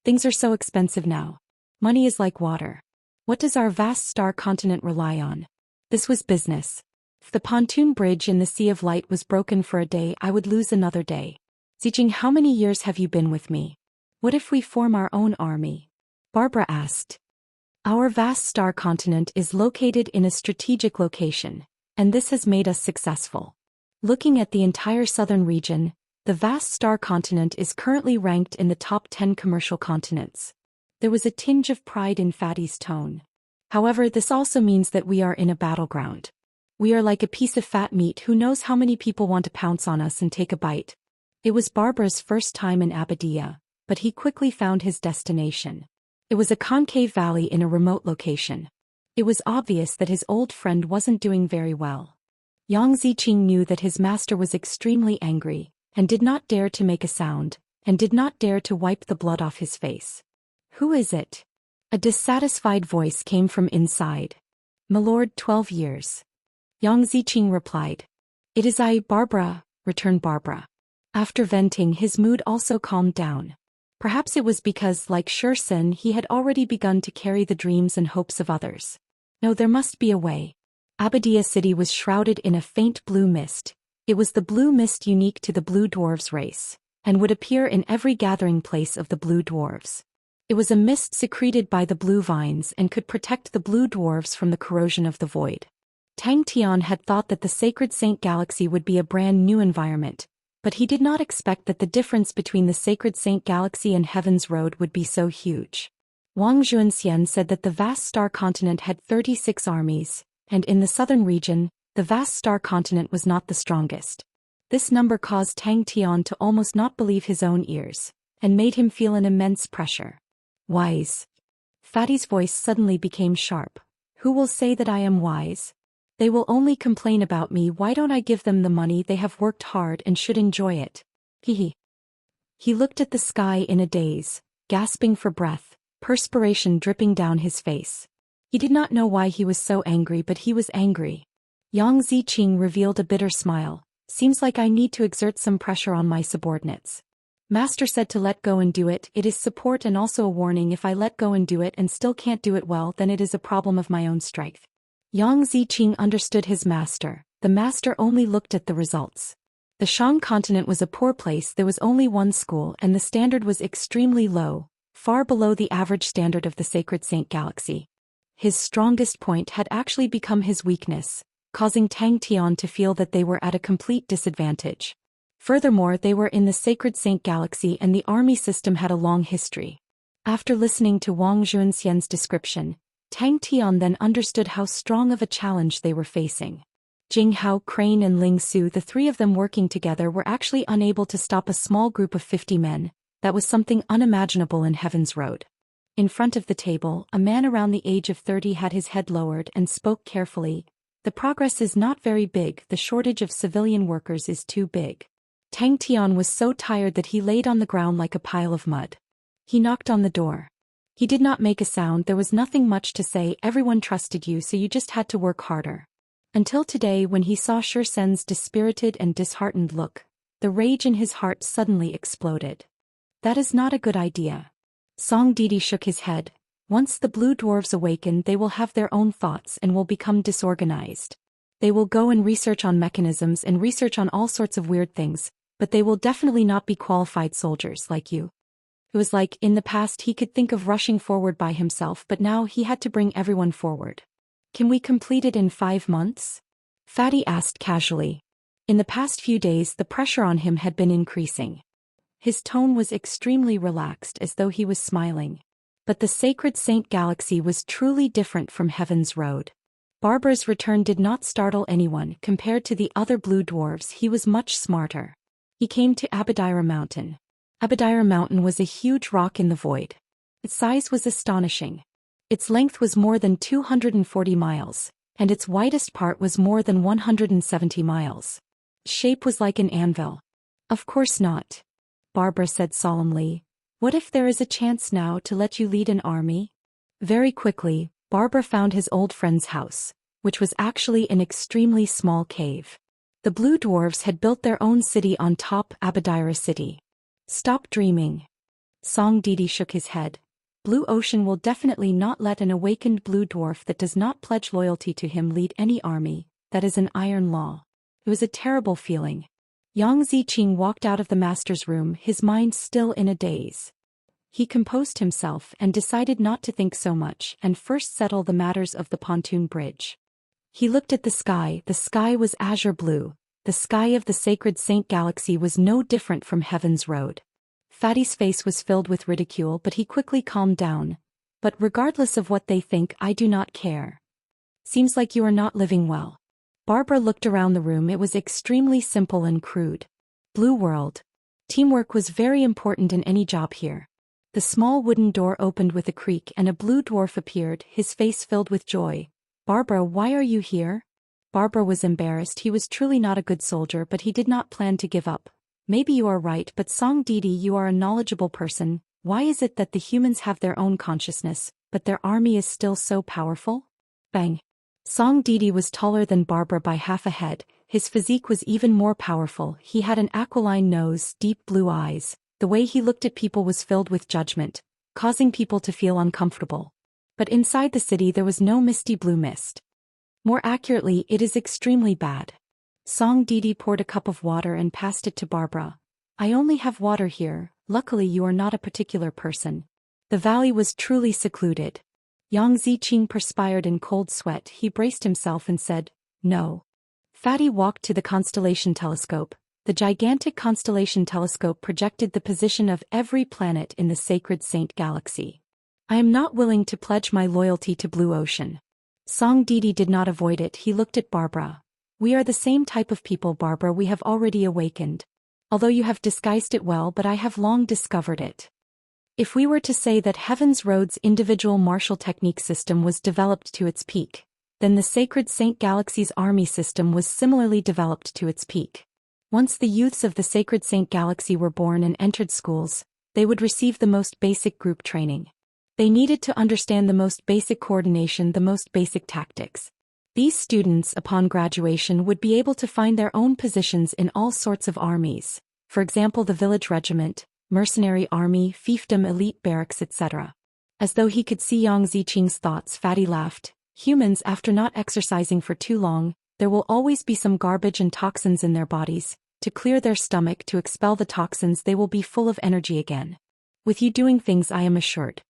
[SPEAKER 1] Things are so expensive now. Money is like water. What does our vast star continent rely on? This was business. If the pontoon bridge in the Sea of Light was broken for a day, I would lose another day. Ziqing, how many years have you been with me? What if we form our own army? Barbara asked. Our vast star continent is located in a strategic location, and this has made us successful. Looking at the entire southern region, the vast star continent is currently ranked in the top 10 commercial continents. There was a tinge of pride in Fatty's tone. However, this also means that we are in a battleground. We are like a piece of fat meat who knows how many people want to pounce on us and take a bite. It was Barbara's first time in Abadia, but he quickly found his destination. It was a concave valley in a remote location. It was obvious that his old friend wasn't doing very well. Yang Ziqing knew that his master was extremely angry, and did not dare to make a sound, and did not dare to wipe the blood off his face. Who is it? A dissatisfied voice came from inside. "Milord, 12 years. Yang Ziqing replied. "It is I, Barbara," returned Barbara. After venting, his mood also calmed down. Perhaps it was because, like Zhou Xian, he had already begun to carry the dreams and hopes of others. No, there must be a way. Abadia City was shrouded in a faint blue mist. It was the blue mist unique to the Blue Dwarves race, and would appear in every gathering place of the Blue Dwarves. It was a mist secreted by the blue vines and could protect the Blue Dwarves from the corrosion of the void. Tang Tian had thought that the Sacred Saint Galaxy would be a brand new environment, but he did not expect that the difference between the Sacred Saint Galaxy and Heaven's Road would be so huge. Wang Zhuanxian said that the vast star continent had 36 armies, and in the southern region, the vast star continent was not the strongest. This number caused Tang Tian to almost not believe his own ears, and made him feel an immense pressure. Wise. Fatty's voice suddenly became sharp. Who will say that I am wise? They will only complain about me. Why don't I give them the money? They have worked hard and should enjoy it. He looked at the sky in a daze, gasping for breath, perspiration dripping down his face. He did not know why he was so angry, but he was angry. Yang Ziqing revealed a bitter smile. Seems like I need to exert some pressure on my subordinates. Master said to let go and do it. It is support and also a warning. If I let go and do it and still can't do it well, then it is a problem of my own strength. Yang Ziqing understood his master. The master only looked at the results. The Shang continent was a poor place. There was only one school and the standard was extremely low, far below the average standard of the Sacred Saint Galaxy. His strongest point had actually become his weakness, causing Tang Tian to feel that they were at a complete disadvantage. Furthermore, they were in the Sacred Saint Galaxy and the army system had a long history. After listening to Wang Zhuanxian's description, Tang Tian then understood how strong of a challenge they were facing. Jing Hao, Crane and Ling Su, the three of them working together, were actually unable to stop a small group of 50 men. That was something unimaginable in Heaven's Road. In front of the table, a man around the age of 30 had his head lowered and spoke carefully. The progress is not very big. The shortage of civilian workers is too big. Tang Tian was so tired that he laid on the ground like a pile of mud. He knocked on the door. He did not make a sound. There was nothing much to say. Everyone trusted you, so you just had to work harder. Until today, when he saw Zhou Xian's dispirited and disheartened look, the rage in his heart suddenly exploded. That is not a good idea. Song Deity shook his head. Once the Blue Dwarves awaken, they will have their own thoughts and will become disorganized. They will go and research on mechanisms and research on all sorts of weird things, but they will definitely not be qualified soldiers like you. It was like, in the past he could think of rushing forward by himself, but now he had to bring everyone forward. Can we complete it in 5 months? Fatty asked casually. In the past few days the pressure on him had been increasing. His tone was extremely relaxed, as though he was smiling. But the Sacred Saint Galaxy was truly different from Heaven's Road. Barbara's return did not startle anyone. Compared to the other Blue Dwarves, he was much smarter. He came to Abadia Mountain. Abadia Mountain was a huge rock in the void. Its size was astonishing. Its length was more than 240 miles, and its widest part was more than 170 miles. Its shape was like an anvil. Of course not. Barbara said solemnly. What if there is a chance now to let you lead an army? Very quickly, Barbara found his old friend's house, which was actually an extremely small cave. The Blue Dwarves had built their own city on top Abadia City. Stop dreaming. Song Deity shook his head. Blue Ocean will definitely not let an awakened blue dwarf that does not pledge loyalty to him lead any army. That is an iron law. It was a terrible feeling. Yang Ziqing walked out of the master's room, his mind still in a daze. he composed himself and decided not to think so much and first settle the matters of the pontoon bridge. He looked at the sky was azure blue, the sky of the sacred Saint Galaxy was no different from heaven's road. Fatty's face was filled with ridicule but he quickly calmed down. But regardless of what they think, I do not care. Seems like you are not living well. Barbara looked around the room. It was extremely simple and crude. Blue world. Teamwork was very important in any job here. The small wooden door opened with a creak and a blue dwarf appeared, his face filled with joy. Barbara, why are you here? Barbara was embarrassed. He was truly not a good soldier, but he did not plan to give up. Maybe you are right, but Song Deity, you are a knowledgeable person. Why is it that the humans have their own consciousness, but their army is still so powerful? Bang. Song Deity was taller than Barbara by half a head, his physique was even more powerful, he had an aquiline nose, deep blue eyes, the way he looked at people was filled with judgment, causing people to feel uncomfortable. But inside the city there was no misty blue mist. More accurately, it is extremely bad. Song Deity poured a cup of water and passed it to Barbara. I only have water here, luckily you are not a particular person. The valley was truly secluded. Yang Ziqing perspired in cold sweat. He braced himself and said, no. Fatty walked to the constellation telescope. The gigantic constellation telescope projected the position of every planet in the sacred Saint Galaxy. I am not willing to pledge my loyalty to Blue Ocean. Song Deity did not avoid it. He looked at Barbara. We are the same type of people, Barbara. We have already awakened. Although you have disguised it well, but I have long discovered it. If we were to say that Heaven's Road's individual martial technique system was developed to its peak, then the sacred Saint Galaxy's army system was similarly developed to its peak. Once the youths of the sacred Saint Galaxy were born and entered schools, they would receive the most basic group training. They needed to understand the most basic coordination, the most basic tactics. These students, upon graduation, would be able to find their own positions in all sorts of armies, for example the village regiment, mercenary army, fiefdom, elite barracks, etc. As though he could see Yang Ziqing's thoughts, Fatty laughed. Humans, after not exercising for too long, there will always be some garbage and toxins in their bodies. To clear their stomach, to expel the toxins, they will be full of energy again. With you doing things, I am assured.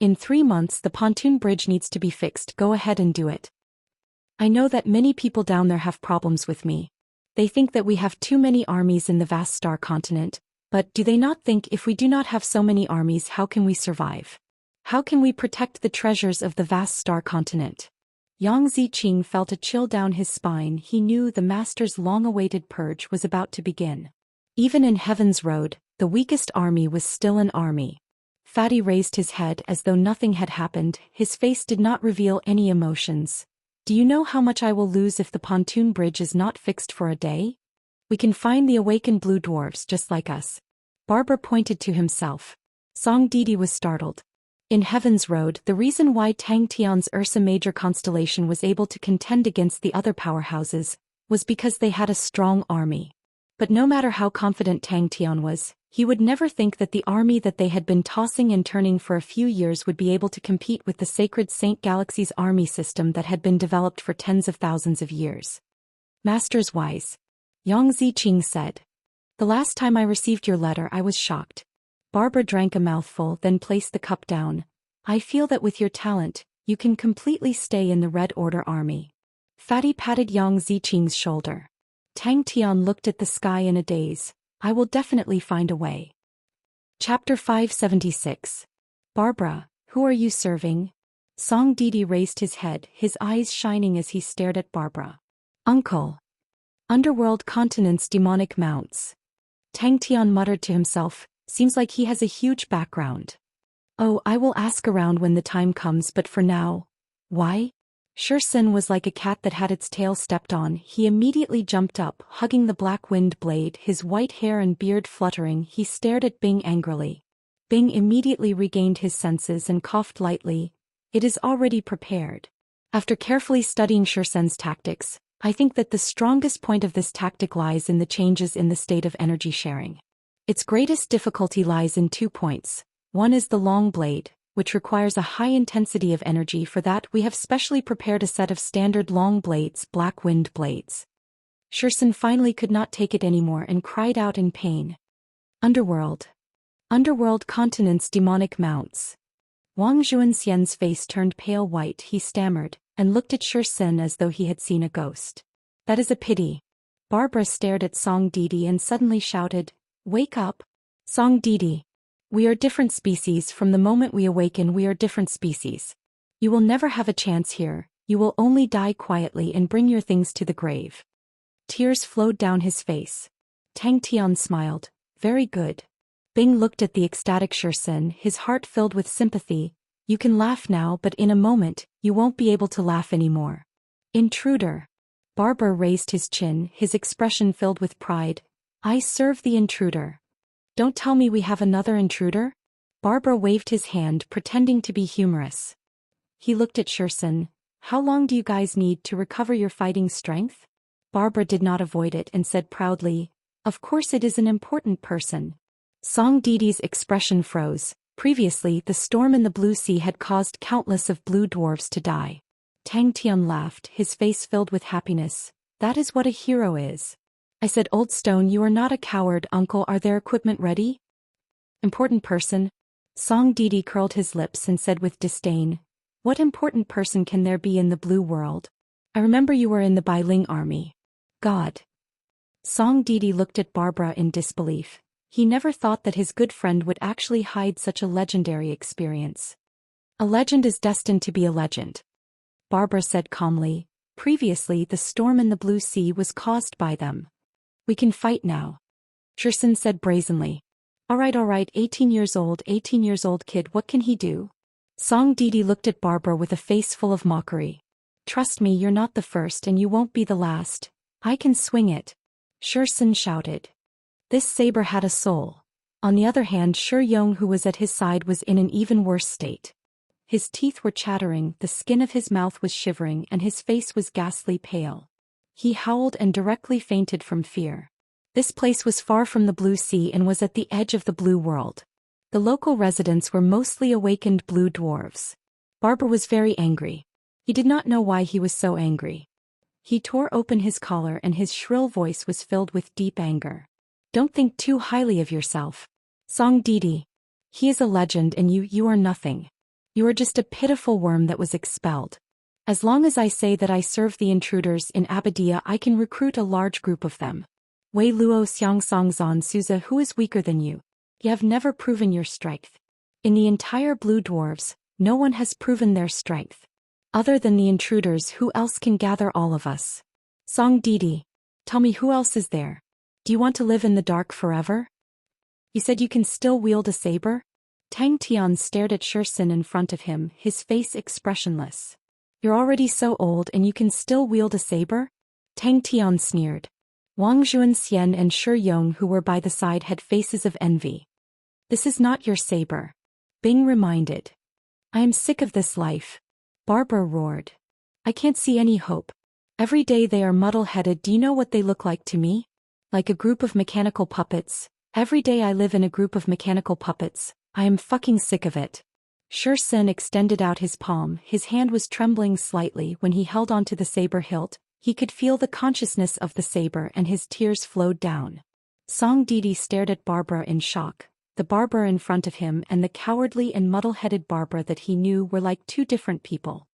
[SPEAKER 1] In 3 months the pontoon bridge needs to be fixed. Go ahead and do it. I know that many people down there have problems with me. They think that we have too many armies in the vast star continent. But do they not think if we do not have so many armies, how can we survive? How can we protect the treasures of the vast star continent? Yang Ziqing felt a chill down his spine. He knew the master's long-awaited purge was about to begin. Even in Heaven's Road, the weakest army was still an army. Fatty raised his head as though nothing had happened. His face did not reveal any emotions. Do you know how much I will lose if the pontoon bridge is not fixed for a day? We can find the awakened blue dwarfs just like us. Barbara pointed to himself. Song Deity was startled. In Heaven's Road, the reason why Tang Tian's Ursa Major constellation was able to contend against the other powerhouses was because they had a strong army. But no matter how confident Tang Tian was, he would never think that the army that they had been tossing and turning for a few years would be able to compete with the sacred Saint Galaxy's army system that had been developed for tens of thousands of years. Master's wise. Yang Ziqing said. The last time I received your letter I was shocked. Barbara drank a mouthful, then placed the cup down. I feel that with your talent, you can completely stay in the Red Order army. Fatty patted Yang Ziqing's shoulder. Tang Tian looked at the sky in a daze. I will definitely find a way. Chapter 576. Barbara, who are you serving? Song Deity raised his head, his eyes shining as he stared at Barbara. Uncle. Underworld continent's demonic mounts. Tang Tian muttered to himself, seems like he has a huge background. Oh, I will ask around when the time comes, but for now. Why? Zhou Xian was like a cat that had its tail stepped on. He immediately jumped up, hugging the black wind blade, his white hair and beard fluttering. He stared at Bing angrily. Bing immediately regained his senses and coughed lightly. It is already prepared. After carefully studying Zhou Xian's tactics, I think that the strongest point of this tactic lies in the changes in the state of energy sharing. Its greatest difficulty lies in 2 points. One is the long blade, which requires a high intensity of energy. For that we have specially prepared a set of standard long blades, black wind blades. Zhou Xian finally could not take it anymore and cried out in pain. Underworld. Underworld continent's demonic mounts. Wang Zhuanxian's face turned pale white. He stammered, and looked at Zhou Xian as though he had seen a ghost. That is a pity. Barbara stared at Song Deity and suddenly shouted, "Wake up! Song Deity! We are different species. From the moment we awaken we are different species. You will never have a chance here, you will only die quietly and bring your things to the grave." Tears flowed down his face. Tang Tian smiled. Very good. Bing looked at the ecstatic Zhou Xian, his heart filled with sympathy. You can laugh now, but in a moment, you won't be able to laugh anymore. Intruder. Barbara raised his chin, his expression filled with pride. I serve the intruder. Don't tell me we have another intruder? Barbara waved his hand, pretending to be humorous. He looked at Zhou Xian. How long do you guys need to recover your fighting strength? Barbara did not avoid it and said proudly, of course it is an important person. Song Deity's expression froze. Previously, the storm in the blue sea had caused countless of blue dwarfs to die. Tang Tian laughed, his face filled with happiness. That is what a hero is. I said, Old Stone, you are not a coward, uncle. Are their equipment ready? Important person? Song Deity curled his lips and said with disdain, what important person can there be in the blue world? I remember you were in the Bailing army. God. Song Deity looked at Barbara in disbelief. He never thought that his good friend would actually hide such a legendary experience. A legend is destined to be a legend. Barbara said calmly, previously the storm in the blue sea was caused by them. We can fight now. Zhou Xian said brazenly. All right, 18 years old kid, what can he do? Song Deity looked at Barbara with a face full of mockery. Trust me, you're not the first and you won't be the last. I can swing it. Zhou Xian shouted. This saber had a soul. On the other hand, Shi Yong, who was at his side, was in an even worse state. His teeth were chattering, the skin of his mouth was shivering, and his face was ghastly pale. He howled and directly fainted from fear. This place was far from the blue sea and was at the edge of the blue world. The local residents were mostly awakened blue dwarves. Barbara was very angry. He did not know why he was so angry. He tore open his collar and his shrill voice was filled with deep anger. Don't think too highly of yourself. Song Deity. He is a legend and you are nothing. You are just a pitiful worm that was expelled. As long as I say that I serve the intruders in Abadia, I can recruit a large group of them. Wei Luo Xiangsong Zan Suza, who is weaker than you? You have never proven your strength. In the entire blue dwarves, no one has proven their strength. Other than the intruders, who else can gather all of us? Song Deity. Tell me, who else is there? Do you want to live in the dark forever? You said you can still wield a saber? Tang Tian stared at Zhou Xian in front of him, his face expressionless. You're already so old and you can still wield a saber? Tang Tian sneered. Wang Zhuanxian and Shi Yong, who were by the side, had faces of envy. This is not your saber. Bing reminded. I am sick of this life. Barbara roared. I can't see any hope. Every day they are muddle-headed. Do you know what they look like to me? Like a group of mechanical puppets. Every day I live in a group of mechanical puppets. I am fucking sick of it. Zhou Xian extended out his palm. His hand was trembling slightly when he held onto the saber hilt. He could feel the consciousness of the saber and his tears flowed down. Song Deity stared at Barbara in shock. The Barbara in front of him and the cowardly and muddle-headed Barbara that he knew were like two different people.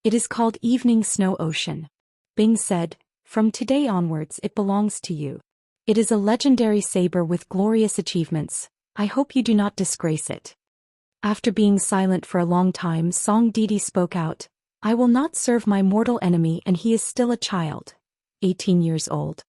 [SPEAKER 1] It is called Evening Snow Ocean. Bing said, from today onwards it belongs to you. It is a legendary saber with glorious achievements. I hope you do not disgrace it. After being silent for a long time, Song Deity spoke out. I will not serve my mortal enemy, and he is still a child. 18 years old.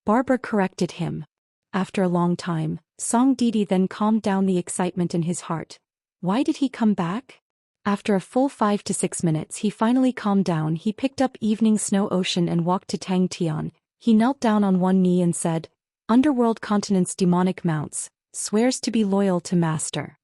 [SPEAKER 1] Barbara corrected him. After a long time, Song Deity then calmed down the excitement in his heart. Why did he come back? After a full 5 to 6 minutes he finally calmed down. He picked up Evening Snow Ocean and walked to Tang Tian. He knelt down on one knee and said, Underworld Continent's demonic mounts, swears to be loyal to Master.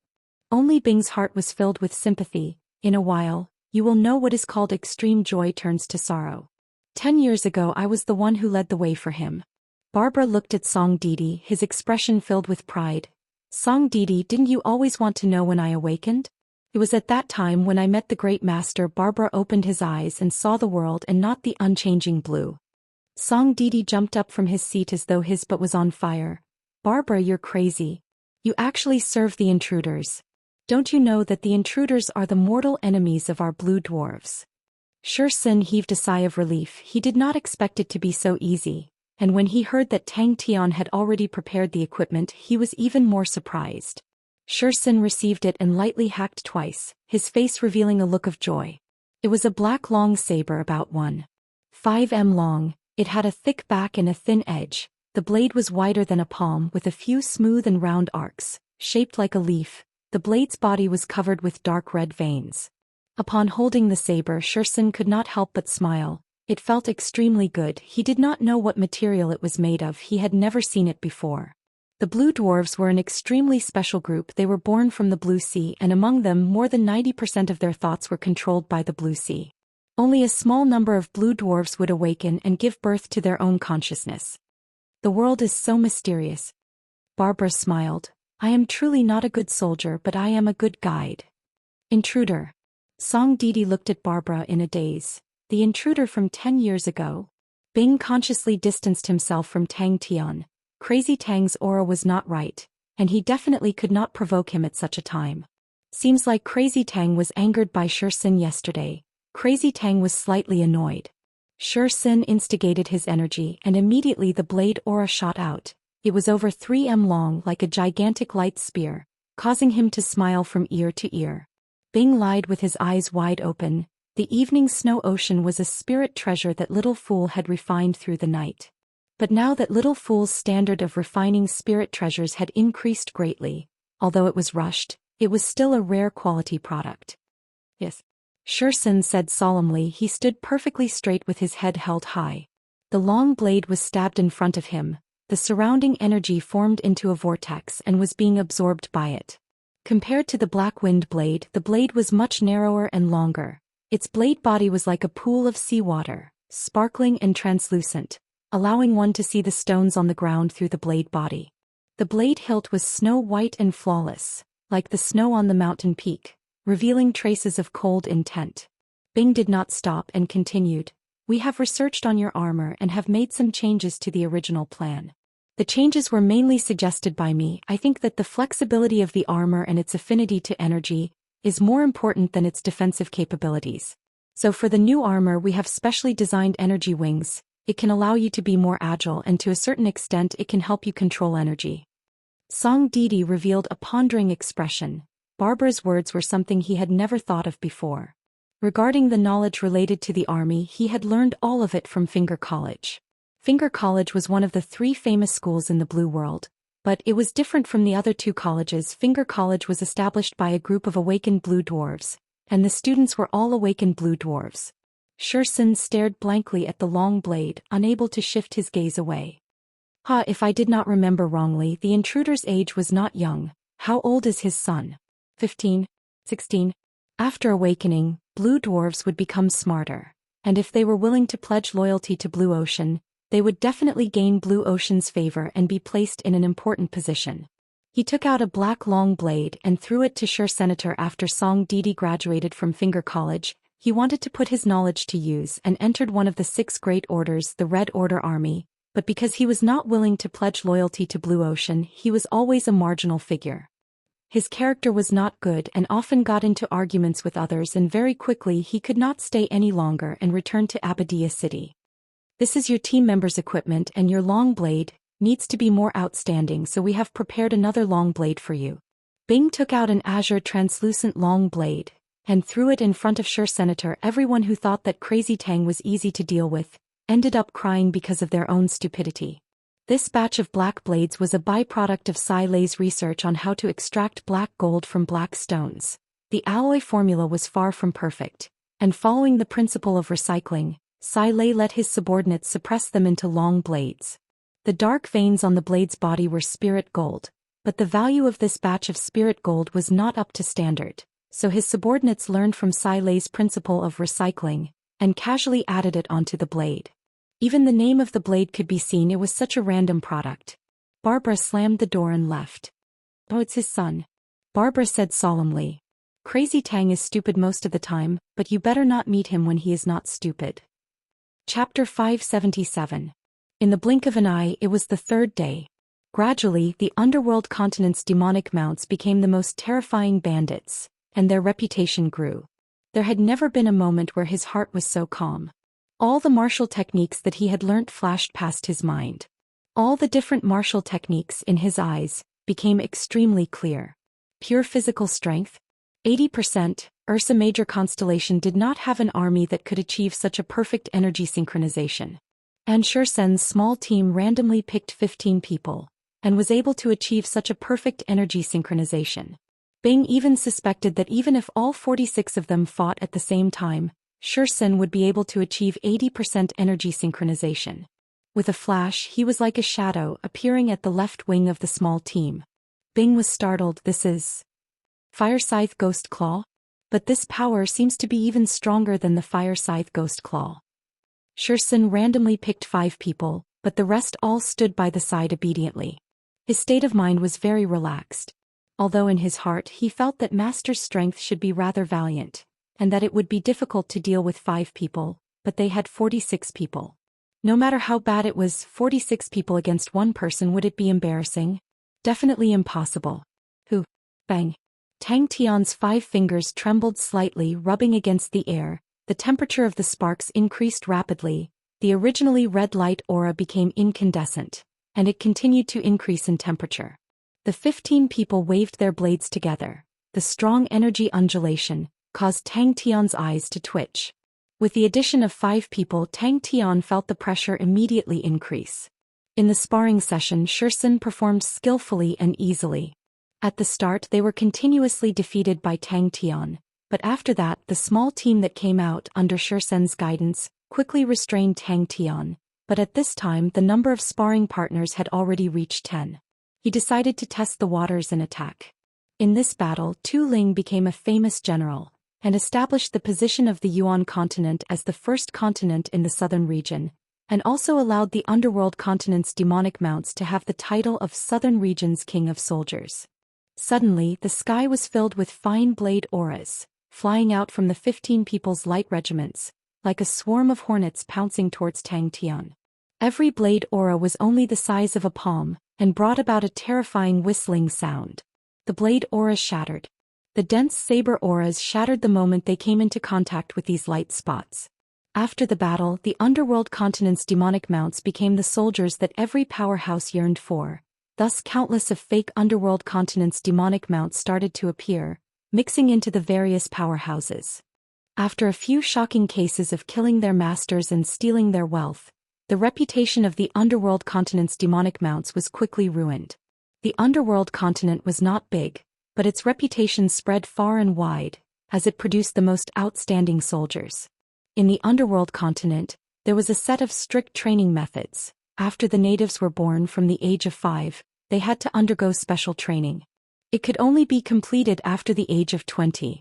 [SPEAKER 1] Only Bing's heart was filled with sympathy. In a while, you will know what is called extreme joy turns to sorrow. 10 years ago I was the one who led the way for him. Barbara looked at Song Deity, his expression filled with pride. Song Deity, didn't you always want to know when I awakened? It was at that time when I met the great master. Barbara opened his eyes and saw the world and not the unchanging blue. Song Deity jumped up from his seat as though his butt was on fire. Barbara, you're crazy. You actually serve the intruders. Don't you know that the intruders are the mortal enemies of our blue dwarves? Xiu Xin heaved a sigh of relief. He did not expect it to be so easy, and when he heard that Tang Tian had already prepared the equipment, he was even more surprised. Xiu Xin received it and lightly hacked twice, his face revealing a look of joy. It was a black long saber about 1.5 m long. It had a thick back and a thin edge. The blade was wider than a palm with a few smooth and round arcs, shaped like a leaf. The blade's body was covered with dark red veins. Upon holding the saber, Xiu Xin could not help but smile. It felt extremely good. He did not know what material it was made of. He had never seen it before. The blue dwarves were an extremely special group. They were born from the blue sea, and among them more than 90% of their thoughts were controlled by the blue sea. Only a small number of blue dwarves would awaken and give birth to their own consciousness. The world is so mysterious. Barbara smiled. I am truly not a good soldier, but I am a good guide. Intruder. Song Deity looked at Barbara in a daze. The intruder from 10 years ago? Bing consciously distanced himself from Tang Tian. Crazy Tang's aura was not right, and he definitely could not provoke him at such a time. Seems like Crazy Tang was angered by Xiu Xin yesterday. Crazy Tang was slightly annoyed. Xiu Xin instigated his energy, and immediately the blade aura shot out. It was over 3 m long, like a gigantic light spear, causing him to smile from ear to ear. Bing lied with his eyes wide open. The evening snow ocean was a spirit treasure that Little Fool had refined through the night. But now that Little Fool's standard of refining spirit treasures had increased greatly, although it was rushed, it was still a rare quality product. Yes. Xiu Xin said solemnly. He stood perfectly straight with his head held high. The long blade was stabbed in front of him. The surrounding energy formed into a vortex and was being absorbed by it. Compared to the black wind blade, the blade was much narrower and longer. Its blade body was like a pool of seawater, sparkling and translucent, allowing one to see the stones on the ground through the blade body. The blade hilt was snow white and flawless, like the snow on the mountain peak, revealing traces of cold intent. Bing did not stop and continued. We have researched on your armor and have made some changes to the original plan. The changes were mainly suggested by me. I think that the flexibility of the armor and its affinity to energy is more important than its defensive capabilities. So for the new armor we have specially designed energy wings. It can allow you to be more agile, and to a certain extent it can help you control energy. Song Deity revealed a pondering expression. Barbara's words were something he had never thought of before. Regarding the knowledge related to the army, he had learned all of it from Finger College. Finger College was one of the 3 famous schools in the Blue World, but it was different from the other 2 colleges. Finger College was established by a group of awakened blue dwarves, and the students were all awakened blue dwarves. Xiu Xin stared blankly at the long blade, unable to shift his gaze away. If I did not remember wrongly, the intruder's age was not young. How old is his son? 15? 16? After awakening, blue dwarves would become smarter, and if they were willing to pledge loyalty to Blue Ocean, they would definitely gain Blue Ocean's favor and be placed in an important position. He took out a black long blade and threw it to Xiu Senator. After Song Deity graduated from Finger College, he wanted to put his knowledge to use and entered one of the 6 Great Orders, the Red Order Army, but because he was not willing to pledge loyalty to Blue Ocean, he was always a marginal figure. His character was not good and often got into arguments with others, and very quickly he could not stay any longer and returned to Abadia City. This is your team member's equipment, and your long blade needs to be more outstanding, so we have prepared another long blade for you. Bing took out an azure translucent long blade and threw it in front of Xiu Senator. Everyone who thought that Crazy Tang was easy to deal with ended up crying because of their own stupidity. This batch of black blades was a byproduct of Sai Lei's research on how to extract black gold from black stones. The alloy formula was far from perfect, and following the principle of recycling, Sai Lei let his subordinates suppress them into long blades. The dark veins on the blade's body were spirit gold, but the value of this batch of spirit gold was not up to standard, so his subordinates learned from Sai Lei's principle of recycling, and casually added it onto the blade. Even the name of the blade could be seen. It was such a random product. Barbara slammed the door and left. Oh, it's his son. Barbara said solemnly. Crazy Tang is stupid most of the time, but you better not meet him when he is not stupid. Chapter 577. In the blink of an eye, it was the 3rd day. Gradually, the underworld continent's demonic mounts became the most terrifying bandits, and their reputation grew. There had never been a moment where his heart was so calm. All the martial techniques that he had learnt flashed past his mind. All the different martial techniques in his eyes became extremely clear. Pure physical strength? 80%. Ursa Major constellation did not have an army that could achieve such a perfect energy synchronization. And Zhou Xian's small team randomly picked 15 people, and was able to achieve such a perfect energy synchronization. Bing even suspected that even if all 46 of them fought at the same time, Zhou Xian would be able to achieve 80% energy synchronization. With a flash, he was like a shadow appearing at the left wing of the small team. Bing was startled. This is Fire Scythe Ghost Claw? But this power seems to be even stronger than the Fire Scythe Ghost Claw. Zhou Xian randomly picked 5 people, but the rest all stood by the side obediently. His state of mind was very relaxed. Although in his heart he felt that Master's strength should be rather valiant, and that it would be difficult to deal with 5 people, but they had 46 people. No matter how bad it was, 46 people against 1 person, would it be embarrassing? Definitely impossible. Who? Bang. Tang Tian's 5 fingers trembled slightly, rubbing against the air. The temperature of the sparks increased rapidly. The originally red light aura became incandescent, and it continued to increase in temperature. The 15 people waved their blades together. The strong energy undulation caused Tang Tian's eyes to twitch. With the addition of 5 people, Tang Tian felt the pressure immediately increase. In the sparring session, Zhou Xian performed skillfully and easily. At the start they were continuously defeated by Tang Tian, but after that the small team that came out under Zhou Xian's guidance quickly restrained Tang Tian, but at this time the number of sparring partners had already reached 10. He decided to test the waters and attack. In this battle, Tu Ling became a famous general, and established the position of the Yuan continent as the first continent in the southern region, and also allowed the underworld continent's demonic mounts to have the title of Southern Region's King of Soldiers. Suddenly, the sky was filled with fine blade auras, flying out from the 15 people's light regiments, like a swarm of hornets pouncing towards Tang Tian. Every blade aura was only the size of a palm, and brought about a terrifying whistling sound. The blade auras shattered. The dense saber auras shattered the moment they came into contact with these light spots. After the battle, the underworld continent's demonic mounts became the soldiers that every powerhouse yearned for. Thus countless of fake underworld continent's demonic mounts started to appear, mixing into the various powerhouses. After a few shocking cases of killing their masters and stealing their wealth, the reputation of the underworld continent's demonic mounts was quickly ruined. The underworld continent was not big, but its reputation spread far and wide, as it produced the most outstanding soldiers. In the underworld continent, there was a set of strict training methods. After the natives were born from the age of 5, they had to undergo special training. It could only be completed after the age of 20.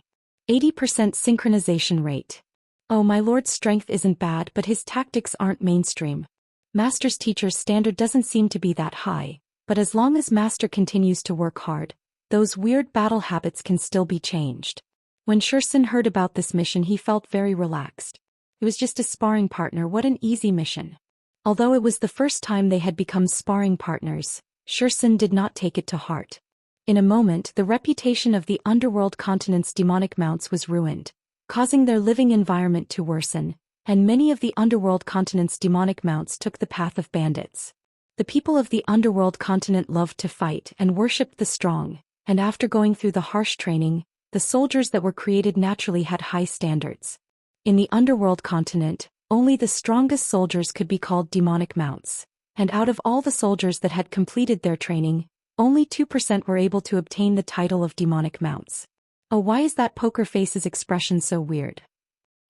[SPEAKER 1] 80% synchronization rate. Oh, my lord's strength isn't bad, but his tactics aren't mainstream. Master's teacher's standard doesn't seem to be that high, but as long as Master continues to work hard, those weird battle habits can still be changed. When Zhou Xian heard about this mission, he felt very relaxed. It was just a sparring partner. What an easy mission. Although it was the first time they had become sparring partners, Zhou Xian did not take it to heart. In a moment, the reputation of the underworld continent's demonic mounts was ruined, causing their living environment to worsen, and many of the underworld continent's demonic mounts took the path of bandits. The people of the underworld continent loved to fight and worshipped the strong, and after going through the harsh training, the soldiers that were created naturally had high standards. In the underworld continent, only the strongest soldiers could be called demonic mounts, and out of all the soldiers that had completed their training, only 2% were able to obtain the title of demonic mounts. Oh, why is that poker face's expression so weird?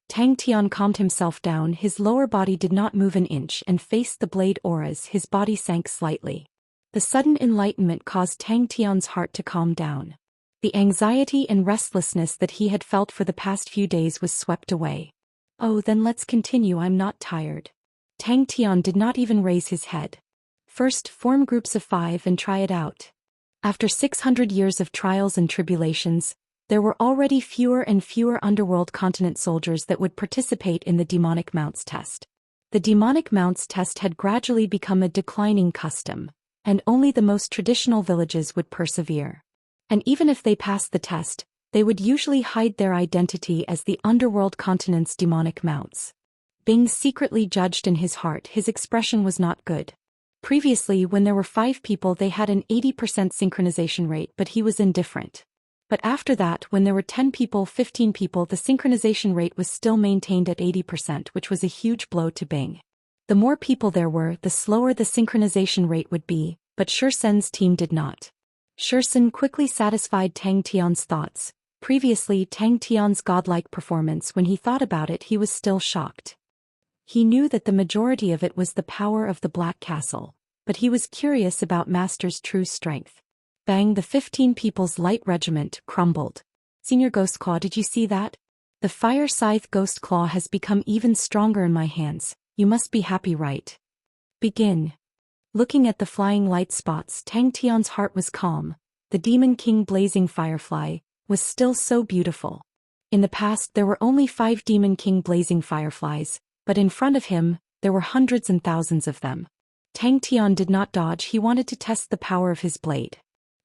[SPEAKER 1] Tang Tian calmed himself down. His lower body did not move an inch and faced the blade auras. His body sank slightly. The sudden enlightenment caused Tang Tian's heart to calm down. The anxiety and restlessness that he had felt for the past few days was swept away. Oh, then let's continue. I'm not tired. Tang Tian did not even raise his head. First, form groups of 5 and try it out. After 600 years of trials and tribulations, there were already fewer and fewer underworld continent soldiers that would participate in the demonic mounts test. The demonic mounts test had gradually become a declining custom, and only the most traditional villages would persevere. And even if they passed the test, they would usually hide their identity as the underworld continent's demonic mounts. Bing secretly judged in his heart his expression was not good. Previously, when there were 5 people, they had an 80% synchronization rate, but he was indifferent. But after that, when there were 10 people, 15 people, the synchronization rate was still maintained at 80%, which was a huge blow to Bing. The more people there were, the slower the synchronization rate would be, but Xianxia's team did not. Xianxia quickly satisfied Tang Tian's thoughts. Previously, Tang Tian's godlike performance, when he thought about it, he was still shocked. He knew that the majority of it was the power of the Black Castle, but he was curious about Master's true strength. Bang! The 15 people's light regiment crumbled. Senior Ghost Claw, did you see that? The Fire Scythe Ghost Claw has become even stronger in my hands. You must be happy, right? Begin. Looking at the flying light spots, Tang Tian's heart was calm. The Demon King Blazing Firefly was still so beautiful. In the past, there were only 5 Demon King Blazing Fireflies, but in front of him, there were hundreds and thousands of them. Tang Tian did not dodge. He wanted to test the power of his blade.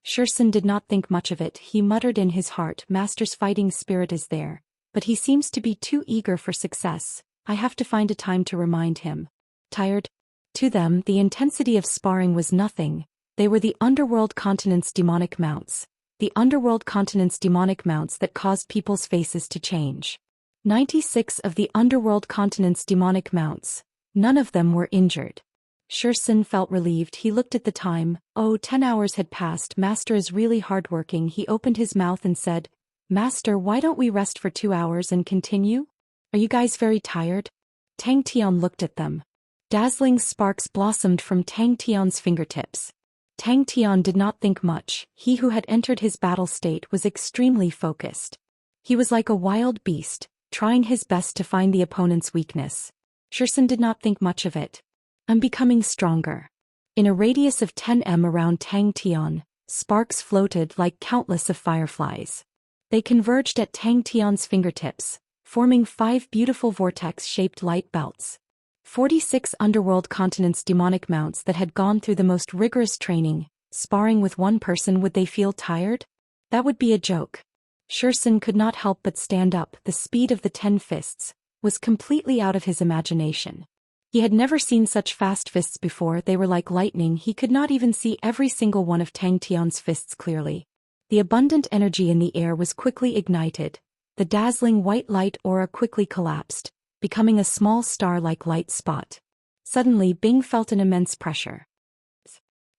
[SPEAKER 1] Xianxia did not think much of it. He muttered in his heart, Master's fighting spirit is there, but he seems to be too eager for success. I have to find a time to remind him. Tired? To them, the intensity of sparring was nothing. They were the underworld continent's demonic mounts. The underworld continent's demonic mounts that caused people's faces to change. 96 of the underworld continent's demonic mounts. None of them were injured. Xianxia felt relieved. He looked at the time. 10 hours had passed. Master is really hardworking. He opened his mouth and said, Master, why don't we rest for 2 hours and continue? Are you guys very tired? Tang Tian looked at them. Dazzling sparks blossomed from Tang Tian's fingertips. Tang Tian did not think much. He who had entered his battle state was extremely focused. He was like a wild beast, trying his best to find the opponent's weakness. Xianxia did not think much of it. I'm becoming stronger. In a radius of 10 m around Tang Tian, sparks floated like countless of fireflies. They converged at Tang Tian's fingertips, forming 5 beautiful vortex-shaped light belts. 46 underworld continents' demonic mounts that had gone through the most rigorous training, sparring with one person. Would they feel tired? That would be a joke. Xianxia could not help but stand up. The speed of the 10 fists was completely out of his imagination. He had never seen such fast fists before. They were like lightning. He could not even see every single one of Tang Tian's fists clearly. The abundant energy in the air was quickly ignited. The dazzling white light aura quickly collapsed, becoming a small star-like light spot. Suddenly, Bing felt an immense pressure.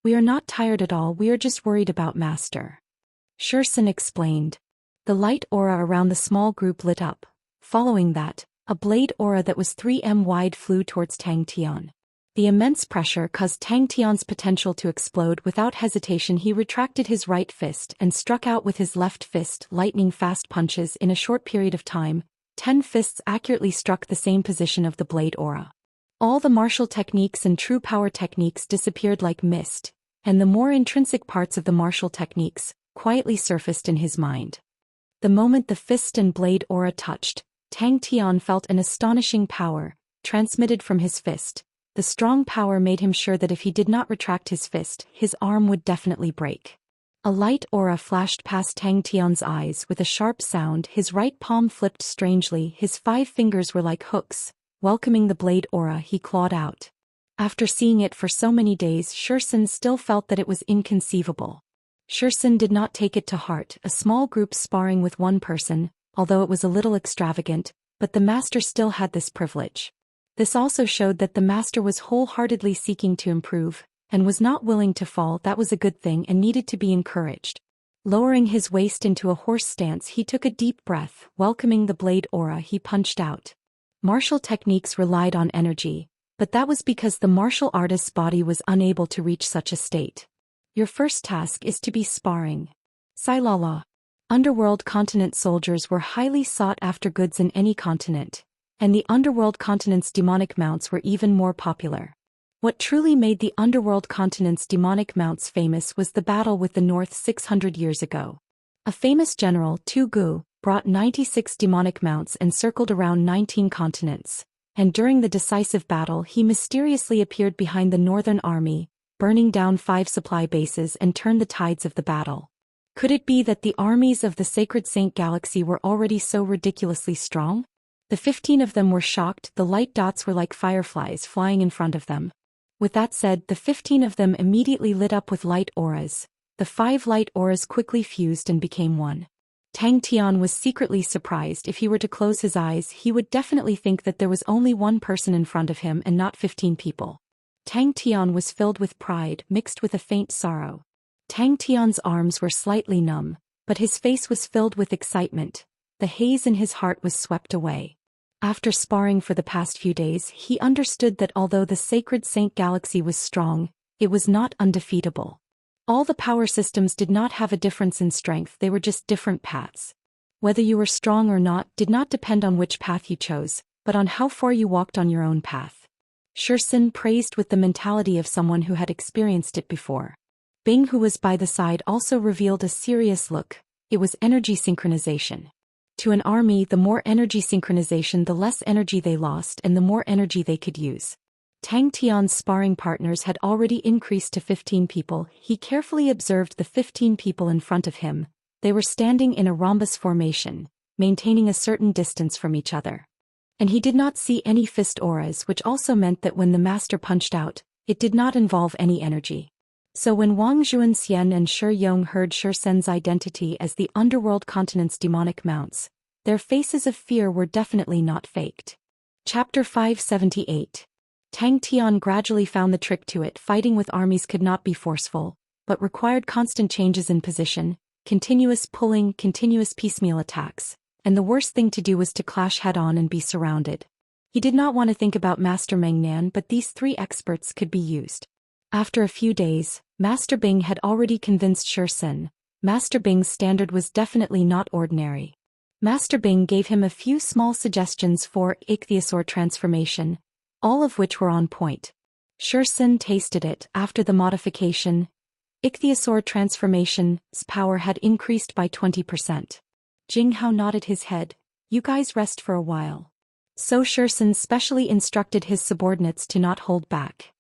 [SPEAKER 1] We are not tired at all. We are just worried about Master. Xianxia explained. The light aura around the small group lit up. Following that, a blade aura that was 3 m wide flew towards Tang Tian. The immense pressure caused Tang Tian's potential to explode. Without hesitation, he retracted his right fist and struck out with his left fist, lightning-fast punches. In a short period of time, 10 fists accurately struck the same position of the blade aura. All the martial techniques and true power techniques disappeared like mist, and the more intrinsic parts of the martial techniques quietly surfaced in his mind. The moment the fist and blade aura touched, Tang Tian felt an astonishing power transmitted from his fist. The strong power made him sure that if he did not retract his fist, his arm would definitely break. A light aura flashed past Tang Tian's eyes with a sharp sound. His right palm flipped strangely. His 5 fingers were like hooks, welcoming the blade aura. He clawed out. After seeing it for so many days, Xianxia still felt that it was inconceivable. Xianxia did not take it to heart. A small group sparring with one person, although it was a little extravagant, but the master still had this privilege. This also showed that the master was wholeheartedly seeking to improve, and was not willing to fall. That was a good thing and needed to be encouraged. Lowering his waist into a horse stance, he took a deep breath. Welcoming the blade aura, he punched out. Martial techniques relied on energy, but that was because the martial artist's body was unable to reach such a state. Your first task is to be sparring. Silala. Underworld continent soldiers were highly sought after goods in any continent, and the underworld continent's demonic mounts were even more popular. What truly made the underworld continent's demonic mounts famous was the battle with the North 600 years ago. A famous general, Tu Gu, brought 96 demonic mounts and circled around 19 continents, and during the decisive battle he mysteriously appeared behind the northern army, burning down 5 supply bases and turned the tides of the battle. Could it be that the armies of the Sacred Saint Galaxy were already so ridiculously strong? The 15 of them were shocked. The light dots were like fireflies flying in front of them. With that said, the 15 of them immediately lit up with light auras. The 5 light auras quickly fused and became one. Tang Tian was secretly surprised. If he were to close his eyes, he would definitely think that there was only one person in front of him and not 15 people. Tang Tian was filled with pride, mixed with a faint sorrow. Tang Tian's arms were slightly numb, but his face was filled with excitement. The haze in his heart was swept away. After sparring for the past few days, he understood that although the Sacred Saint Galaxy was strong, it was not undefeatable. All the power systems did not have a difference in strength, they were just different paths. Whether you were strong or not did not depend on which path you chose, but on how far you walked on your own path. Xiu Xin praised with the mentality of someone who had experienced it before. Bing, who was by the side, also revealed a serious look. It was energy synchronization. To an army, the more energy synchronization, the less energy they lost and the more energy they could use. Tang Tian's sparring partners had already increased to 15 people. He carefully observed the 15 people in front of him. They were standing in a rhombus formation, maintaining a certain distance from each other. And he did not see any fist auras, which also meant that when the master punched out, it did not involve any energy. So when Wang Zhuanxian and Shi Yong heard Xiu Shen's identity as the underworld continent's demonic mounts, their faces of fear were definitely not faked. Chapter 578. Tang Tian gradually found the trick to it. Fighting with armies could not be forceful, but required constant changes in position, continuous pulling, continuous piecemeal attacks, and the worst thing to do was to clash head-on and be surrounded. He did not want to think about Master Mengnan, but these 3 experts could be used. After a few days, Master Bing had already convinced Xiu Xin. Master Bing's standard was definitely not ordinary. Master Bing gave him a few small suggestions for ichthyosaur transformation, all of which were on point. Xiu Xin tasted it. After the modification, ichthyosaur transformation's power had increased by 20%. Jing Hao nodded his head. You guys rest for a while. So Xiu Xin specially instructed his subordinates to not hold back.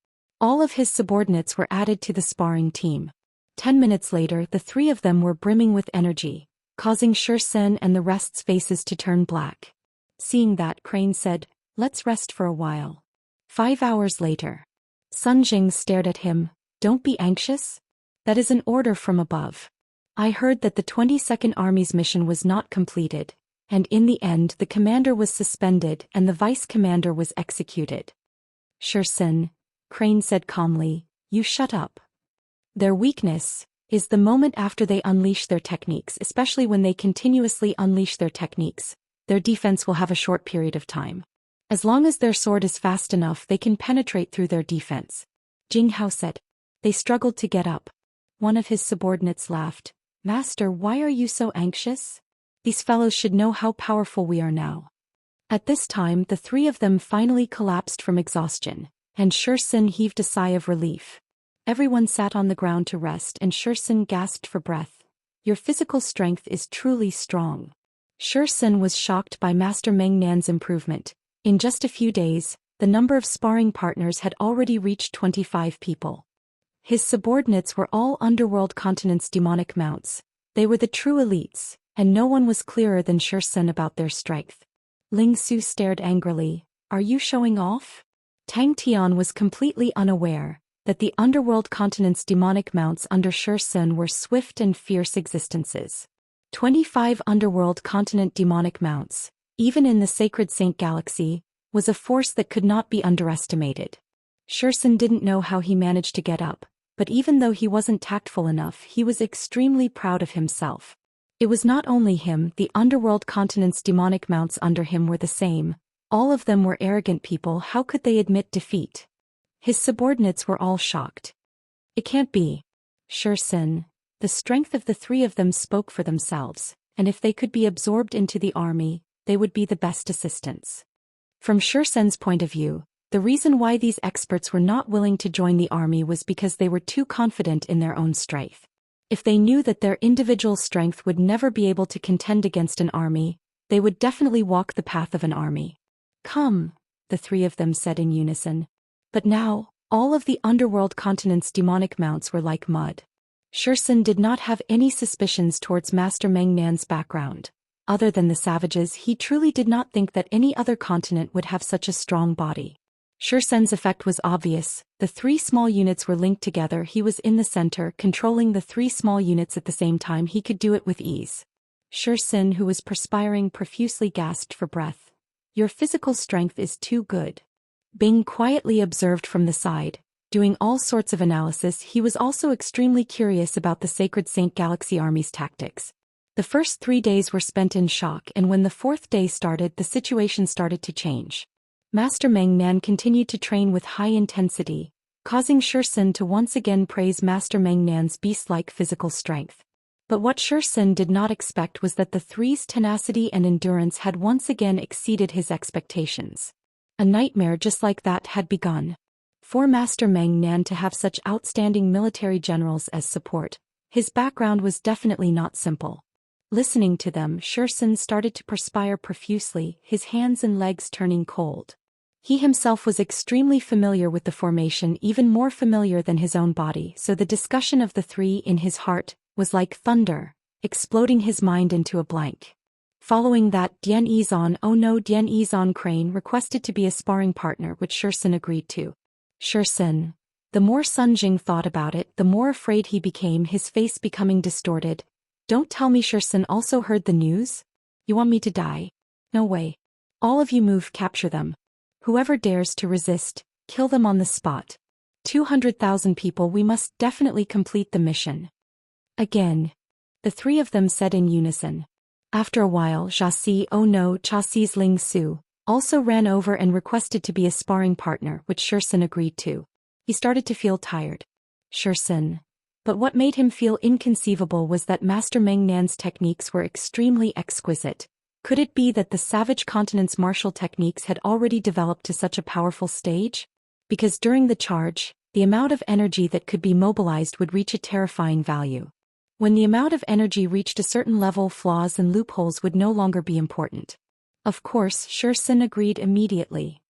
[SPEAKER 1] All of his subordinates were added to the sparring team. 10 minutes later, the 3 of them were brimming with energy, causing Xiu Xin and the rest's faces to turn black. Seeing that, Crane said, "Let's rest for a while." 5 hours later. Sun Jing stared at him. "Don't be anxious. That is an order from above. I heard that the 22nd Army's mission was not completed, and in the end the commander was suspended and the vice commander was executed." Xiu Xin, Crane said calmly, "You shut up. Their weakness is the moment after they unleash their techniques, especially when they continuously unleash their techniques. Their defense will have a short period of time. As long as their sword is fast enough, they can penetrate through their defense." Jing Hao said. They struggled to get up. One of his subordinates laughed. "Master, why are you so anxious? These fellows should know how powerful we are now." At this time, the 3 of them finally collapsed from exhaustion, and Xiu Xin heaved a sigh of relief. Everyone sat on the ground to rest, and Xiu Xin gasped for breath. "Your physical strength is truly strong." Xiu Xin was shocked by Master Mengnan's improvement. In just a few days, the number of sparring partners had already reached 25 people. His subordinates were all underworld continent's demonic mounts. They were the true elites, and no one was clearer than Xiu Xin about their strength. Ling Su stared angrily. "Are you showing off?" Tang Tian was completely unaware that the underworld continent's demonic mounts under Xiu Xin were swift and fierce existences. 25 underworld continent demonic mounts, even in the Sacred Saint Galaxy, was a force that could not be underestimated. Xiu Xin didn't know how he managed to get up, but even though he wasn't tactful enough, he was extremely proud of himself. It was not only him, the underworld continent's demonic mounts under him were the same. All of them were arrogant people. How could they admit defeat? His subordinates were all shocked. "It can't be." Xiu Xin. The strength of the 3 of them spoke for themselves, and if they could be absorbed into the army, they would be the best assistants. From Xiu Xin's point of view, the reason why these experts were not willing to join the army was because they were too confident in their own strength. If they knew that their individual strength would never be able to contend against an army, they would definitely walk the path of an army. "Come," the 3 of them said in unison. But now, All of the underworld continent's demonic mounts were like mud. Shu Xin did not have any suspicions towards Master Meng Nan's background. Other than the savages, he truly did not think that any other continent would have such a strong body. Shu Xian's effect was obvious. The three small units were linked together. He was in the center, controlling the three small units at the same time. He could do it with ease. Shu Xin, who was perspiring profusely, gasped for breath. Your physical strength is too good. Bing quietly observed from the side. Doing all sorts of analysis, he was also extremely curious about the Sacred Saint Galaxy Army's tactics. The first 3 days were spent in shock, and when the fourth day started, the situation started to change. Master Meng Nan continued to train with high intensity, causing Shu Xin to once again praise Master Meng Nan's beast-like physical strength. But what Shu Xin did not expect was that the three's tenacity and endurance had once again exceeded his expectations. A nightmare just like that had begun. For Master Meng Nan to have such outstanding military generals as support, his background was definitely not simple. Listening to them, Shu Xin started to perspire profusely, his hands and legs turning cold. He himself was extremely familiar with the formation, even more familiar than his own body, so the discussion of the three in his heart was like thunder, exploding his mind into a blank. Following that, Dian Yizhan Crane requested to be a sparring partner, which Shu Xin agreed to. Shu Xin. The more Sun Jing thought about it, the more afraid he became, his face becoming distorted. Don't tell me Shu Xin also heard the news? You want me to die? No way. All of you move, capture them. Whoever dares to resist, kill them on the spot. 200,000 people, we must definitely complete the mission. Again. The three of them said in unison. After a while, Cha's Ling Su also ran over and requested to be a sparring partner, which Shu Xin agreed to. He started to feel tired. Shu Xin. But what made him feel inconceivable was that Master Meng Nan's techniques were extremely exquisite. Could it be that the savage continent's martial techniques had already developed to such a powerful stage? Because during the charge, the amount of energy that could be mobilized would reach a terrifying value. When the amount of energy reached a certain level, flaws and loopholes would no longer be important. Of course, Shu Xin agreed immediately.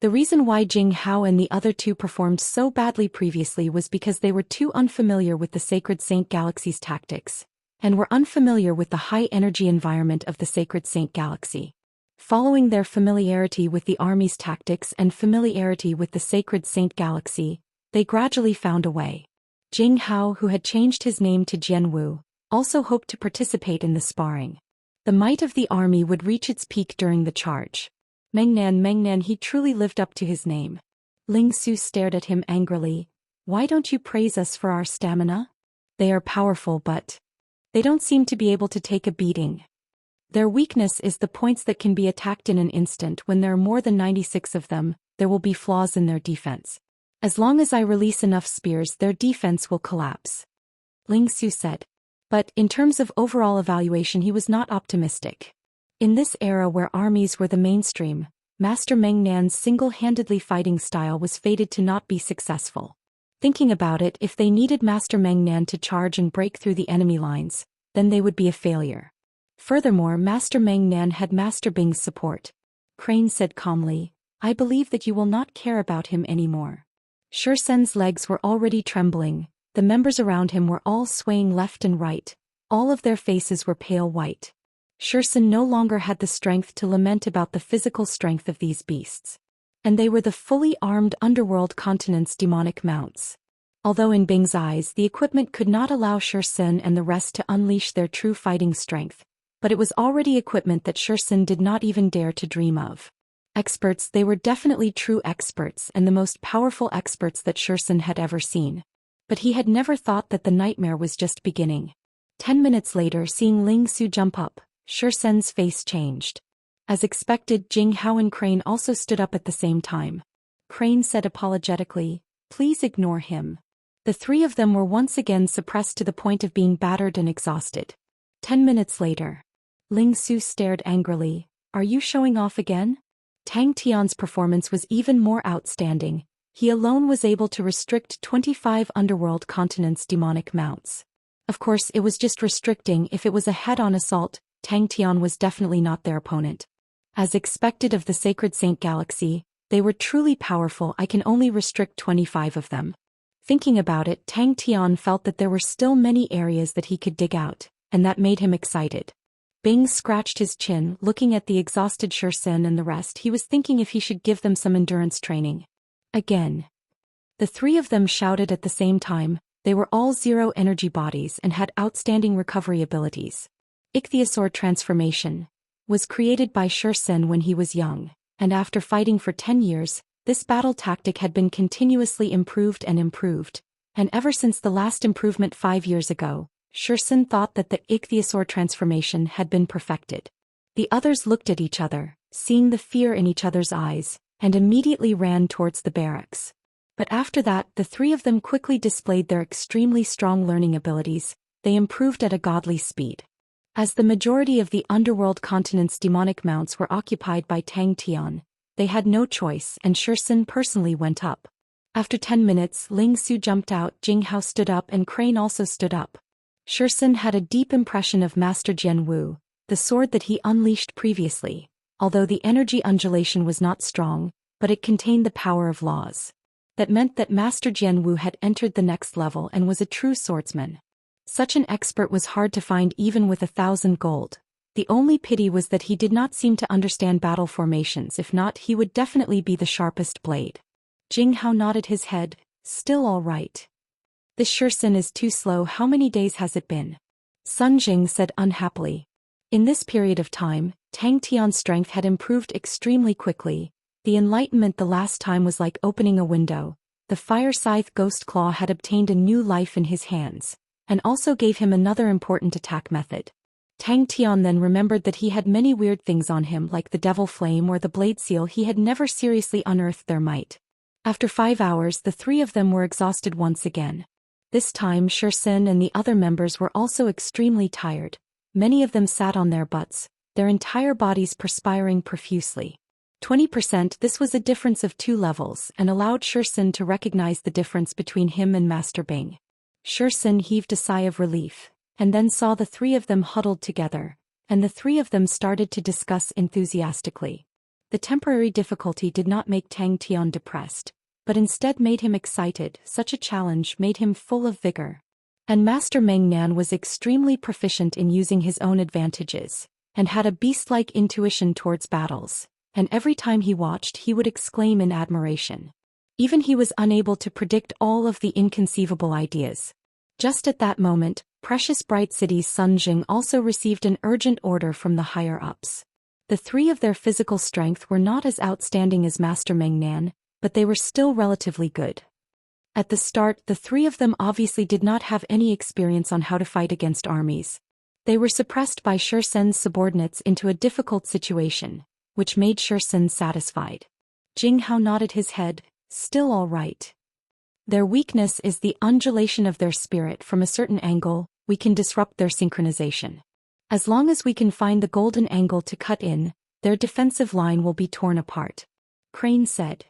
[SPEAKER 1] The reason why Jing Hao and the other two performed so badly previously was because they were too unfamiliar with the Sacred Saint Galaxy's tactics, and were unfamiliar with the high-energy environment of the Sacred Saint Galaxy. Following their familiarity with the army's tactics and familiarity with the Sacred Saint Galaxy, they gradually found a way. Jing Hao, who had changed his name to Jian Wu, also hoped to participate in the sparring. The might of the army would reach its peak during the charge. Meng Nan, he truly lived up to his name. Ling Su stared at him angrily. Why don't you praise us for our stamina? They are powerful, but they don't seem to be able to take a beating. Their weakness is the points that can be attacked in an instant. When there are more than 96 of them, there will be flaws in their defense. As long as I release enough spears, their defense will collapse. Ling Su said. But in terms of overall evaluation, he was not optimistic. In this era where armies were the mainstream, Master Meng Nan's single-handedly fighting style was fated to not be successful. Thinking about it, if they needed Master Meng Nan to charge and break through the enemy lines, then they would be a failure. Furthermore, Master Meng Nan had Master Bing's support. Crane said calmly, I believe that you will not care about him anymore. Shu Xian's legs were already trembling, the members around him were all swaying left and right, all of their faces were pale white. Shu Xian no longer had the strength to lament about the physical strength of these beasts. And they were the fully armed underworld continent's demonic mounts. Although in Bing's eyes the equipment could not allow Shu Xian and the rest to unleash their true fighting strength, but it was already equipment that Shu Xian did not even dare to dream of. Experts, they were definitely true experts and the most powerful experts that Shu Xian had ever seen. But he had never thought that the nightmare was just beginning. 10 minutes later, seeing Ling Su jump up, Shu Xian's face changed. As expected, Jing Hao and Crane also stood up at the same time. Crane said apologetically, please ignore him. The three of them were once again suppressed to the point of being battered and exhausted. 10 minutes later. Ling Su stared angrily, are you showing off again? Tang Tian's performance was even more outstanding. He alone was able to restrict 25 underworld continents' demonic mounts. Of course, it was just restricting. If it was a head-on assault, Tang Tian was definitely not their opponent. As expected of the Sacred Saint Galaxy, They were truly powerful. I can only restrict 25 of them. Thinking about it, Tang Tian felt that there were still many areas that he could dig out, and that made him excited. Bing scratched his chin, looking at the exhausted Zhou Xian and the rest. He was thinking if he should give them some endurance training. Again. The three of them shouted at the same time. They were all zero-energy bodies and had outstanding recovery abilities. Ichthyosaur transformation was created by Zhou Xian when he was young, and after fighting for 10 years, this battle tactic had been continuously improved, and ever since the last improvement 5 years ago, Zhou Xian thought that the Ichthyosaur transformation had been perfected. The others looked at each other, seeing the fear in each other's eyes, and immediately ran towards the barracks. But after that, the three of them quickly displayed their extremely strong learning abilities. They improved at a godly speed. As the majority of the underworld continent's demonic mounts were occupied by Tang Tian, they had no choice, and Zhou Xian personally went up. After 10 minutes, Ling Su jumped out, Jing Hao stood up, and Crane also stood up. Zhou Xian had a deep impression of Master Jian Wu, the sword that he unleashed previously, although the energy undulation was not strong, but it contained the power of laws. That meant that Master Jian Wu had entered the next level and was a true swordsman. Such an expert was hard to find even with 1,000 gold. The only pity was that he did not seem to understand battle formations. If not, he would definitely be the sharpest blade. Jing Hao nodded his head. Still all right. This Zhou Xian is too slow. How many days has it been? Sun Jing said unhappily. In this period of time, Tang Tian's strength had improved extremely quickly. The enlightenment the last time was like opening a window. The fire scythe Ghost Claw had obtained a new life in his hands, and also gave him another important attack method. Tang Tian then remembered that he had many weird things on him like the Devil Flame or the Blade Seal. He had never seriously unearthed their might. After 5 hours, the three of them were exhausted once again. This time Zhou Xian and the other members were also extremely tired. Many of them sat on their butts, their entire bodies perspiring profusely. 20%. This was a difference of 2 levels and allowed Zhou Xian to recognize the difference between him and Master Bing. Zhou Xian heaved a sigh of relief, and then saw the three of them huddled together, and the three of them started to discuss enthusiastically. The temporary difficulty did not make Tang Tian depressed, but instead made him excited. Such a challenge made him full of vigor. And Master Meng Nan was extremely proficient in using his own advantages, and had a beast-like intuition towards battles, and every time he watched he would exclaim in admiration. Even he was unable to predict all of the inconceivable ideas. Just at that moment, Precious Bright City's Sun Jing also received an urgent order from the higher-ups. The three of their physical strength were not as outstanding as Master Meng Nan, but they were still relatively good. At the start, the three of them obviously did not have any experience on how to fight against armies. They were suppressed by Zhou Xian's subordinates into a difficult situation, which made Zhou Xian satisfied. Jing Hao nodded his head. Still all right. Their weakness is the undulation of their spirit. From a certain angle, we can disrupt their synchronization. As long as we can find the golden angle to cut in, their defensive line will be torn apart. Crane said.